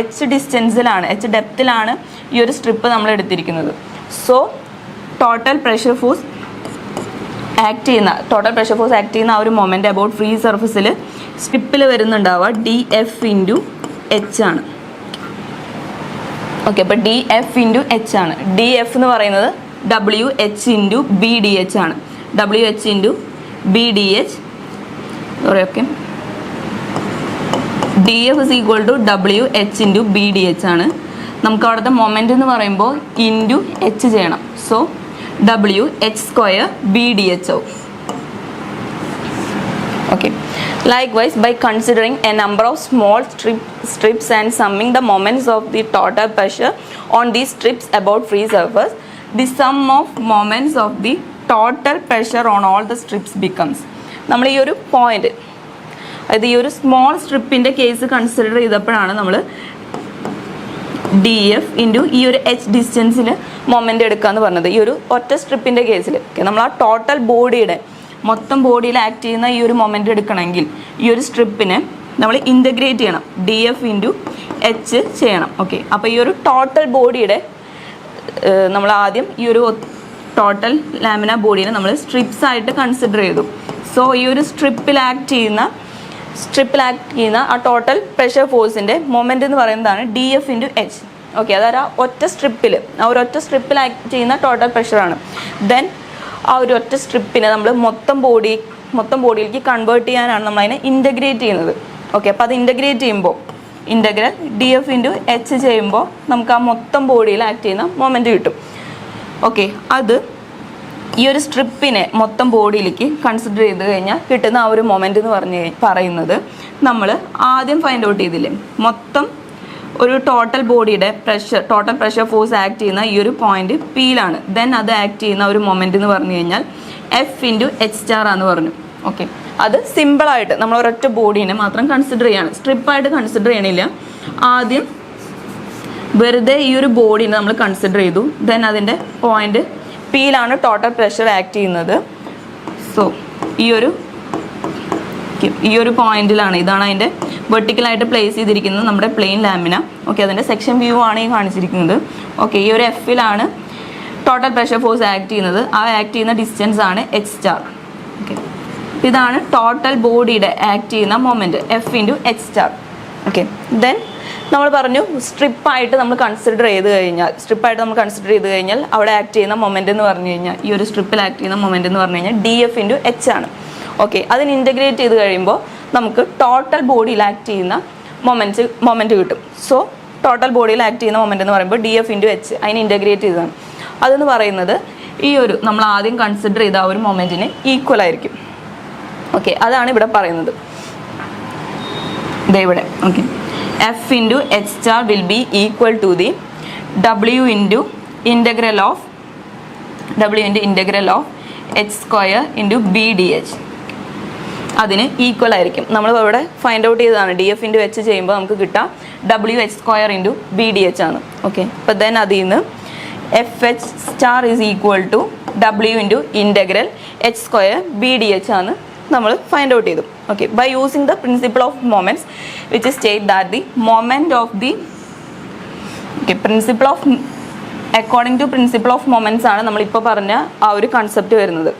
h ഡിസ്റ്റൻസിലാണ്, h ഡെപ്തിലാണ് ഈ ഒരു സ്ട്രിപ്പ് നമ്മൾ എടുത്തിരിക്കുന്നത്. So total pressure force act ചെയ്യുന്ന ആ ഒരു മൊമെൻ്റ് അബൌട്ട് ഫ്രീ സർഫസിൽ സ്ട്രിപ്പിൽ വരുന്നുണ്ടാവുക DF ഇൻറ്റു h ആണ്. ഓക്കെ, അപ്പോൾ DF ഇൻറ്റു h ആണ്. DF എന്ന് പറയുന്നത് WH ഇൻറ്റു BDH ആണ്. WH into BDH, okay, DF is equal to WH into BDH ആണ്. നമുക്ക് അവിടുത്തെ മൊമെൻ്റ് എന്ന് പറയുമ്പോൾ ഇൻറ്റു h ചെയ്യണം. സോ WH² BDH ആവും. Okay. Likewise, by considering a number of small strips and summing the moments of the total pressure on these strips about free surface, the sum of moments of the total pressure on all the strips becomes. നമ്മൾ ഈ ഒരു point, അതായത് ഈ ഒരു small സ്ട്രിപ്പിൻ്റെ case consider ചെയ്തപ്പോഴാണ് നമ്മൾ DF into ഈ ഒരു h ഡിസ്റ്റൻസിൽ മൊമെൻ്റ് എടുക്കാമെന്ന് പറഞ്ഞത്. ഈ ഒരു ഒറ്റ സ്ട്രിപ്പിൻ്റെ കേസിൽ നമ്മൾ ആ ടോട്ടൽ ബോഡിയുടെ മൊത്തം ബോഡിയിൽ ആക്ട് ചെയ്യുന്ന ഈ ഒരു മൊമെൻ്റ് എടുക്കണമെങ്കിൽ ഈ ഒരു സ്ട്രിപ്പിനെ നമ്മൾ ഇൻ്റഗ്രേറ്റ് ചെയ്യണം, DF ഇൻറ്റു h ചെയ്യണം. ഓക്കെ, അപ്പോൾ ഈ ഒരു ടോട്ടൽ ബോഡിയുടെ നമ്മൾ ആദ്യം ഈ ഒരു ടോട്ടൽ ലാമിന ബോഡീനെ നമ്മൾ സ്ട്രിപ്സ് ആയിട്ട് കൺസിഡർ ചെയ്തു. സോ ഈ ഒരു സ്ട്രിപ്പിൽ ആക്ട് ചെയ്യുന്ന ആ ടോട്ടൽ പ്രഷർ ഫോഴ്സിൻ്റെ മൊമെൻ്റ് എന്ന് പറയുന്നതാണ് DF ഇൻറ്റു h. ഓക്കെ, അതായത് ആ ഒറ്റ സ്ട്രിപ്പിൽ ആക്ട് ചെയ്യുന്ന ടോട്ടൽ പ്രഷറാണ്. ദെൻ ആ ഒരു ഒറ്റ സ്ട്രിപ്പിനെ നമ്മൾ മൊത്തം ബോഡിയിലേക്ക് കൺവേർട്ട് ചെയ്യാനാണ് നമ്മൾ അതിനെ ഇൻ്റഗ്രേറ്റ് ചെയ്യുന്നത്. ഓക്കെ, അപ്പോൾ അത് ഇൻ്റഗ്രേറ്റ് ചെയ്യുമ്പോൾ ഇൻ്റഗ്രൽ DF ഇൻറ്റു h ചെയ്യുമ്പോൾ നമുക്ക് ആ മൊത്തം ബോഡിയിൽ ആക്ട് ചെയ്യുന്ന മൊമെൻ്റ് കിട്ടും. ഓക്കെ, അത് ഈ ഒരു സ്ട്രിപ്പിനെ മൊത്തം ബോഡിയിലേക്ക് കൺസിഡർ ചെയ്ത് കഴിഞ്ഞാൽ കിട്ടുന്ന ആ ഒരു മൊമെൻ്റ് എന്ന് പറയുന്നത് നമ്മൾ ആദ്യം ഫൈൻഡ് ഔട്ട് ചെയ്തില്ലേ, മൊത്തം ഒരു ടോട്ടൽ ബോഡിയുടെ ടോട്ടൽ പ്രഷർ ഫോഴ്സ് ആക്ട് ചെയ്യുന്ന ഈ ഒരു പോയിന്റ് പിയിലാണ്. ദെൻ അത് ആക്ട് ചെയ്യുന്ന ഒരു മൊമെൻ്റ് എന്ന് പറഞ്ഞു കഴിഞ്ഞാൽ F ഇൻറ്റു h ആണെന്ന് പറഞ്ഞു. ഓക്കെ, അത് സിമ്പിളായിട്ട് നമ്മൾ ഒരൊറ്റ ബോഡീനെ മാത്രം കൺസിഡർ ചെയ്യാണ്, സ്ട്രിപ്പായിട്ട് കൺസിഡർ ചെയ്യണില്ല. ആദ്യം വെറുതെ ഈ ഒരു ബോഡീനെ നമ്മൾ കൺസിഡർ ചെയ്തു. ദെൻ അതിൻ്റെ പോയിന്റ് പിയിലാണ് ടോട്ടൽ പ്രഷർ ആക്ട് ചെയ്യുന്നത്. സോ ഈ ഒരു പോയിന്റിലാണ്, ഇതാണ് അതിൻ്റെ വെർട്ടിക്കലായിട്ട് പ്ലേസ് ചെയ്തിരിക്കുന്നത് നമ്മുടെ പ്ലെയിൻ ലാമിന. ഓക്കെ, അതിൻ്റെ സെക്ഷൻ വ്യൂ ആണ് ഈ കാണിച്ചിരിക്കുന്നത്. ഓക്കെ, ഈ ഒരു Fലാണ് ടോട്ടൽ പ്രഷർ ഫോഴ്സ് ആക്ട് ചെയ്യുന്നത്. ആ ആക്ട് ചെയ്യുന്ന ഡിസ്റ്റൻസ് ആണ് h. ഓക്കെ, ഇതാണ് ടോട്ടൽ ബോഡിയുടെ ആക്ട് ചെയ്യുന്ന moment F into h. Okay, then നമ്മൾ പറഞ്ഞു സ്ട്രിപ്പായിട്ട് നമ്മൾ കൺസിഡർ ചെയ്ത് കഴിഞ്ഞാൽ അവിടെ ആക്ട് ചെയ്യുന്ന മൊമെൻ്റ് എന്ന് പറഞ്ഞു കഴിഞ്ഞാൽ ഈ ഒരു സ്ട്രിപ്പിൽ ആക്ട് ചെയ്യുന്ന മൊമെൻ്റ് എന്ന് പറഞ്ഞു കഴിഞ്ഞാൽ DF ഇൻറ്റു h ആണ്. ഓക്കെ, അതിന് ഇൻ്റഗ്രേറ്റ് ചെയ്ത് കഴിയുമ്പോൾ നമുക്ക് ടോട്ടൽ ബോഡിയിൽ ആക്ട് ചെയ്യുന്ന മൊമെൻറ്റ് കിട്ടും. സോ ടോട്ടൽ ബോഡിയിൽ ആക്ട് ചെയ്യുന്ന മൊമെൻ്റ് എന്ന് പറയുമ്പോൾ DF ഇൻറ്റു h, അതിന് ഇൻ്റഗ്രേറ്റ് ചെയ്തതാണ്. അതെന്ന് പറയുന്നത് ഈ ഒരു നമ്മൾ ആദ്യം കൺസിഡർ ചെയ്ത ആ ഒരു മൊമെൻറ്റിന് ഈക്വൽ ആയിരിക്കും. ഓക്കെ, അതാണ് ഇവിടെ പറയുന്നത്. ഇവിടെ okay, F into h will be equal to the W into integral of h² into BDH. അതിന് ഈക്വൽ ആയിരിക്കും. നമ്മൾ ഇവിടെ ഫൈൻഡ് ഔട്ട് ചെയ്തതാണ് DF ഇൻറ്റു h ചെയ്യുമ്പോൾ നമുക്ക് കിട്ടാം WH² ഇൻറ്റു BDH ആണ്. ഓക്കെ, അപ്പോൾ ദെൻ അതിൽ നിന്ന് FH* is equal to W into integral h² BDH ആണ് നമ്മൾ ഫൈൻഡ് ഔട്ട് ചെയ്തു. Okay, by using the principle of moments which state that the moment of the according to principle of moments ആണ് നമ്മളിപ്പോൾ പറഞ്ഞ ആ ഒരു കൺസെപ്റ്റ് വരുന്നത്.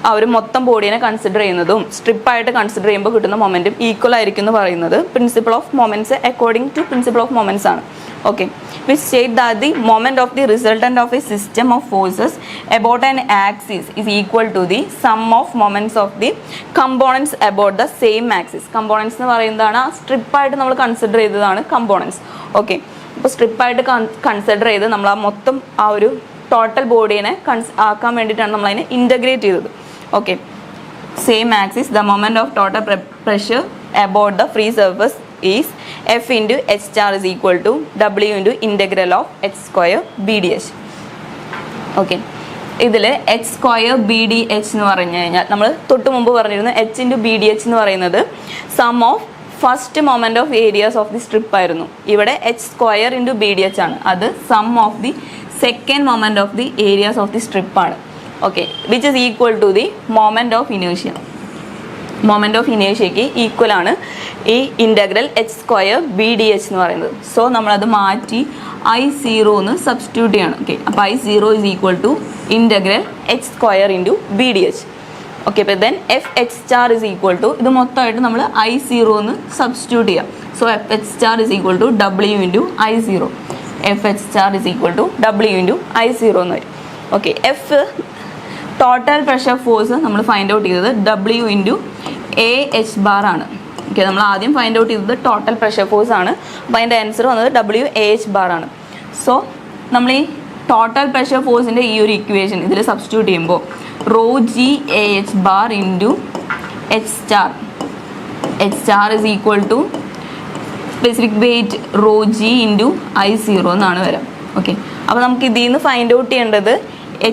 ആ ഒരു മൊത്തം ബോഡിയെ കൺസിഡർ ചെയ്യുന്നതും സ്ട്രിപ്പായിട്ട് കൺസിഡർ ചെയ്യുമ്പോൾ കിട്ടുന്ന മൊമെൻറ്റും ഈക്വൽ ആയിരിക്കും എന്ന് പറയുന്നത് principle of moments according to principle of moments ആണ്. Okay, which state that the moment of the resultant of a system of forces about an axis is equal to the sum of moments of the components about the same axis. Components എന്ന് പറയുന്നതാണ് സ്ട്രിപ്പായിട്ട് നമ്മൾ consider ചെയ്തതാണ് components. Okay, അപ്പോൾ സ്ട്രിപ്പായിട്ട് consider ചെയ്ത് നമ്മൾ ആ മൊത്തം ആ ഒരു ടോട്ടൽ ബോഡീനെ ആക്കാൻ വേണ്ടിയിട്ടാണ് നമ്മളതിനെ ഇൻ്റഗ്രേറ്റ് ചെയ്തത്. Okay, same axis the moment of total pressure about the free surface is F into H star is equal to W into integral of H square BDH. Okay, ഇതിൽ H square BDH എന്ന് പറഞ്ഞു കഴിഞ്ഞാൽ നമ്മൾ തൊട്ട് മുമ്പ് പറഞ്ഞിരുന്നു H into BDH എന്ന് പറയുന്നത് sum of first moment of areas of the strip ആയിരുന്നു. ഇവിടെ H square into BDH ആണ്, അത് sum of the second moment of the areas of the സ്ട്രിപ്പാണ്. Okay, which is equal to the moment of ഇനേഷ്യ. Moment of ഇനേഷ്യയ്ക്ക് equal ആണ് ഈ integral H square BDH എന്ന് പറയുന്നത്. സോ നമ്മളത് മാറ്റി I0 എന്ന് സബ്സ്റ്റിറ്റ്യൂട്ട് ചെയ്യണം. ഓക്കെ, അപ്പോൾ I0 is equal to integral H square into BDH. Okay, അപ്പോൾ then FH star is equal to ഇത് മൊത്തമായിട്ട് നമ്മൾ I0 എന്ന് സബ്സ്റ്റിറ്റ്യൂട്ട് ചെയ്യാം. So FH star is equal to W into I0. FH star is equal to W into I0 എന്ന് വരും. Okay, F total pressure force നമ്മൾ find out ചെയ്തത് W into AH bar ആണ്. ഓക്കെ, നമ്മൾ ആദ്യം find out ചെയ്തത് total pressure force ആണ്. അപ്പോൾ അതിൻ്റെ ആൻസർ വന്നത് WAH ബാർ ആണ്. സോ നമ്മൾ ഈ ടോട്ടൽ പ്രഷർ ഫോഴ്സിൻ്റെ ഈ ഒരു ഇക്വേഷൻ ഇതിൽ സബ്സ്റ്റിറ്റ്യൂട്ട് ചെയ്യുമ്പോൾ ρGAH bar into H star is equal to specific weight ρG into I0 എന്നാണ് വരാം. ഓക്കെ, അപ്പോൾ നമുക്ക് ഇതിൽ നിന്ന് ഫൈൻഡ് ഔട്ട് ചെയ്യേണ്ടത്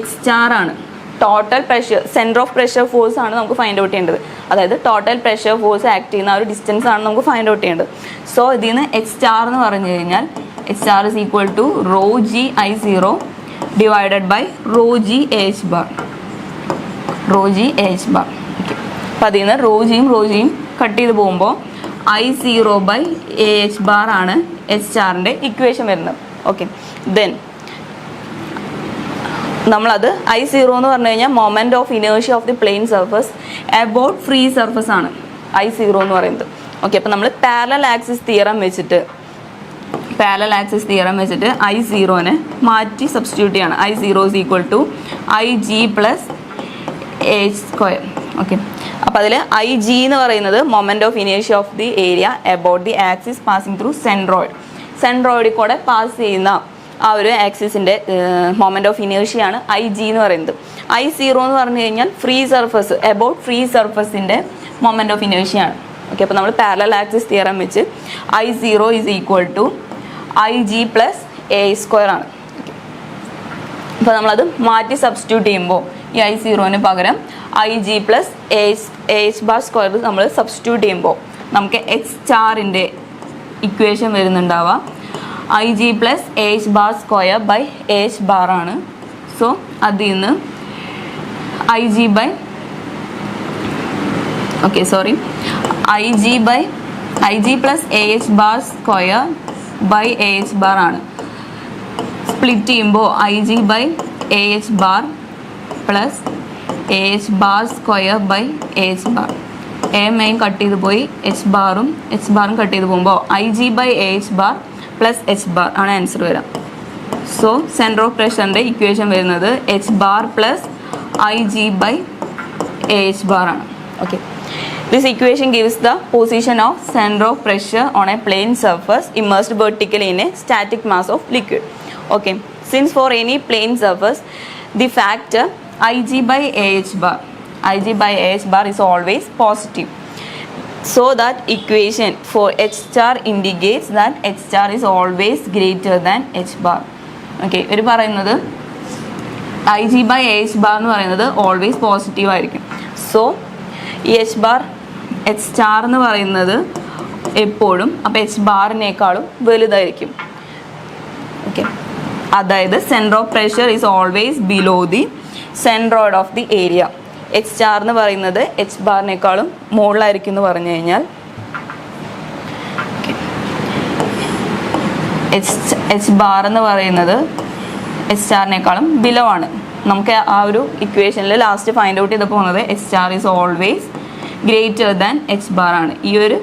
H സ്റ്റാർ ആണ്. Total pressure centre of pressure force ആണ് നമുക്ക് ഫൈൻഡ് ഔട്ട് ചെയ്യേണ്ടത്. അതായത് ടോട്ടൽ പ്രഷർ ഫോഴ്സ് ആക്ട് ചെയ്യുന്ന ആ ഒരു ഡിസ്റ്റൻസ് ആണ് നമുക്ക് ഫൈൻഡ് ഔട്ട് ചെയ്യേണ്ടത്. സോ ഇതിൽ നിന്ന് H സ്റ്റാർ എന്ന് പറഞ്ഞു കഴിഞ്ഞാൽ H star is equal to ρG I0 divided by ρGAH bar. Okay, അപ്പോൾ അതിൽ നിന്ന് റോജിയും കട്ട് ചെയ്ത് പോകുമ്പോൾ I0 ബൈ AH ബാർ ആണ് H സ്റ്റാറിൻ്റെ ഇക്വേഷൻ വരുന്നത്. ഓക്കെ, ദെൻ നമ്മളത് I0 എന്ന് പറഞ്ഞു കഴിഞ്ഞാൽ moment of inertia of the plane surface about free surface ആണ് I0 എന്ന് പറയുന്നത്. ഓക്കെ, അപ്പോൾ നമ്മൾ പാരലൽ ആക്സിസ് തിയറം വെച്ചിട്ട് I0നെ മാറ്റി സബ്സ്റ്റിറ്റ്യൂട്ട് ചെയ്യണം. I0 is equal to IG plus AH square. Okay, അപ്പോൾ അതിൽ IG എന്ന് പറയുന്നത് moment of inertia of the area about the axis passing through സെൻട്രോയിഡിൽ കൂടെ പാസ് ചെയ്യുന്ന ആ ഒരു ആക്സിസിൻ്റെ മൊമെൻറ്റ് ഓഫ് ഇനേർഷ്യയാണ് IG എന്ന് പറയുന്നത്. I0 എന്ന് പറഞ്ഞു കഴിഞ്ഞാൽ അബൌട്ട് ഫ്രീ സർഫസിൻ്റെ മൊമെൻറ്റ് ഓഫ് ഇനേർഷ്യയാണ്. ഓക്കെ, അപ്പോൾ നമ്മൾ പാരലൽ ആക്സിസ് തിയറം വെച്ച് I0 is equal to IG plus AH square ആണ്. അപ്പോൾ നമ്മളത് മാറ്റി സബ്സ്റ്റിറ്റ്യൂട്ട് ചെയ്യുമ്പോൾ ഈ I0ന് പകരം IG plus AH bar square നമ്മൾ സബ്സ്റ്റിറ്റ്യൂട്ട് ചെയ്യുമ്പോൾ നമുക്ക് H സ്റ്റാറിൻ്റെ ഇക്വേഷൻ വരുന്നുണ്ടാവുക IG plus AH bar square by AH bar ആണ്. സോ അതിൽ നിന്ന് IG plus AH bar square by AH bar ആണ്. സ്പ്ലിറ്റ് ചെയ്യുമ്പോൾ IG by AH bar plus AH bar square by AH bar. Main cut ചെയ്ത് പോയി H ബാറും cut ചെയ്ത് പോകുമ്പോൾ IG by AH bar plus H bar ആണ് answer വരാം. So centre of പ്രഷറിൻ്റെ equation വരുന്നത് H bar plus IG by AH bar ആണ്. Okay, this equation gives the position of center of pressure on a plane surface immersed vertically in a static mass of liquid. Okay, since for any plane surface the factor IG by AH bar is always positive, so that equation for H star indicates that H star is always greater than H bar. Okay, ഇവർ പറയുന്നത് IG by AH bar എന്ന് പറയുന്നത് always positive ആയിരിക്കും. So ഈ H star എന്ന് പറയുന്നത് എപ്പോഴും അപ്പോൾ H ബാറിനേക്കാളും വലുതായിരിക്കും. ഓക്കെ, അതായത് centre of pressure is always below the centroid of the area. H star എന്ന് പറയുന്നത് H ബാറിനേക്കാളും മുകളിലായിരിക്കും എന്ന് പറഞ്ഞു കഴിഞ്ഞാൽ H ബാർ എന്ന് പറയുന്നത് H സ്റ്റാറിനേക്കാളും ബിലോ ആണ്. നമുക്ക് ആ ഒരു ഇക്വേഷനിൽ ലാസ്റ്റ് ഫൈൻഡ് ഔട്ട് ചെയ്ത് പോകുന്നത് H star is always greater than H bar ആണ്. ഈ ഒരു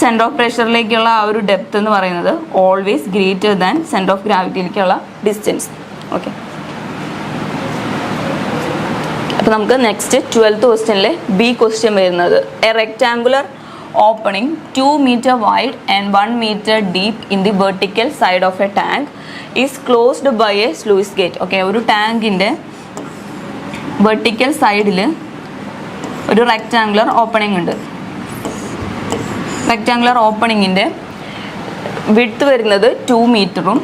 സെൻറ്റർ ഓഫ് പ്രഷറിലേക്കുള്ള ആ ഒരു ഡെപ്ത് എന്ന് പറയുന്നത് always greater than centre of ഗ്രാവിറ്റിയിലേക്കുള്ള ഡിസ്റ്റൻസ്. ഓക്കെ, അപ്പോൾ നമുക്ക് നെക്സ്റ്റ് 12th ക്വസ്റ്റ്യനിലെ ബി ക്വസ്റ്റ്യൻ വരുന്നത് a rectangular opening 2 meter wide and 1 meter deep in the vertical side of a tank is closed by a sluice gate. Okay, ഒരു ടാങ്കിൻ്റെ vertical സൈഡിൽ ഒരു rectangular opening ഉണ്ട്. Rectangular ഓപ്പണിങ്ങിൻ്റെ വിഡ്ത്ത് വരുന്നത് 2 മീറ്ററും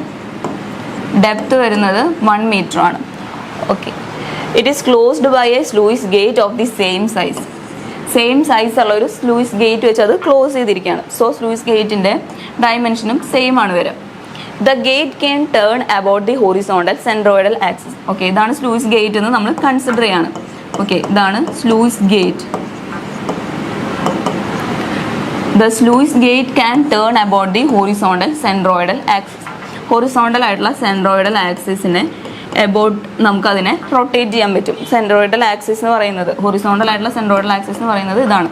ഡെപ്ത് വരുന്നത് 1 മീറ്ററുമാണ്. Okay, it is closed by a sluice gate of the same size. Same size ഉള്ള ഒരു സ്ലൂയിസ് ഗേറ്റ് വെച്ച് അത് ക്ലോസ് ചെയ്തിരിക്കുകയാണ്. സോ സ്ലൂയിസ് ഗേറ്റിൻ്റെ ഡയമെൻഷനും സെയിം ആണ് വരിക. The gate can turn about the horizontal centroidal axis. Okay, ഇതാണ് സ്ലൂയിസ് ഗേറ്റ് എന്ന് നമ്മൾ കൺസിഡർ ചെയ്യാണ്. ഓക്കെ, ഇതാണ് sluice gate. The sluice gate can turn about the horizontal centroidal axis. Horizontal ആയിട്ടുള്ള സെൻട്രോയിഡൽ ആക്സിസിനെ എബൌട്ട് നമുക്കതിനെ റൊട്ടേറ്റ് ചെയ്യാൻ പറ്റും. സെൻട്രോയിഡൽ ആക്സിസ് എന്ന് പറയുന്നത്, ഹൊറിസോണ്ടൽ ആയിട്ടുള്ള സെൻട്രോയിഡൽ ആക്സിസ് എന്ന് പറയുന്നത് ഇതാണ്,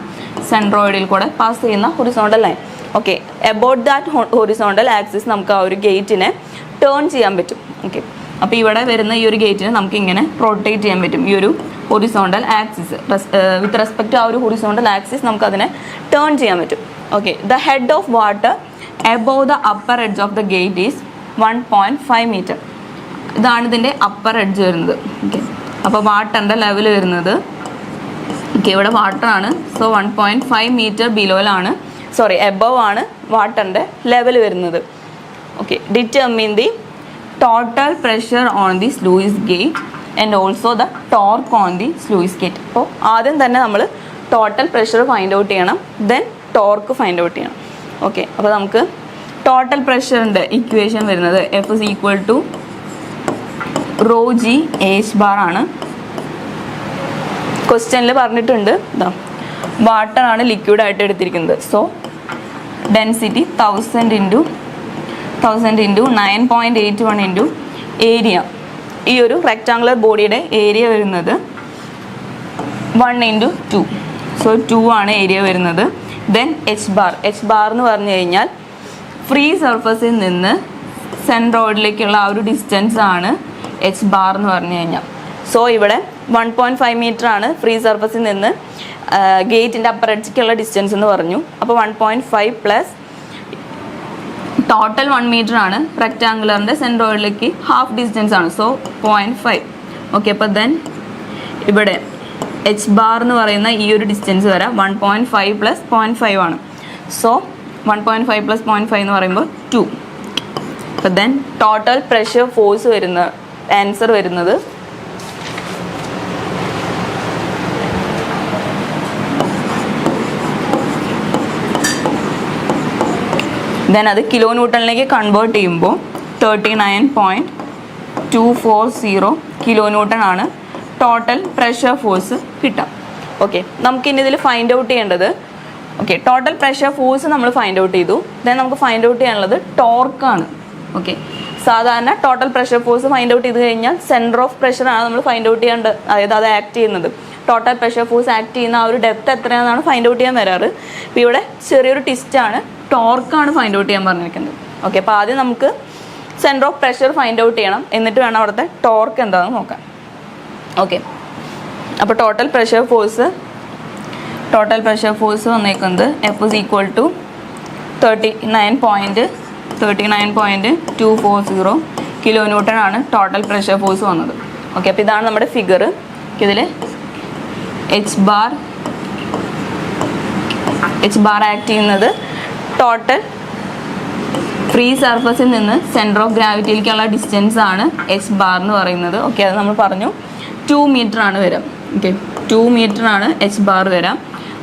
സെൻട്രോയിഡിൽ കൂടെ പാസ് ചെയ്യുന്ന horizontal line. Okay, about that horizontal axis നമുക്ക് ആ ഒരു ഗേറ്റിനെ ടേൺ ചെയ്യാൻ പറ്റും. ഓക്കെ, അപ്പോൾ ഇവിടെ വരുന്ന ഈ ഒരു ഗേറ്റിനെ നമുക്ക് ഇങ്ങനെ റൊട്ടേറ്റ് ചെയ്യാൻ പറ്റും. ഈ ഒരു horizontal axis with respect to ആ ഒരു ഹൊറിസോണ്ടൽ ആക്സിസ് നമുക്കതിനെ ടേൺ ചെയ്യാൻ പറ്റും. Okay, the head of water above the upper edge of the gate is 1.5 metre. ഇതാണ് ഇതിൻ്റെ അപ്പർ എഡ്ജ് വരുന്നത്. ഓക്കെ, അപ്പോൾ വാട്ടറിൻ്റെ ലെവൽ വരുന്നത്, ഓക്കെ ഇവിടെ വാട്ടറാണ്, സോ 1.5 മീറ്റർ ബിലോയിലാണ്, എബവ് ആണ് വാട്ടറിൻ്റെ ലെവൽ വരുന്നത്. Okay, determine the total pressure on the sluice gate and also the torque on the sluice gate. അപ്പോൾ ആദ്യം തന്നെ നമ്മൾ ടോട്ടൽ പ്രഷർ ഫൈൻഡ് ഔട്ട് ചെയ്യണം, ദെൻ ടോർക്ക് ഫൈൻഡ് ഔട്ട് ചെയ്യണം. ഓക്കെ, അപ്പോൾ നമുക്ക് ടോട്ടൽ പ്രഷറിൻ്റെ ഇക്വേഷൻ വരുന്നത് F is equal to rho G H bar ആണ്. ക്വസ്റ്റ്യനിൽ പറഞ്ഞിട്ടുണ്ട്, ഇതാ വാട്ടറാണ് ലിക്വിഡായിട്ട് എടുത്തിരിക്കുന്നത്. So density 1000 into 9.81 into area. ഈ ഒരു റെക്ടാങ്കുലർ ബോഡിയുടെ ഏരിയ വരുന്നത് 1 ഇൻറ്റു 2, സോ 2 ആണ് ഏരിയ വരുന്നത്. ദെൻ എച്ച് ബാർ എന്ന് പറഞ്ഞു കഴിഞ്ഞാൽ ഫ്രീ സർഫസിൽ നിന്ന് സെൻട്രോയിഡിലേക്കുള്ള ആ ഒരു ഡിസ്റ്റൻസ് ആണ് എച്ച് ബാർ എന്ന് പറഞ്ഞു കഴിഞ്ഞാൽ. സോ ഇവിടെ 1.5 മീറ്റർ ആണ് ഫ്രീ സർഫസിൽ നിന്ന് ഗേറ്റിൻ്റെ അപ്പർ എഡ്ജിലേക്കുള്ള ഡിസ്റ്റൻസ് എന്ന് പറഞ്ഞു. അപ്പോൾ 1.5 പ്ലസ് ടോട്ടൽ 1 മീറ്റർ ആണ്, റെക്ടാങ്കുലറിൻ്റെ സെൻട്രോയിഡിലേക്ക് ഹാഫ് ഡിസ്റ്റൻസ് ആണ്, സോ 0.5. ഓക്കെ, അപ്പോൾ ദെൻ ഇവിടെ എച്ച് ബാർ എന്ന് പറയുന്ന ഈ ഒരു ഡിസ്റ്റൻസ് വരാം 1.5 പ്ലസ് 0.5 ആണ്. സോ 1.5 പ്ലസ് 0.5 എന്ന് പറയുമ്പോൾ 2. അപ്പോൾ ദെൻ ടോട്ടൽ പ്രഷർ ഫോഴ്സ് വരുന്ന ആൻസർ വരുന്നത് ദെൻ അത് കിലോ ന്യൂട്ടണിലേക്ക് കൺവേർട്ട് ചെയ്യുമ്പോൾ 39.240 കിലോ ന്യൂട്ടൺ ആണ് ടോട്ടൽ പ്രഷർ ഫോഴ്സ് കിട്ടുക. ഓക്കെ, നമുക്കിനി ഇതിൽ ഫൈൻഡ് ഔട്ട് ചെയ്യേണ്ടത്, ഓക്കെ ടോട്ടൽ പ്രഷർ ഫോഴ്സ് നമ്മൾ ഫൈൻഡ് ഔട്ട് ചെയ്തു. ദെൻ നമുക്ക് ഫൈൻഡ് ഔട്ട് ചെയ്യാനുള്ളത് ടോർക്കാണ്. ഓക്കെ, സാധാരണ total pressure force find out ചെയ്ത് കഴിഞ്ഞാൽ സെൻറ്റർ ഓഫ് പ്രഷറാണ് നമ്മൾ ഫൈൻഡ് ഔട്ട് ചെയ്യേണ്ടത്, അതായത് അത് ആക്ട് ചെയ്യുന്നത്. ടോട്ടൽ പ്രഷർ ഫോഴ്സ് ആക്ട് ചെയ്യുന്ന ആ ഒരു ഡെപ്ത് എത്രയാണെന്നാണ് ഫൈൻഡ് ഔട്ട് ചെയ്യാൻ വരാറ്. ഇപ്പോൾ ഇവിടെ ചെറിയൊരു ട്വിസ്റ്റാണ്, ടോർക്കാണ് ഫൈൻഡ് ഔട്ട് ചെയ്യാൻ പറഞ്ഞിരിക്കുന്നത്. ഓക്കെ, അപ്പോൾ ആദ്യം നമുക്ക് centre of pressure find out ചെയ്യണം, എന്നിട്ട് വേണം അവിടുത്തെ ടോർക്ക് എന്താണെന്ന് നോക്കാം. ഓക്കെ, അപ്പോൾ ടോട്ടൽ പ്രഷർ ഫോഴ്സ് വന്നേക്കുന്നത് F is equal to 39.240 kilo newton ആണ് ടോട്ടൽ പ്രഷർ ഫോഴ്സ് വന്നത്. ഓക്കെ, അപ്പോൾ ഇതാണ് നമ്മുടെ ഫിഗർ. ഇതിൽ എച്ച് ബാർ ആക്ട് ചെയ്യുന്നത് ടോട്ടൽ ഫ്രീ സർഫസിൽ നിന്ന് സെൻറ്റർ ഓഫ് ഗ്രാവിറ്റിയിലേക്കുള്ള ഡിസ്റ്റൻസ് ആണ് എച്ച് ബാർ എന്ന് പറയുന്നത്. ഓക്കെ, അത് നമ്മൾ പറഞ്ഞു 2 മീറ്റർ ആണ് വരാം. ഓക്കെ, 2 മീറ്റർ ആണ് എച്ച് ബാർ വരാം.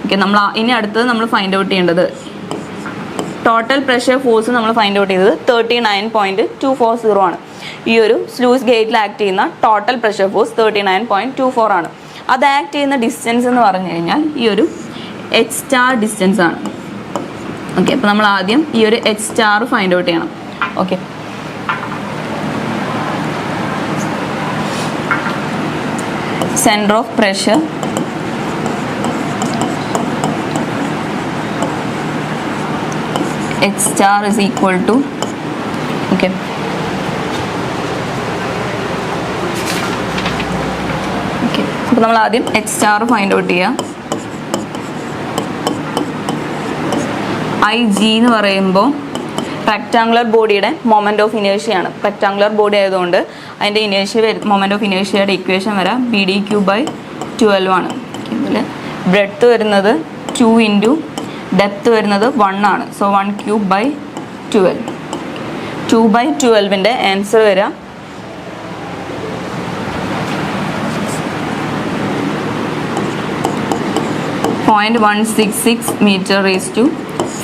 ഓക്കെ, നമ്മൾ ഇനി അടുത്തത് നമ്മൾ ഫൈൻഡ് ഔട്ട് ചെയ്യേണ്ടത് ടോട്ടൽ പ്രഷർ ഫോഴ്സ് നമ്മൾ ഫൈൻഡ് ഔട്ട് ചെയ്തത് 39.240 ആണ്. ഈ ഒരു സ്ലൂയിസ് ഗേറ്റിൽ ആക്ട് ചെയ്യുന്ന ടോട്ടൽ പ്രഷർ ഫോഴ്സ് 39.24 ആണ്. അത് ആക്ട് ചെയ്യുന്ന ഡിസ്റ്റൻസ് എന്ന് പറഞ്ഞു കഴിഞ്ഞാൽ ഈ ഒരു എച്ച് സ്റ്റാർ ഡിസ്റ്റൻസ് ആണ്. ഓക്കെ, അപ്പോൾ നമ്മൾ ആദ്യം ഈ ഒരു എച്ച് സ്റ്റാർ ഫൈൻഡ് ഔട്ട് ചെയ്യണം. Okay, center of pressure H star is equal to okay. അപ്പോൾ നമ്മൾ ആദ്യം എച്ച് സ്റ്റാർ ഫൈൻഡ് ഔട്ട് ചെയ്യാം. ഐ ജി എന്ന് പറയുമ്പോൾ റെക്ടാങ്കുലർ ബോഡിയുടെ മൊമെൻ്റ് ഓഫ് ഇനേഴ്ഷ്യയാണ്. റെക്ടാങ്കുലർ ബോഡി ആയതുകൊണ്ട് അതിൻ്റെ ഇനേഴ്ഷ്യ മൊമെൻ്റ് ഓഫ് ഇനേഴ്ഷ്യയുടെ ഇക്വേഷൻ വരാം BDQ/12 ആണ്. ഇതിൽ ബ്രെഡ്ത്ത് വരുന്നത് 2 ഇൻറ്റു ഡെപ്ത്ത് വരുന്നത് 1 ആണ്. സോ 1³ 2/12ൻ്റെ ആൻസർ വരാം 0.166 മീറ്റർ റേസ് ടു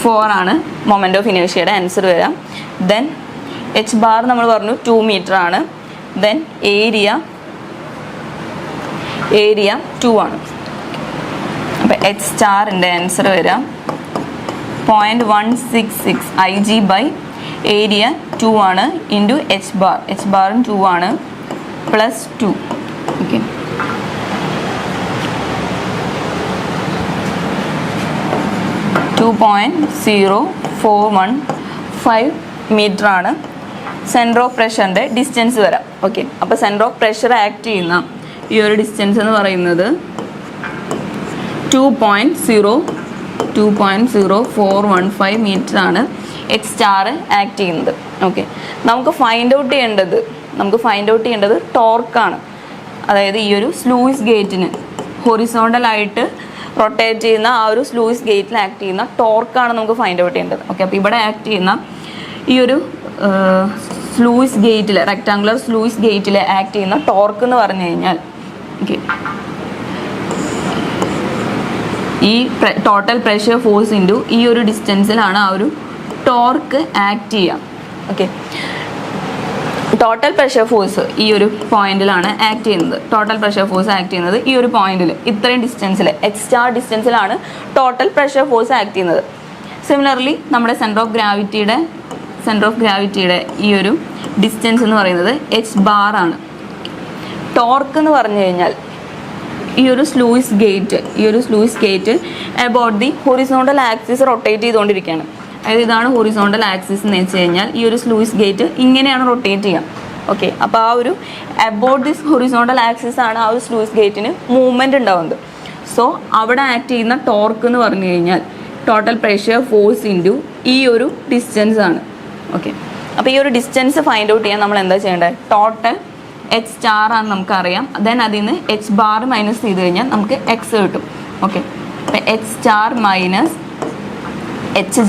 4 ആണ് മൊമെൻ്റ് ഓഫ് ഇനേഴ്ഷ്യയുടെ ആൻസർ വരാം. ദെൻ എച്ച് ബാർ നമ്മൾ പറഞ്ഞു 2 മീറ്റർ ആണ്. ദെൻ ഏരിയ 2 ആണ്. അപ്പോൾ എച്ച് സ്റ്റാറിൻ്റെ ആൻസർ വരാം 0.166 IG/ഏരിയ 2 ആണ് ഇൻറ്റു എച്ച് ബാറും 2 ആണ് പ്ലസ് 2 ഓക്കെ. 2.0415 മീറ്റർ ആണ് സെൻറ്റർ ഓഫ് പ്രഷറിൻ്റെ ഡിസ്റ്റൻസ് വരാം. ഓക്കെ, അപ്പോൾ സെൻറ്റർ ഓഫ് പ്രഷർ ആക്ട് ചെയ്യുന്ന ഈ ഒരു ഡിസ്റ്റൻസ് എന്ന് പറയുന്നത് 2.0415 മീറ്റർ ആണ് എച്ച് സ്റ്റാർ ആക്ട് ചെയ്യുന്നത്. ഓക്കെ, നമുക്ക് ഫൈൻഡ് ഔട്ട് ചെയ്യേണ്ടത് ടോർക്കാണ്. അതായത് ഈ ഒരു സ്ലൂയിസ് ഗേറ്റിന് ഹൊറിസോണ്ടലായിട്ട് റൊട്ടേറ്റ് ചെയ്യുന്ന ആ ഒരു സ്ലൂയിസ് ഗേറ്റിൽ ആക്ട് ചെയ്യുന്ന ടോർക്കാണ് നമുക്ക് ഫൈൻഡ് ഔട്ട് ചെയ്യേണ്ടത്. ഓക്കെ, അപ്പോൾ ഇവിടെ ആക്ട് ചെയ്യുന്ന ഈ ഒരു സ്ലൂയിസ് ഗേറ്റിൽ റെക്ടാങ്കുലർ സ്ലൂയിസ് ഗേറ്റിൽ ആക്ട് ചെയ്യുന്ന ടോർക്ക് എന്ന് പറഞ്ഞു കഴിഞ്ഞാൽ ഓക്കെ, ഈ ടോട്ടൽ പ്രഷർ ഫോഴ്സ് ഇൻറ്റു ഈ ഒരു ഡിസ്റ്റൻസിലാണ് ആ ഒരു ടോർക്ക് ആക്ട് ചെയ്യുക. ഓക്കെ, ടോട്ടൽ പ്രഷർ ഫോഴ്സ് ഈ ഒരു പോയിന്റിലാണ് ആക്ട് ചെയ്യുന്നത്. ടോട്ടൽ പ്രഷർ ഫോഴ്സ് ആക്ട് ചെയ്യുന്നത് ഈ ഒരു പോയിന്റിൽ ഇത്രയും ഡിസ്റ്റൻസിൽ എച്ച് സ്റ്റാർ ഡിസ്റ്റൻസിലാണ് ടോട്ടൽ പ്രഷർ ഫോഴ്സ് ആക്ട് ചെയ്യുന്നത്. സിമിലർലി നമ്മുടെ സെൻറ്റർ ഓഫ് ഗ്രാവിറ്റിയുടെ ഈ ഒരു ഡിസ്റ്റൻസ് എന്ന് പറയുന്നത് എച്ച് ബാർ ആണ്. ടോർക്ക് എന്ന് പറഞ്ഞു കഴിഞ്ഞാൽ ഈ ഒരു sluice gate about the horizontal axis rotate ചെയ്തുകൊണ്ടിരിക്കുകയാണ്. അതായത് ഇതാണ് ഹൊറിസോണ്ടൽ ആക്സിസ് എന്ന് വെച്ച് കഴിഞ്ഞാൽ ഈ ഒരു സ്ലൂയിസ് ഗേറ്റ് ഇങ്ങനെയാണ് റൊട്ടേറ്റ് ചെയ്യുക. ഓക്കെ, അപ്പോൾ ആ ഒരു അബൌട്ട് ദിസ് ഹൊറിസോണ്ടൽ ആക്സിസ് ആണ് ആ ഒരു സ്ലൂയിസ് ഗേറ്റിന് മൂവ്മെൻറ്റ് ഉണ്ടാവുന്നത്. സോ അവിടെ ആക്ട് ചെയ്യുന്ന ടോർക്ക് എന്ന് പറഞ്ഞു കഴിഞ്ഞാൽ ടോട്ടൽ പ്രഷർ ഫോഴ്സ് ഇൻറ്റു ഈ ഒരു ഡിസ്റ്റൻസ് ആണ്. ഓക്കെ, അപ്പോൾ ഈ ഒരു ഡിസ്റ്റൻസ് ഫൈൻഡ് ഔട്ട് ചെയ്യാൻ നമ്മൾ എന്താ ചെയ്യേണ്ടത്? ടോട്ടൽ എച്ച് സ്റ്റാർ ആണ് നമുക്കറിയാം. ദെൻ അതിൽ നിന്ന് എച്ച് ബാർ മൈനസ് ചെയ്ത് കഴിഞ്ഞാൽ നമുക്ക് എക്സ് കിട്ടും. ഓക്കെ, അപ്പോൾ H star minus H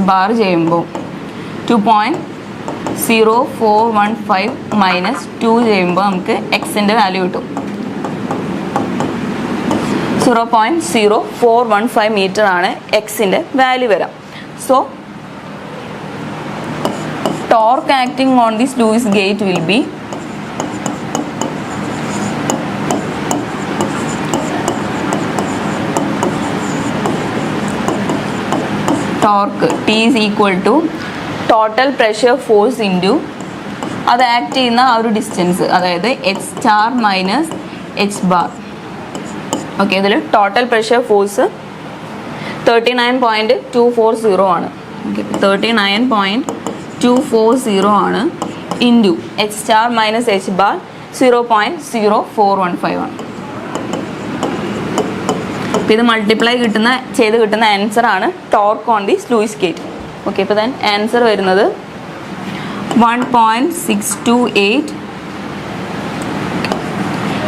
bar ചെയ്യുമ്പോൾ 2.0415 മൈനസ് 2 ചെയ്യുമ്പോൾ നമുക്ക് എക്സിൻ്റെ വാല്യൂ കിട്ടും 0.0415 മീറ്റർ ആണ് എക്സിൻ്റെ വാല്യൂ വരാം. So torque acting on the sluice gate will be torque T is equal to total pressure force into അത് ആക്ട് ചെയ്യുന്ന ആ ഒരു ഡിസ്റ്റൻസ്, അതായത് H star minus H bar. Okay, ഇതിൽ ടോട്ടൽ പ്രഷർ ഫോഴ്സ് 39.240 ആണ്. ഓക്കെ, 39.240 ആണ് into H star minus H bar 0.0415 ആണ്. അപ്പോൾ ഇത് മൾട്ടിപ്ലൈ ചെയ്ത് കിട്ടുന്ന ആൻസർ ആണ് torque on the sluice gate. Okay, ഇപ്പോൾ ദെൻ ആൻസർ വരുന്നത് 1.628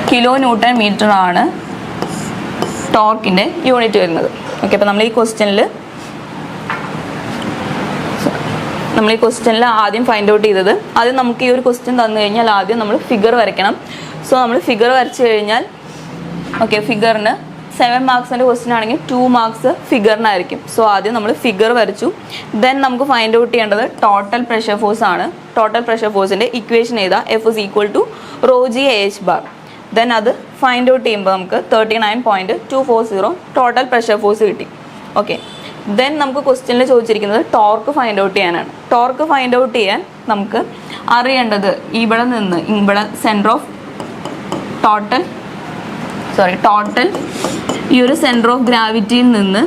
കിലോ ന്യൂട്ടൺ മീറ്റർ ആണ് ടോർക്കിൻ്റെ യൂണിറ്റ് വരുന്നത്. ഓക്കെ, അപ്പോൾ നമ്മൾ ഈ ക്വസ്റ്റ്യനിൽ ആദ്യം ഫൈൻഡ് ഔട്ട് ചെയ്തത്, ആദ്യം നമുക്ക് ഈ ഒരു ക്വസ്റ്റ്യൻ തന്നു കഴിഞ്ഞാൽ ആദ്യം നമ്മൾ ഫിഗർ വരയ്ക്കണം. സോ നമ്മൾ ഫിഗർ വരച്ച് കഴിഞ്ഞാൽ ഓക്കെ, ഫിഗറിന് 7 മാർക്സിൻ്റെ ക്വസ്റ്റ്യൻ ആണെങ്കിൽ 2 മാർക്സ് ഫിഗറിനായിരിക്കും. സോ ആദ്യം നമ്മൾ ഫിഗർ വരച്ചു. ദെൻ നമുക്ക് ഫൈൻഡ് ഔട്ട് ചെയ്യേണ്ടത് ടോട്ടൽ പ്രഷർ ഫോഴ്സ് ആണ്. ടോട്ടൽ പ്രഷർ ഫോഴ്സിൻ്റെ ഇക്വേഷൻ ചെയ്താൽ F is equal to ρg AH bar. Then അത് ഫൈൻഡ് ഔട്ട് ചെയ്യുമ്പോൾ നമുക്ക് 39.240 ടോട്ടൽ പ്രഷർ ഫോഴ്സ് കിട്ടി. ഓക്കെ, ദെൻ നമുക്ക് ക്വസ്റ്റ്യനിൽ ചോദിച്ചിരിക്കുന്നത് ടോർക്ക് ഫൈൻഡ് ഔട്ട് ചെയ്യാനാണ്. ടോർക്ക് ഫൈൻഡ് ഔട്ട് ചെയ്യാൻ നമുക്ക് അറിയേണ്ടത് ഇവിടെ സെൻറ്റർ ഓഫ് ടോട്ടൽ ഈ ഒരു സെൻറ്റർ ഓഫ് ഗ്രാവിറ്റിയിൽ നിന്ന്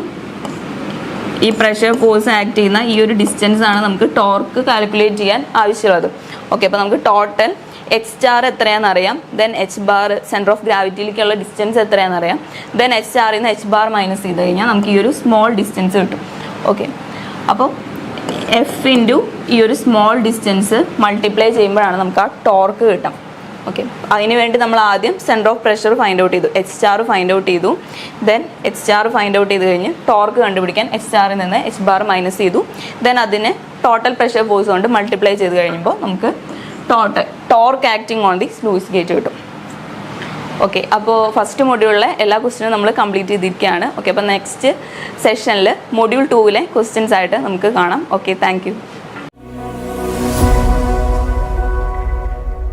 ഈ പ്രഷർ ഫോഴ്സ് ആക്ട് ചെയ്യുന്ന ഈ ഒരു ഡിസ്റ്റൻസ് ആണ് നമുക്ക് ടോർക്ക് കാൽക്കുലേറ്റ് ചെയ്യാൻ ആവശ്യമുള്ളത്. ഓക്കെ, അപ്പോൾ നമുക്ക് ടോട്ടൽ എച്ച് സ്റ്റാർ എത്രയാണെന്ന് അറിയാം, then H bar centre of ഗ്രാവിറ്റിയിലേക്കുള്ള ഡിസ്റ്റൻസ് എത്രയാണെന്ന് അറിയാം, ദെൻ എച്ച് സ്റ്റാറിൽ നിന്ന് എച്ച് ബാർ മൈനസ് ചെയ്ത് കഴിഞ്ഞാൽ നമുക്ക് ഈ ഒരു സ്മോൾ ഡിസ്റ്റൻസ് കിട്ടും. ഓക്കെ, അപ്പോൾ എഫ് ഇൻറ്റു ഈ ഒരു സ്മോൾ ഡിസ്റ്റൻസ് മൾട്ടിപ്ലൈ ചെയ്യുമ്പോഴാണ് നമുക്ക് ആ ടോർക്ക് കിട്ടാം. ഓക്കെ, അതിന് വേണ്ടി നമ്മൾ ആദ്യം centre of pressure find out ചെയ്തു, എച്ച് സ്റ്റാർ ഫൈൻഡ് ഔട്ട് ചെയ്തു, then H star find out ചെയ്ത് കഴിഞ്ഞ് ടോർക്ക് കണ്ടുപിടിക്കാൻ എച്ച് സ്റ്റാറിൽ നിന്ന് എച്ച് ബാർ മൈനസ് ചെയ്തു, ദെൻ അതിനെ ടോട്ടൽ പ്രഷർ ഫോഴ്സ് കൊണ്ട് മൾട്ടിപ്ലൈ ചെയ്ത് കഴിയുമ്പോൾ നമുക്ക് torque acting on the sluice gate കിട്ടും. ഓക്കെ, അപ്പോൾ ഫസ്റ്റ് മൊഡ്യൂളിലെ എല്ലാ ക്വസ്റ്റ്യനും നമ്മൾ കംപ്ലീറ്റ് ചെയ്തിരിക്കുകയാണ്. ഓക്കെ, അപ്പോൾ നെക്സ്റ്റ് സെഷനിൽ മൊഡ്യൂൾ 2 ക്വസ്റ്റ്യൻസ് ആയിട്ട് നമുക്ക് കാണാം. Okay, thank you.